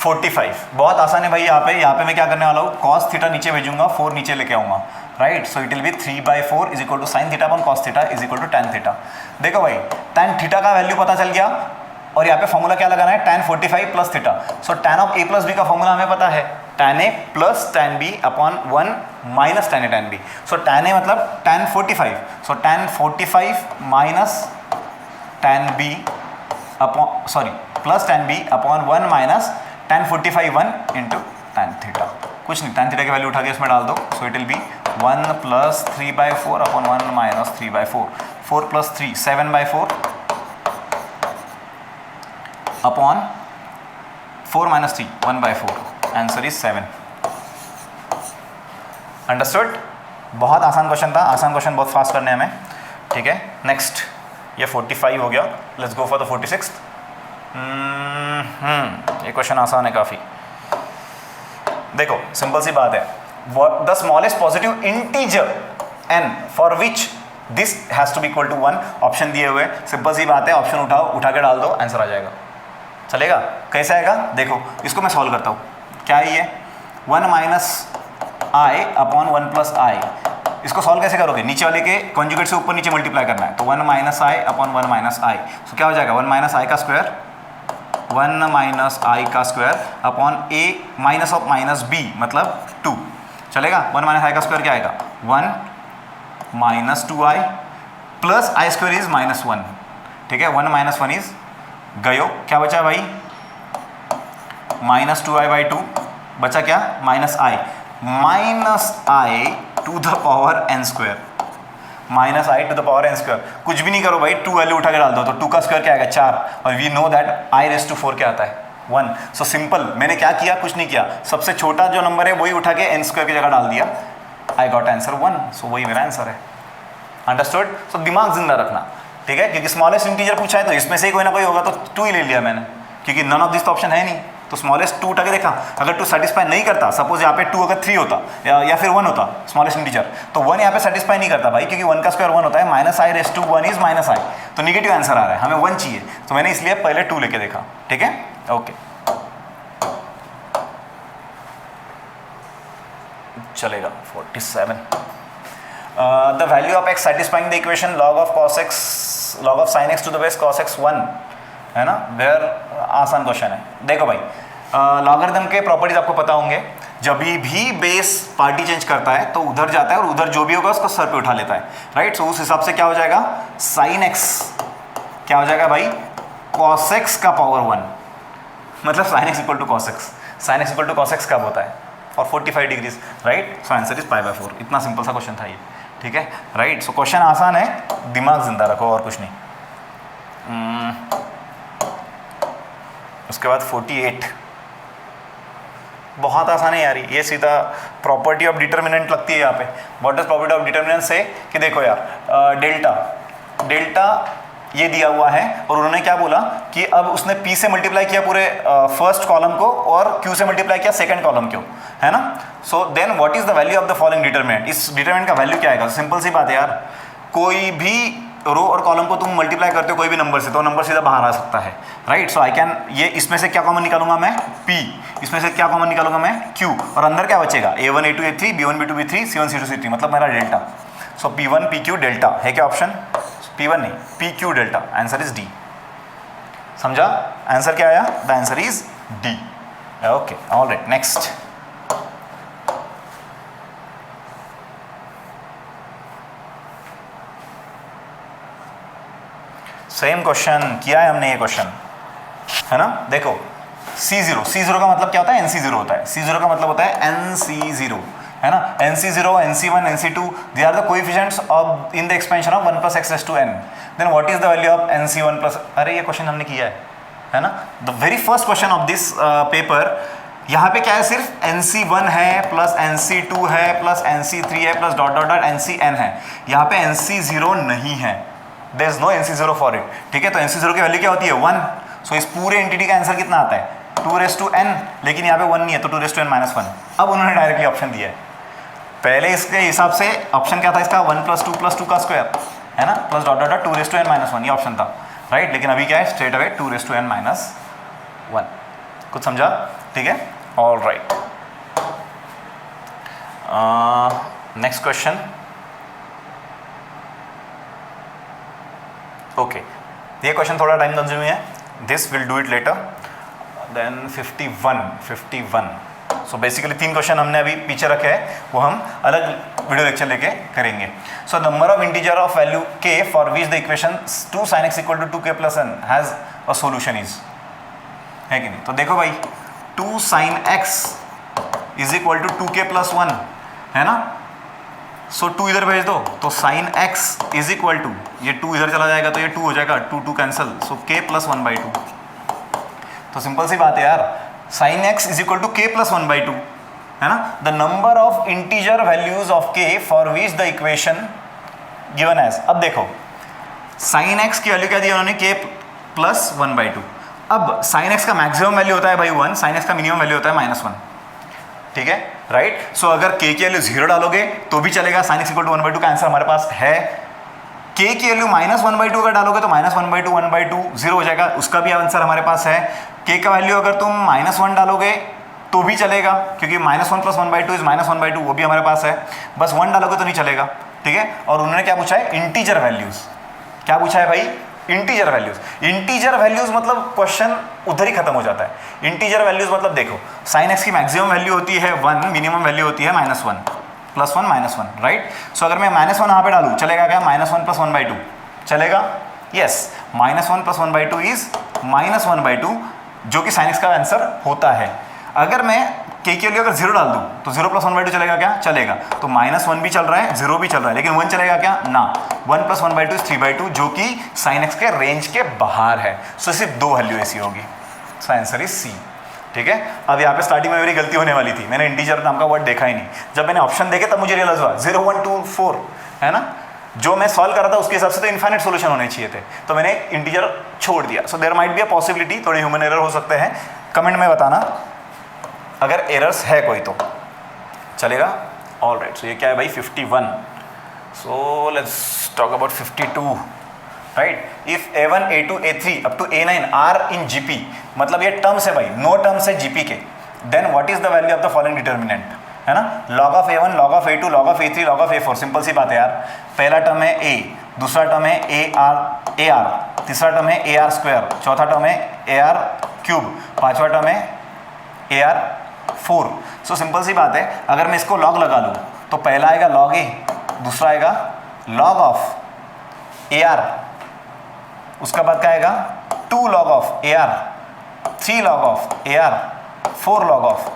45 बहुत आसान है भाई. यहाँ पे मैं क्या करने वाला हूँ? cos थीटा नीचे भेजूंगा, 4 नीचे लेके आऊंगा, right. So it will be 3/4 is equal to sin theta upon cos theta is equal to tan theta. देखो भाई, tan थीटा का वैल्यू पता चल गया, और यहाँ पे फॉर्मूला क्या लगाना है? tan 45 + theta. So tan of a + b का फॉर्मूला हमें पता है, tan a + tan b upon 1 - tan a tan b. So tan a मतलब tan 45. सो tan 45 minus tan b upon, sorry, plus tan b upon 1 - tan 45 1 into tan theta. कुछ नहीं, tan theta की value उठा के इसमें डाल दो. So it will be 1 + 3/4 upon 1 - 3/4. 4 + 3 7/4 upon 4 - 3 1/4. Answer is 7. Understood? बहुत आसान क्वेश्चन था. आसान क्वेश्चन बहुत फास्ट करने हमें, ठीक है. नेक्स्ट, ये 45 हो गया. Let's go for the 46th. ये क्वेश्चन आसान है काफ़ी. देखो सिंपल सी बात है. The smallest positive integer n for which this has to be equal to 1. Option दिए हुए, सिंपल सी बात है. ऑप्शन उठाओ, उठा के डाल दो, आंसर आ जाएगा. चलेगा? कैसे आएगा? देखो इसको मैं सॉल्व करता हूँ. क्या है ये? 1 - i अपॉन 1 + i. इसको सॉल्व कैसे करोगे? नीचे वाले के कॉन्जुगेट से ऊपर नीचे मल्टीप्लाई करना है. तो 1 - i अपॉन 1 - i. सो क्या हो जाएगा? 1 - i का स्क्वायर 1 माइनस आई का square upon a minus of minus b मतलब 2 चलेगा। 1 माइनस आई का स्क्वायर क्या आएगा 1 minus 2i plus I square is -1 ठीक है। 1 माइनस 1 इज गयो, क्या बचा भाई -2i/2 बचा क्या -i to the power n square -i to the power n square. कुछ भी नहीं करो भाई 2 वैल्यू उठा के डाल दो तो 2 का स्क्वायर क्या आएगा 4 और वी नो दैट i⁴ क्या आता है 1। सो सिंपल, मैंने क्या किया कुछ नहीं किया, सबसे छोटा जो नंबर है वही उठा के n स्क्वायर की जगह डाल दिया, आई गॉट आंसर 1। सो वही मेरा आंसर है। अंडरस्टूड। सो दिमाग जिंदा रखना ठीक है, क्योंकि स्मॉलेस्ट इंटीजर पूछा है तो इसमें से कोई ना कोई होगा तो 2 ही ले लिया मैंने, क्योंकि नन ऑफ दिस तो ऑप्शन है नहीं। तो स्मॉलेस्ट 2 उठा के देखा, अगर 2 सेटिस्फाई नहीं करता, सपोज यहाँ पे 2 अगर 3 होता या फिर 1 होता स्मॉलेस्ट इंटीजर, तो 1 यहाँ पे सेटिस्फाई नहीं करता भाई, क्योंकि 1 का स्क्वायर 1 होता है, -i⁻1 इज -i, तो निगेटिव आंसर आ रहा है, हमें 1 चाहिए, तो मैंने इसलिए पहले 2 लेके देखा ठीक है। ओके चलेगा। 47 the value of x satisfying the equation log of sin x to the base cos x 1 है ना। वेयर आसान क्वेश्चन है। देखो भाई लॉगरिथम के प्रॉपर्टीज आपको पता होंगे, जब भी बेस पार्टी चेंज करता है तो उधर जाता है और उधर जो भी होगा उसको सर पे उठा लेता है राइट। सो उस हिसाब से क्या हो जाएगा sin x क्या हो जाएगा भाई cos x का पावर 1, मतलब sin x equal to cos x। sin x equal to cos x कब होता है और 45 degrees right. So answer is π/4। इतना सिंपल सा क्वेश्चन था ये ठीक है राइट। सो क्वेश्चन आसान है, दिमाग जिंदा रखो और कुछ नहीं। उसके बाद 48 बहुत आसान है यार, ये सीधा प्रॉपर्टी ऑफ डिटर्मिनेंट लगती है यहाँ पे। What is property of determinant से कि देखो यार डेल्टा ये दिया हुआ है और उन्होंने क्या बोला कि अब उसने P से मल्टीप्लाई किया पूरे फर्स्ट कॉलम को और Q से मल्टीप्लाई किया सेकंड कॉलम को है ना। So then what is the value of the following determinant, इस डिटर्मिनेंट का वैल्यू क्या आएगा। सिंपल सी बात है यार, कोई भी रो और कॉलम को तुम मल्टीप्लाई करते हो कोई भी नंबर से तो नंबर सीधा बाहर आ सकता है राइट। सो आई कैन ये इसमें से क्या कॉमन निकालूंगा मैं P, इसमें से क्या कॉमन निकालूंगा मैं Q, और अंदर क्या बचेगा A1 A2 A3 B1 B2 B3 C1 C2 C3 मतलब मेरा डेल्टा। सो P1 PQ डेल्टा है क्या ऑप्शन, P1 नहीं PQ delta, answer is D। समझा आंसर क्या आया, the answer is D। Okay alright next. Same question किया है हमने ये क्वेश्चन है ना। देखो C0 का मतलब क्या होता है NC0 होता है, C0 का मतलब होता है NC0 है ना। NC0 NC1 NC2 they are the coefficients of in the expansion of 1 + x ⁻n। Then what is the value of NC1 plus, अरे ये क्वेश्चन हमने किया है ना। The very first question of this paper, यहाँ पे क्या है सिर्फ NC1 है प्लस NC2 है प्लस NC3 है प्लस ... NCn है, यहाँ पे NC0 नहीं है, there is no NC0 for it ठीक है। तो NC0 की वैल्यू क्या होती है 1। सो इस पूरे एंटिटी का आंसर कितना आता है 2n, लेकिन यहाँ पे 1 नहीं है तो 2n - 1। अब उन्होंने डायरेक्टली ऑप्शन दिया है, पहले इसके हिसाब से ऑप्शन क्या था इसका 1 + 2 का स्क्वायर है ना प्लस ... 2n - 1 ये ऑप्शन था राइट। लेकिन अभी क्या है स्ट्रेट अवे 2n - 1। कुछ समझा ठीक है all right. Next question. Okay ये क्वेश्चन थोड़ा टाइम कंज्यूमिंग है, this will do it later. Then 51। So basically 3 question हमने अभी पीछे रखे हैं, वो हम अलग वीडियो लेक्चर लेके करेंगे। So number of integer of value k for which the equation 2 sin x = 2k + n has a solution is, है कि नहीं। तो देखो भाई 2 sin x = 2k + 1 है ना। सो 2 इधर भेज दो तो sin x = ये 2 इधर चला जाएगा तो ये 2 हो जाएगा, 2 कैंसिल, सो k + 1/2। तो सिंपल सी बात है यार, sin x = k + 1/2 है ना। The number of integer values of k for which the equation given as. अब देखो sin x की वैल्यू क्या दी उन्होंने k + 1/2। अब sin x का मैक्सिमम वैल्यू होता है भाई 1, sin x का मिनिमम वैल्यू होता है -1 ठीक है राइट। सो अगर k की वैल्यू 0 डालोगे तो भी चलेगा, sin x = 1/2 का आंसर हमारे पास है। k की वैल्यू -1/2 अगर डालोगे तो -1/2 1/2 0 हो जाएगा, उसका भी आंसर हमारे पास है। k का वैल्यू अगर तुम -1 डालोगे तो भी चलेगा, क्योंकि -1 + 1/2 इज -1/2, वो भी हमारे पास है। बस 1 डालोगे तो नहीं चलेगा ठीक है। और उन्होंने क्या पूछा है इंटीजर वैल्यूज, क्या पूछा है भाई इंटीजर वैल्यूज मतलब क्वेश्चन उधर ही खत्म हो जाता है। इंटीजर वैल्यूज मतलब देखो साइन एक्स की मैक्सिमम वैल्यू होती है 1, मिनिमम वैल्यू होती है -1, +1 -1, राइट। सो अगर मैं -1 यहाँ पे डालूँ चलेगा क्या? -1 + 1/2 चलेगा? यस, -1 + 1/2 इज -1/2, जो कि साइन एक्स का आंसर होता है। अगर मैं के लिए अगर 0 डाल दूं तो 0 + 1/2 चलेगा क्या? चलेगा। तो -1 भी चल रहा है, 0 भी चल रहा है, लेकिन 1 चलेगा क्या? ना। 1 + 1/2 इज 3/2, जो कि साइन एक्स के रेंज के बाहर है। सो सिर्फ 2 वैल्यू ऐसी होगी। So answer is C. ठीक है। अब यहाँ पे स्टार्टिंग में मेरी गलती होने वाली थी, मैंने इंटीजर नाम का वर्ड देखा ही नहीं। जब मैंने ऑप्शन देखे तब मुझे रियलाइज हुआ 0 1 2 4 है ना, जो मैं सॉल्व कर रहा था उसके हिसाब से तो इनफाइनाइट सॉल्यूशन होने चाहिए थे, तो मैंने इंटीजर छोड़ दिया। So there might be a possibility, थोड़े ह्यूमन एरर हो सकते हैं। कमेंट में बताना अगर एरर्स है कोई तो चलेगा। ऑल राइट, सो ये क्या है भाई? 51। So let's talk about 52, right. If A1 A2 A3 up to A9 are in GP, मतलब ये टर्म्स है भाई, नो टर्म्स है GP के, then what is the value of the following determinant, है ना? log of A1, log of A2, log of A3, log of A4। Simple सी बात है यार। पहला टर्म है A, दूसरा टर्म है AR, तीसरा टर्म है AR², चौथा टर्म है AR³, पांचवा टर्म है AR4। सो सिंपल सी बात है, अगर मैं इसको log लगा लूँ तो पहला आएगा log A, दूसरा आएगा log ऑफ AR, उसका बाद क्या आएगा? 2 log of AR, 3 log of AR, 4 log of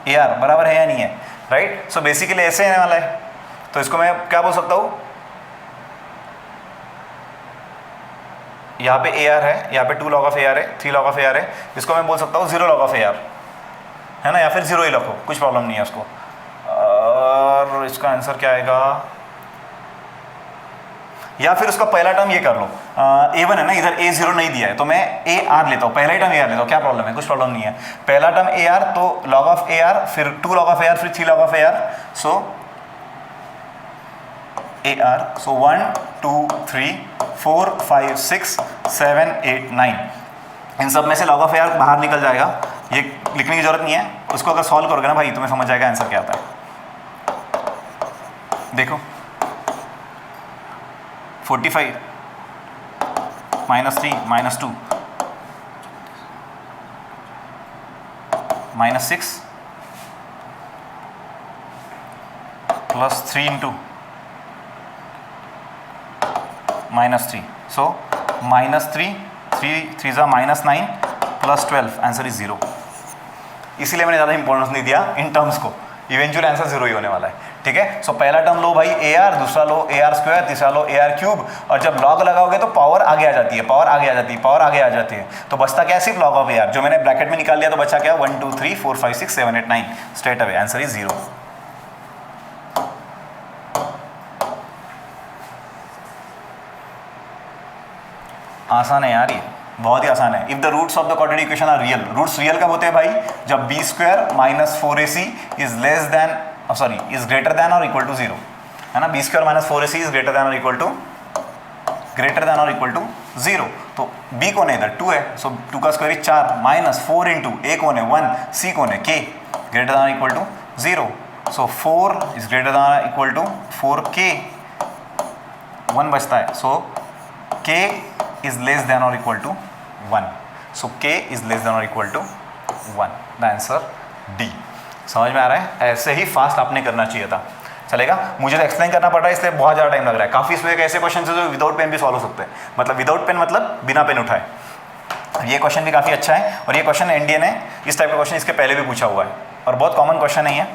AR। बराबर है या नहीं है? राइट। सो बेसिकली ऐसे आने वाला है, तो इसको मैं क्या बोल सकता हूँ? यहाँ पे AR है, यहाँ पे 2 log ऑफ AR है, 3 log ऑफ AR है, इसको मैं बोल सकता हूँ 0 log ऑफ AR, है ना, या फिर 0 ही रखो, कुछ प्रॉब्लम नहीं है उसको। और इसका आंसर क्या आएगा? या फिर उसका पहला टर्म ये कर लो, A1 है ना, इधर A0 नहीं दिया है, तो मैं AR लेता हूँ, पहला ही टर्म AR लेता हूँ, क्या प्रॉब्लम है? कुछ प्रॉब्लम नहीं है। पहला टर्म AR, तो log ऑफ AR, फिर 2 log ऑफ AR, फिर 3 log of AR, so AR। सो 1 2 3 4 5 6 7 8 9, इन सब में से log ऑफ AR बाहर निकल जाएगा, ये लिखने की जरूरत नहीं है। उसको अगर सॉल्व करोगे ना भाई, तुम्हें समझ जाएगा आंसर क्या आता है। देखो 45 -3 -2 -6 +3 × -3, सो -3 3 3 -9 +12, आंसर इज 0। इसीलिए मैंने ज़्यादा इंपॉर्टेंस नहीं दिया इन टर्म्स को, इवेंचुअली आंसर 0 ही होने वाला है। ठीक है। सो पहला टर्म लो भाई AR, दूसरा लो AR², तीसरा लो AR³, और जब log लगाओगे तो पावर आगे आ जाती है, पावर आगे आ जाती है, पावर आगे आ जाती है, तो बचता क्या है? सिर्फ log ऑफ AR, जो मैंने ब्रैकेट में निकाल लिया, तो बचा क्या? 1 2 3 4 5 6 7 8 9, स्ट्रेट अवे आंसर इज 0। आसान है यार, ये बहुत ही आसान है। If the roots of the quadratic equation are real, roots real कब होते हैं भाई? जब b² - 4ac is less than is greater than और इक्वल टू 0, है ना। b² - 4ac is greater than और इक्वल टू 0। तो b कौन है? इधर 2 है, सो 2 का स्क्वायर इज 4 -4 × a कौन है? 1, c कौन है? k, ग्रेटर देन और equal to 0, so 4 is greater than और इक्वल टू 4k, 1 बचता है, so k is less than और equal to 1, so k is less than और equal to 1, the answer D। समझ में आ रहा है? ऐसे ही फास्ट आपने करना चाहिए था। चलेगा। मुझे तो एक्सप्लेन करना पड़ रहा है, इसलिए बहुत ज़्यादा टाइम लग रहा है। काफ़ी इसमें ऐसे क्वेश्चन है जो विदाउट पेन भी सॉल्व हो सकते हैं, मतलब विदाउट पेन मतलब बिना पेन उठाए। ये क्वेश्चन भी काफ़ी अच्छा है, और ये क्वेश्चन NDA ने इस टाइप का क्वेश्चन इसके पहले भी पूछा हुआ है, और बहुत कॉमन क्वेश्चन है ये।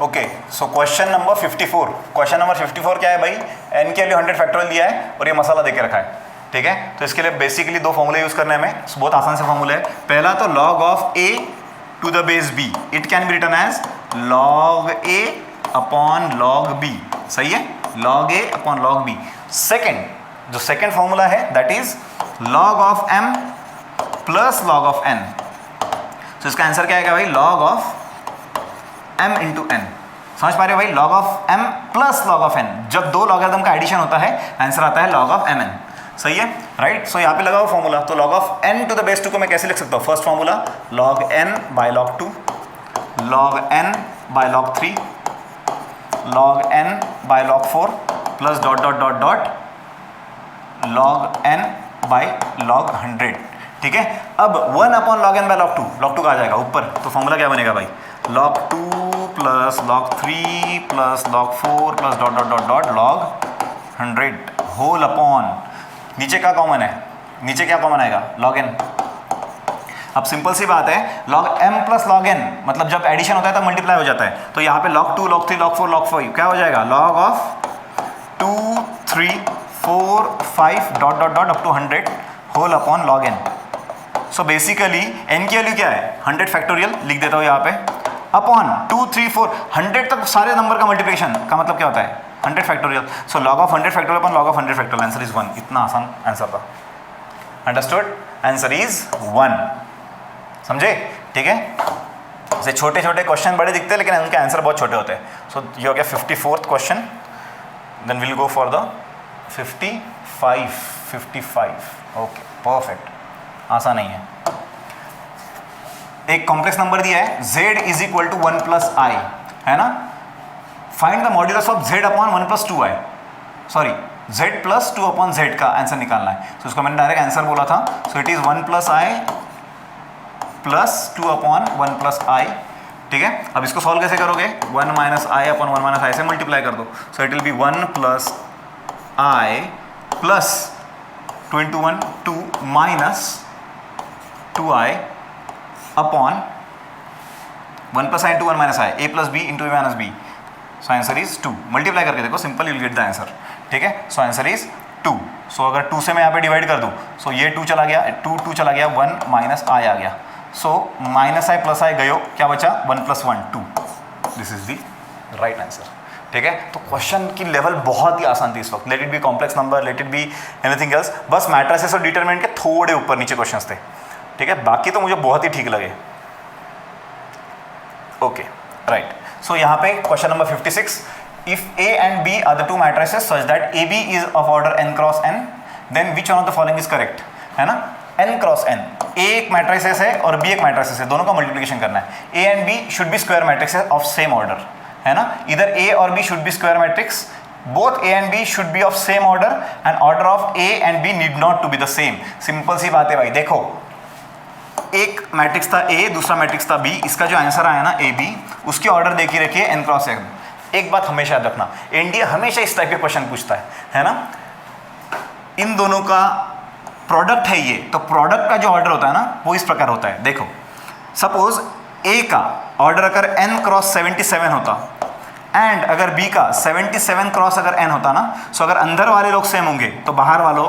ओके, सो क्वेश्चन नंबर 54। क्वेश्चन नंबर 54 क्या है भाई? n के लिए 100 फैक्टोरियल दिया है और ये मसाला देके रखा है। ठीक है, तो इसके लिए बेसिकली 2 फॉर्मूले यूज करने में, बहुत आसान से फॉर्मूले है। पहला तो log of a to the base b, it can be written as log a upon log b। सही है, log a upon log b। Second, जो सेकेंड फॉर्मूला है that is log of m plus log of n। तो इसका answer क्या आएगा भाई? log of m into n। समझ पा रहे हो भाई? log of m plus log of n, जब 2 लॉगरिथम का एडिशन होता है आंसर आता है log ऑफ mn। सही है, राइट। सो यहाँ पे लगाओ फॉर्मूला, तो log of n to the base 2 को मैं कैसे लिख सकता हूँ? First formula log n by log 2, log n by log 3, log n by log 4 plus dot dot dot dot log n by log 100, ठीक है। अब 1 upon log n by log 2 कहाँ जाएगा ऊपर, तो फॉर्मूला क्या बनेगा भाई, log 2 plus log 3 plus log 4 plus dot dot dot dot log 100 whole upon, नीचे क्या कॉमन है, नीचे क्या कॉमन आएगा, log n। अब सिंपल सी बात है, log m plus log n मतलब जब एडिशन होता है तब मल्टीप्लाई हो जाता है, तो यहाँ पे log 2 log 3 log 4 log 5 क्या हो जाएगा, log of 2 3 4 5 dot dot dot up to 100 whole upon log n। So basically n की वैल्यू क्या है, 100 फैक्टोरियल लिख देता हूँ यहाँ पे, अपॉन 2 3 4 100 तक सारे नंबर का मल्टीप्लिकेशन का मतलब क्या होता है, 100 factorial. So log of 100 factorial upon log of 100 factorial, answer is 1। इतना आसान आंसर था, अंडरस्टूड, आंसर इज 1। समझे, ठीक है। ऐसे छोटे छोटे क्वेश्चन बड़े दिखते हैं लेकिन उनके आंसर बहुत छोटे होते हैं। सो ये हो गया 54th question, then will go for the 55। Okay perfect, आसान नहीं है। एक कॉम्प्लेक्स नंबर दिया है z is equal to 1 plus i, है ना। Find the modulus of z upon 1 plus 2 i, sorry z plus 2 upon z का आंसर निकालना है। तो उसका मैंने डायरेक्ट आंसर बोला था, so it is 1 plus i plus 2 upon 1 plus i, ठीक है। अब इसको सॉल्व कैसे करोगे, 1 minus i upon 1 minus i से मल्टीप्लाई कर दो, so it will be 1 plus i plus 2 into 1 2 minus 2i upon 1 plus i into 1 minus i, a plus b into minus b, so answer is 2। Multiply करके देखो, simple you will get the answer, ठीक है। So answer is 2। सो अगर 2 से मैं यहाँ पे divide कर दूँ, सो ये 2 चला गया, 2 चला गया, 1 माइनस आई आ गया, सो माइनस आई प्लस आई गयो, क्या बचा 1 plus 1 2, this is the right answer, ठीक है। तो क्वेश्चन की लेवल बहुत ही आसान थी इस वक्त, late it B complex number, late it be anything else, बस मैट्रिसेस और डिटरमिनेंट के थोड़े ऊपर नीचे क्वेश्चंस थे, ठीक है। बाकी तो मुझे बहुत ही ठीक लगे, ओके राइट। सो यहाँ पे question number 56, if A and B are the two matrices such that AB is of order n cross n, then which one of the following is correct, है ना। n क्रॉस n, A एक matrices है और B एक matrices है, दोनों का multiplication करना है। A and B should be square matrices of same order, है ना। इधर A और B should be square matrix, both A and B should be of same order and order of A and B need not to be the same। Simple सी बात है भाई, देखो एक मैट्रिक्स था A, दूसरा मैट्रिक्स था B, इसका जो आंसर आया ना AB, उसकी ऑर्डर देखी रखिए n क्रॉस n। एक बात हमेशा याद रखना, एनडीए हमेशा इस टाइप के क्वेश्चन पूछता है ना। इन दोनों का प्रोडक्ट है ये, तो प्रोडक्ट का जो ऑर्डर होता है ना वो इस प्रकार होता है। देखो सपोज ए का ऑर्डर अगर n क्रॉस 77 होता एंड अगर बी का 77 क्रॉस अगर n होता ना, सो अगर अंदर वाले लोग सेम होंगे तो बाहर वालों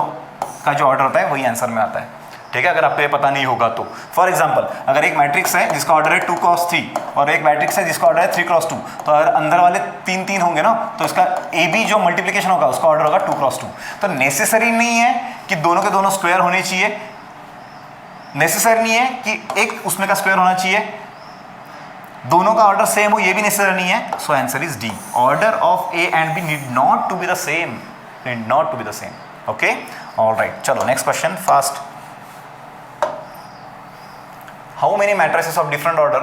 का जो ऑर्डर होता है वही आंसर में आता है, ठीक है। अगर आपको ये पता नहीं होगा तो फॉर एग्जांपल अगर एक मैट्रिक्स है जिसका ऑर्डर है 2 क्रॉस 3 और एक मैट्रिक्स है जिसका ऑर्डर है 3 क्रॉस 2, तो अगर अंदर वाले 3 होंगे ना, तो इसका ए बी जो मल्टीप्लिकेशन होगा उसका ऑर्डर होगा 2 क्रॉस 2। तो नेसेसरी नहीं है कि दोनों के दोनों स्क्वायर होने चाहिए, नेसेसरी नहीं है कि एक उसमें का स्क्वायर होना चाहिए, दोनों का ऑर्डर सेम हो ये भी नेसेसरी नहीं है। So answer is D, order of A and B need not to be the same, need not to be the same, okay alright. चलो next question fast. How many matrices of different order,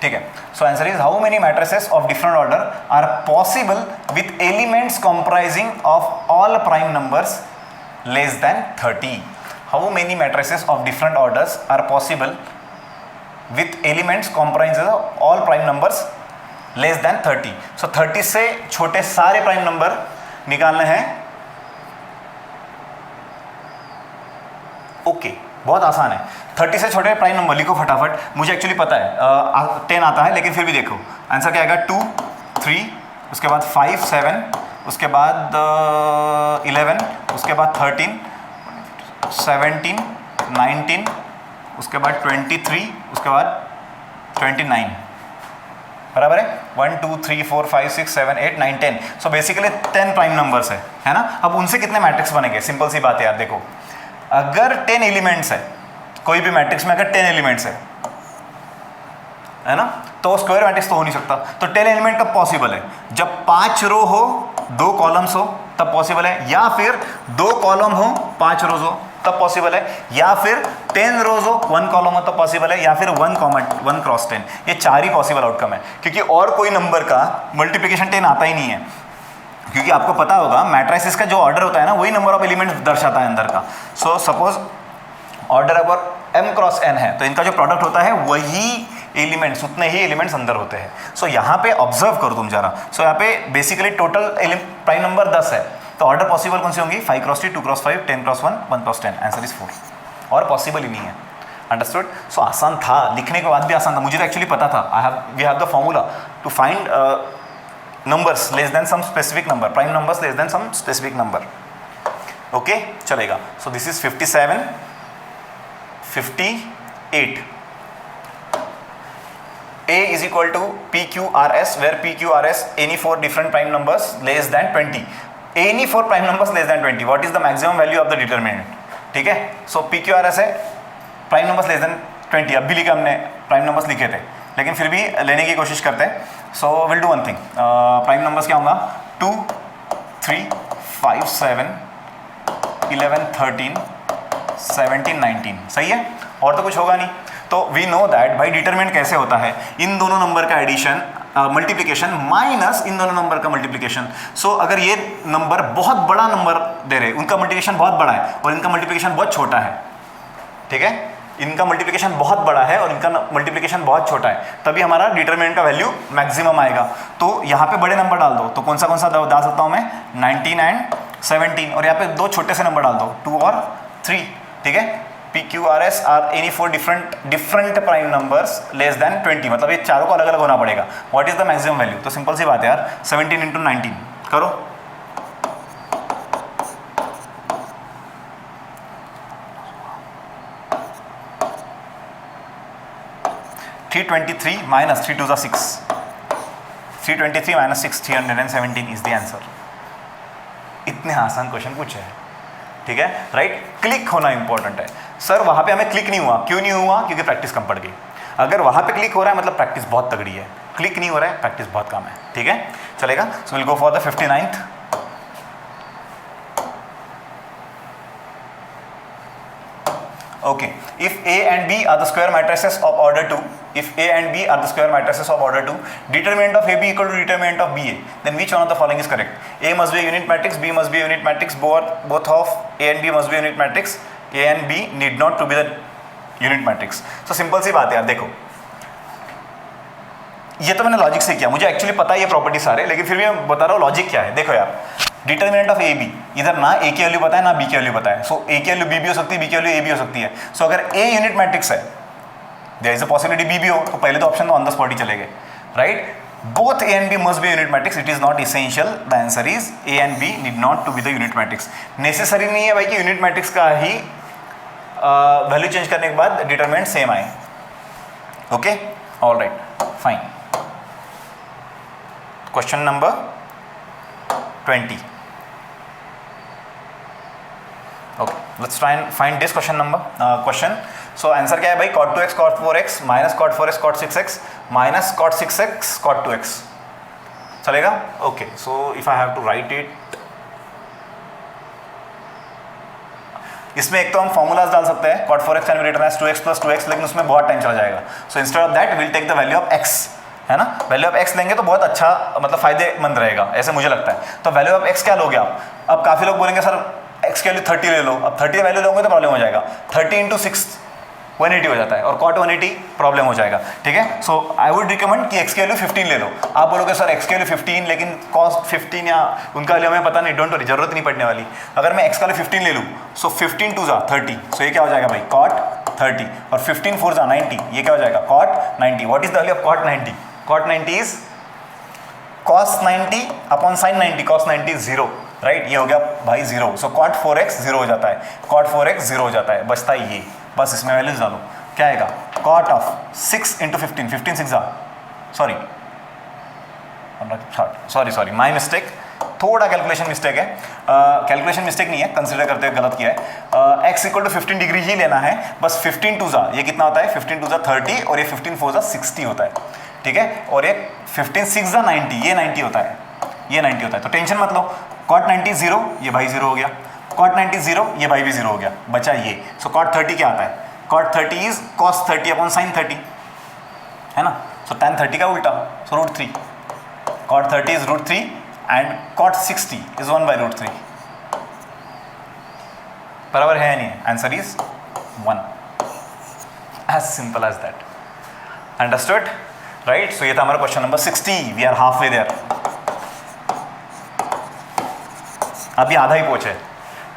ठीक है। So answer is how many matrices of different order are possible with elements comprising of all prime numbers less than 30। How many matrices of different orders are possible with elements comprising of all prime numbers less than 30। सो 30 से छोटे सारे prime number निकालने हैं, okay बहुत आसान है। 30 से छोटे प्राइम नंबर लिखो फटाफट, मुझे एक्चुअली पता है 10 आता है लेकिन फिर भी देखो आंसर क्या आएगा, 2 3 उसके बाद 5 7 उसके बाद 11 उसके बाद 13 17 19 उसके बाद 23 उसके बाद 29, बराबर है 1 2 3 4 5 6 7 8 9 10। सो बेसिकली 10 प्राइम नंबर्स है ना। अब उनसे कितने मैट्रिक्स बनेंगे, सिंपल सी बात है यार। देखो अगर 10 एलिमेंट्स है कोई भी मैट्रिक्स में, अगर 10 एलिमेंट्स है ना, तो स्क्वायर मैट्रिक्स तो हो नहीं सकता। तो 10 एलिमेंट कब पॉसिबल है, जब 5 रो हो 2 कॉलम्स हो तब पॉसिबल है, या फिर 2 कॉलम हो 5 रोज हो तब पॉसिबल है, या फिर 10 रोज हो 1 कॉलम हो तब पॉसिबल है, या फिर 1 क्रॉस 10। ये 4 ही पॉसिबल आउटकम है, क्योंकि और कोई नंबर का मल्टीप्लिकेशन 10 आता ही नहीं है। क्योंकि आपको पता होगा मैट्रिसेस का जो ऑर्डर होता है ना वही नंबर ऑफ एलिमेंट्स दर्शाता है अंदर का. सो सपोज ऑर्डर अगर m क्रॉस n है तो इनका जो प्रोडक्ट होता है वही एलिमेंट्स, उतने ही एलिमेंट्स अंदर होते हैं. सो यहाँ पे ऑब्जर्व करो तुम जरा. सो यहाँ पे बेसिकली टोटल प्राइम नंबर 10 है, तो ऑर्डर पॉसिबल कौन सी होंगी? 5 cross 3, 2 cross 5, 10 cross 1, 1 cross 10. Answer is 4. और पॉसिबल ही नहीं है. अंडरस्टूड? सो आसान था, लिखने के बाद भी आसान था. मुझे तो एक्चुअली पता था. We have the formula to find numbers less than some specific number, prime numbers less than some specific number. Okay, चलेगा. So this is 57, 58. A is equal to PQRS, where PQRS any 4 different prime numbers less than 20. Any 4 prime numbers less than 20. What is the maximum value of the determinant? ठीक है. So PQRS है prime numbers less than 20. अब भी लिखा हमने, prime numbers लिखे थे, लेकिन फिर भी लेने की कोशिश करते हैं. So will do one thing. Prime numbers क्या होगा? 2, 3, 5, 7, 11, 13, 17, 19. सही है. और तो कुछ होगा नहीं. तो वी नो दैट भाई डिटरमिनेंट कैसे होता है? इन दोनों नंबर का एडिशन, मल्टीप्लिकेशन माइनस इन दोनों नंबर का मल्टीप्लिकेशन. सो अगर ये नंबर बहुत बड़ा नंबर दे रहे, उनका मल्टीप्लिकेशन बहुत बड़ा है और इनका मल्टीप्लिकेशन बहुत छोटा है, ठीक है, इनका मल्टीप्लिकेशन बहुत बड़ा है और इनका मल्टीप्लिकेशन बहुत छोटा है, तभी हमारा डिटरमिनेंट का वैल्यू मैक्सिमम आएगा. तो यहाँ पे बड़े नंबर डाल दो. तो कौन सा डाल सकता हूँ मैं? 19 एंड 17. और यहाँ पे 2 छोटे से नंबर डाल दो, 2 और 3. ठीक है. PQRS are any 4 different prime numbers less than 20. मतलब ये चारों को अलग अलग होना पड़ेगा. What is the maximum value? तो सिंपल सी बात है यार, 17 इंटू 19 करो. -323 minus 3 2 6. 323 minus 6, 317 is the answer. इतने आसान क्वेश्चन पूछे है. ठीक है, राइट. क्लिक होना इंपॉर्टेंट है. सर वहां पे हमें क्लिक नहीं हुआ. क्यों नहीं हुआ? क्योंकि प्रैक्टिस कम पड़ गई. अगर वहां पे क्लिक हो रहा है मतलब प्रैक्टिस बहुत तगड़ी है. क्लिक नहीं हो रहा है, प्रैक्टिस बहुत कम है. ठीक है, चलेगा. So will go for the 59th. Okay, if A and B are the square matrices of order 2, if A and B are the square matrices of order 2, determinant of AB equal to determinant of BA, then which one of the following is correct? A must be a unit matrix, B must be a unit matrix, both of A and B must be a unit matrix, A and B need not to be the unit matrix. So simple सी बात है यार. देखो, ये तो मैंने logic से किया, मुझे एक्चुअली पता है ये प्रॉपर्टी सारे, लेकिन फिर भी मैं बता रहा हूँ लॉजिक क्या है. देखो यार, डिटरमिनेंट ऑफ ए बी, इधर ना ए की वैल्यू पता है ना बी की वैल्यू पता है. सो ए की वैल्यू बी भी हो सकती है, बी की वैल्यू ए भी हो सकती है. सो अगर ए यूनिट मैट्रिक्स है, there is a possibility B भी हो, तो पहले तो ऑप्शन तो ऑन द स्पॉट ही चले गए, right. Both A and B must be unit matrix. It is not essential. The answer is A and B need not to be the unit matrix. Necessary नहीं है भाई कि unit matrix का ही value change करने के बाद determinant same आए. Okay, all right, fine. Question number 20. Okay, let's try and find this question number. Question. So answer क्या है भाई? cot 2x cot 4x minus cot 4x cot 6x minus cot 6x cot 2x. चलेगा? Okay. So if I have to write it, इसमें एक तो हम formulas डाल सकते हैं. cot 4x can be written as 2x plus 2x, लेकिन उसमें बहुत टाइम चला जाएगा. So instead of that we'll take the value of x. है ना? वैल्यू ऑफ x लेंगे तो बहुत अच्छा, मतलब फायदेमंद रहेगा, ऐसे मुझे लगता है. तो वैल्यू ऑफ x क्या लोगे आप? अब काफ़ी लोग बोलेंगे सर x की वैल्यू 30 ले लो. अब 30 वैल्यू लोगे तो प्रॉब्लम हो जाएगा. 30 इंटू 6 180 हो जाता है, और कॉट 180 प्रॉब्लम हो जाएगा. ठीक है. सो आई वुड रिकमेंड कि x की वैल्यू 15 ले लो. आप बोलोगे सर x की वैल्यू 15 लेकिन कॉस्ट 15 या उनका वैल्यू हमें पता नहीं. डोंट वरी, जरूरत नहीं पड़ने वाली. अगर मैं x का वैल्यू 15 ले लूँ, सो 15 2 जा 30. सो ये क्या हो जाएगा भाई? कॉट 30. और 15 4 जा 90. ये क्या हो जाएगा? Cot 90. What is the value of cot 90? Cot 90 is cos 90 upon sin 90. cos 90 is 0, right. ये हो गया भाई 0. सो cot 4x 0 हो जाता है. cot 4x 0 हो जाता है. बचता है ये. बस इसमें वैल्यूज डालो. क्या आएगा? cot of 6 into 15. 15 6 sorry my mistake. थोड़ा कैलकुलेशन मिस्टेक है. कैलकुलेशन मिस्टेक नहीं है, कंसिडर करते हुए गलत किया है. x इक्वल टू 15 डिग्री ही लेना है. बस 15 2 जा, ये कितना होता है? 15 2 जा 30 और ये 15 4 जा 60 होता है. ठीक है. और ये 15 6 जा 90, ये 90 होता है, ये 90 होता है. तो टेंशन मत लो. cot 90 0, ये भाई 0 हो गया. cot 90 0, ये भाई भी 0 हो गया. बचा ये. सो cot 30 क्या आता है? cot 30 is cos 30 upon sin 30, है ना. सो tan 30 का उल्टा, so √3. cot 30 is √3 and cot 60 is 1/√3. बराबर है या नहीं? Answer is 1. As simple as that. Understood? Right. So ये था हमारा क्वेश्चन नंबर 60. We are half way there. अभी आधा ही पहुंचे.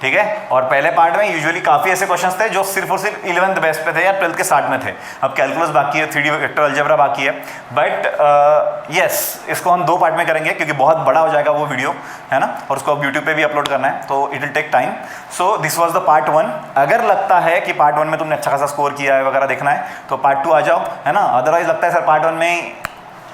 ठीक है. और पहले पार्ट में यूजुअली काफ़ी ऐसे क्वेश्चंस थे जो सिर्फ और सिर्फ 11th बेस पे थे या 12th के स्टार्ट में थे. अब कैलकुलस बाकी है, 3D वेक्टर अलजेब्रा बाकी है. बट यस, इसको हम 2 पार्ट में करेंगे क्योंकि बहुत बड़ा हो जाएगा वो वीडियो, है ना. और उसको अब यूट्यूब पे भी अपलोड करना है, तो it will take time. So this was the part 1. अगर लगता है कि पार्ट 1 में तुमने अच्छा खासा स्कोर किया है वगैरह देखना है तो पार्ट 2 आ जाओ, है ना. अदरवाइज लगता है सर पार्ट 1 में ही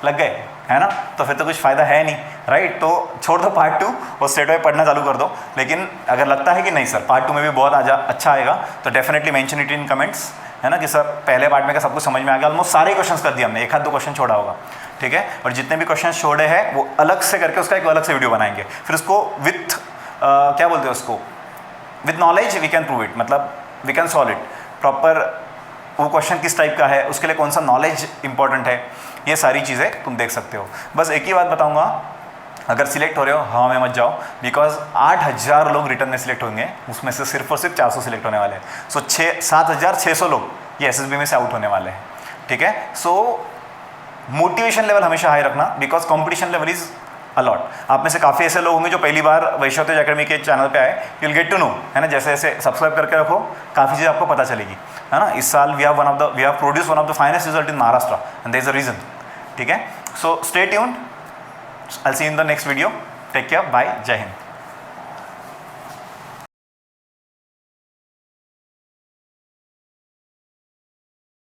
लग गए, है ना, तो फिर तो कुछ फ़ायदा है नहीं. राइट. तो छोड़ दो पार्ट 2 और स्ट्रेट अवे पढ़ना चालू कर दो. लेकिन अगर लगता है कि नहीं सर पार्ट 2 में भी बहुत अच्छा आएगा तो definitely mention it in comments, है ना, कि सर पहले पार्ट में का सब कुछ समझ में आ गया. ऑलमोस्ट सारे क्वेश्चंस कर दिए हमने, 1-2 क्वेश्चन छोड़ा होगा. ठीक है. और जितने भी क्वेश्चन छोड़े हैं वो अलग से करके उसका एक अलग से वीडियो बनाएंगे. फिर उसको विथ क्या बोलते हैं उसको, with knowledge we can prove it. मतलब we can solve it proper. वो क्वेश्चन किस टाइप का है, उसके लिए कौन सा नॉलेज इंपॉर्टेंट है, ये सारी चीज़ें तुम देख सकते हो. बस एक ही बात बताऊंगा, अगर सिलेक्ट हो रहे हो हवा में मत जाओ, बिकॉज 8000 लोग रिटर्न में सिलेक्ट होंगे, उसमें से सिर्फ और सिर्फ 400 सिलेक्ट होने वाले हैं. सो 7600 लोग ये SSB में से आउट होने वाले हैं. ठीक है. सो मोटिवेशन लेवल हमेशा हाई रखना, because competition level is a lot. आप में से काफ़ी ऐसे लोग होंगे जो पहली बार वैश्योतेज एकेडमी के चैनल पे आए. You will get to know, है ना. जैसे जैसे सब्सक्राइब करके रखो, काफ़ी चीज़ें आपको पता चलेगी, है ना. इस साल we have produce one of the finest result in Maharashtra and there is a reason. ठीक है. So stay tuned. I'll see you in the next video. Take care. Bye. Jai Hind.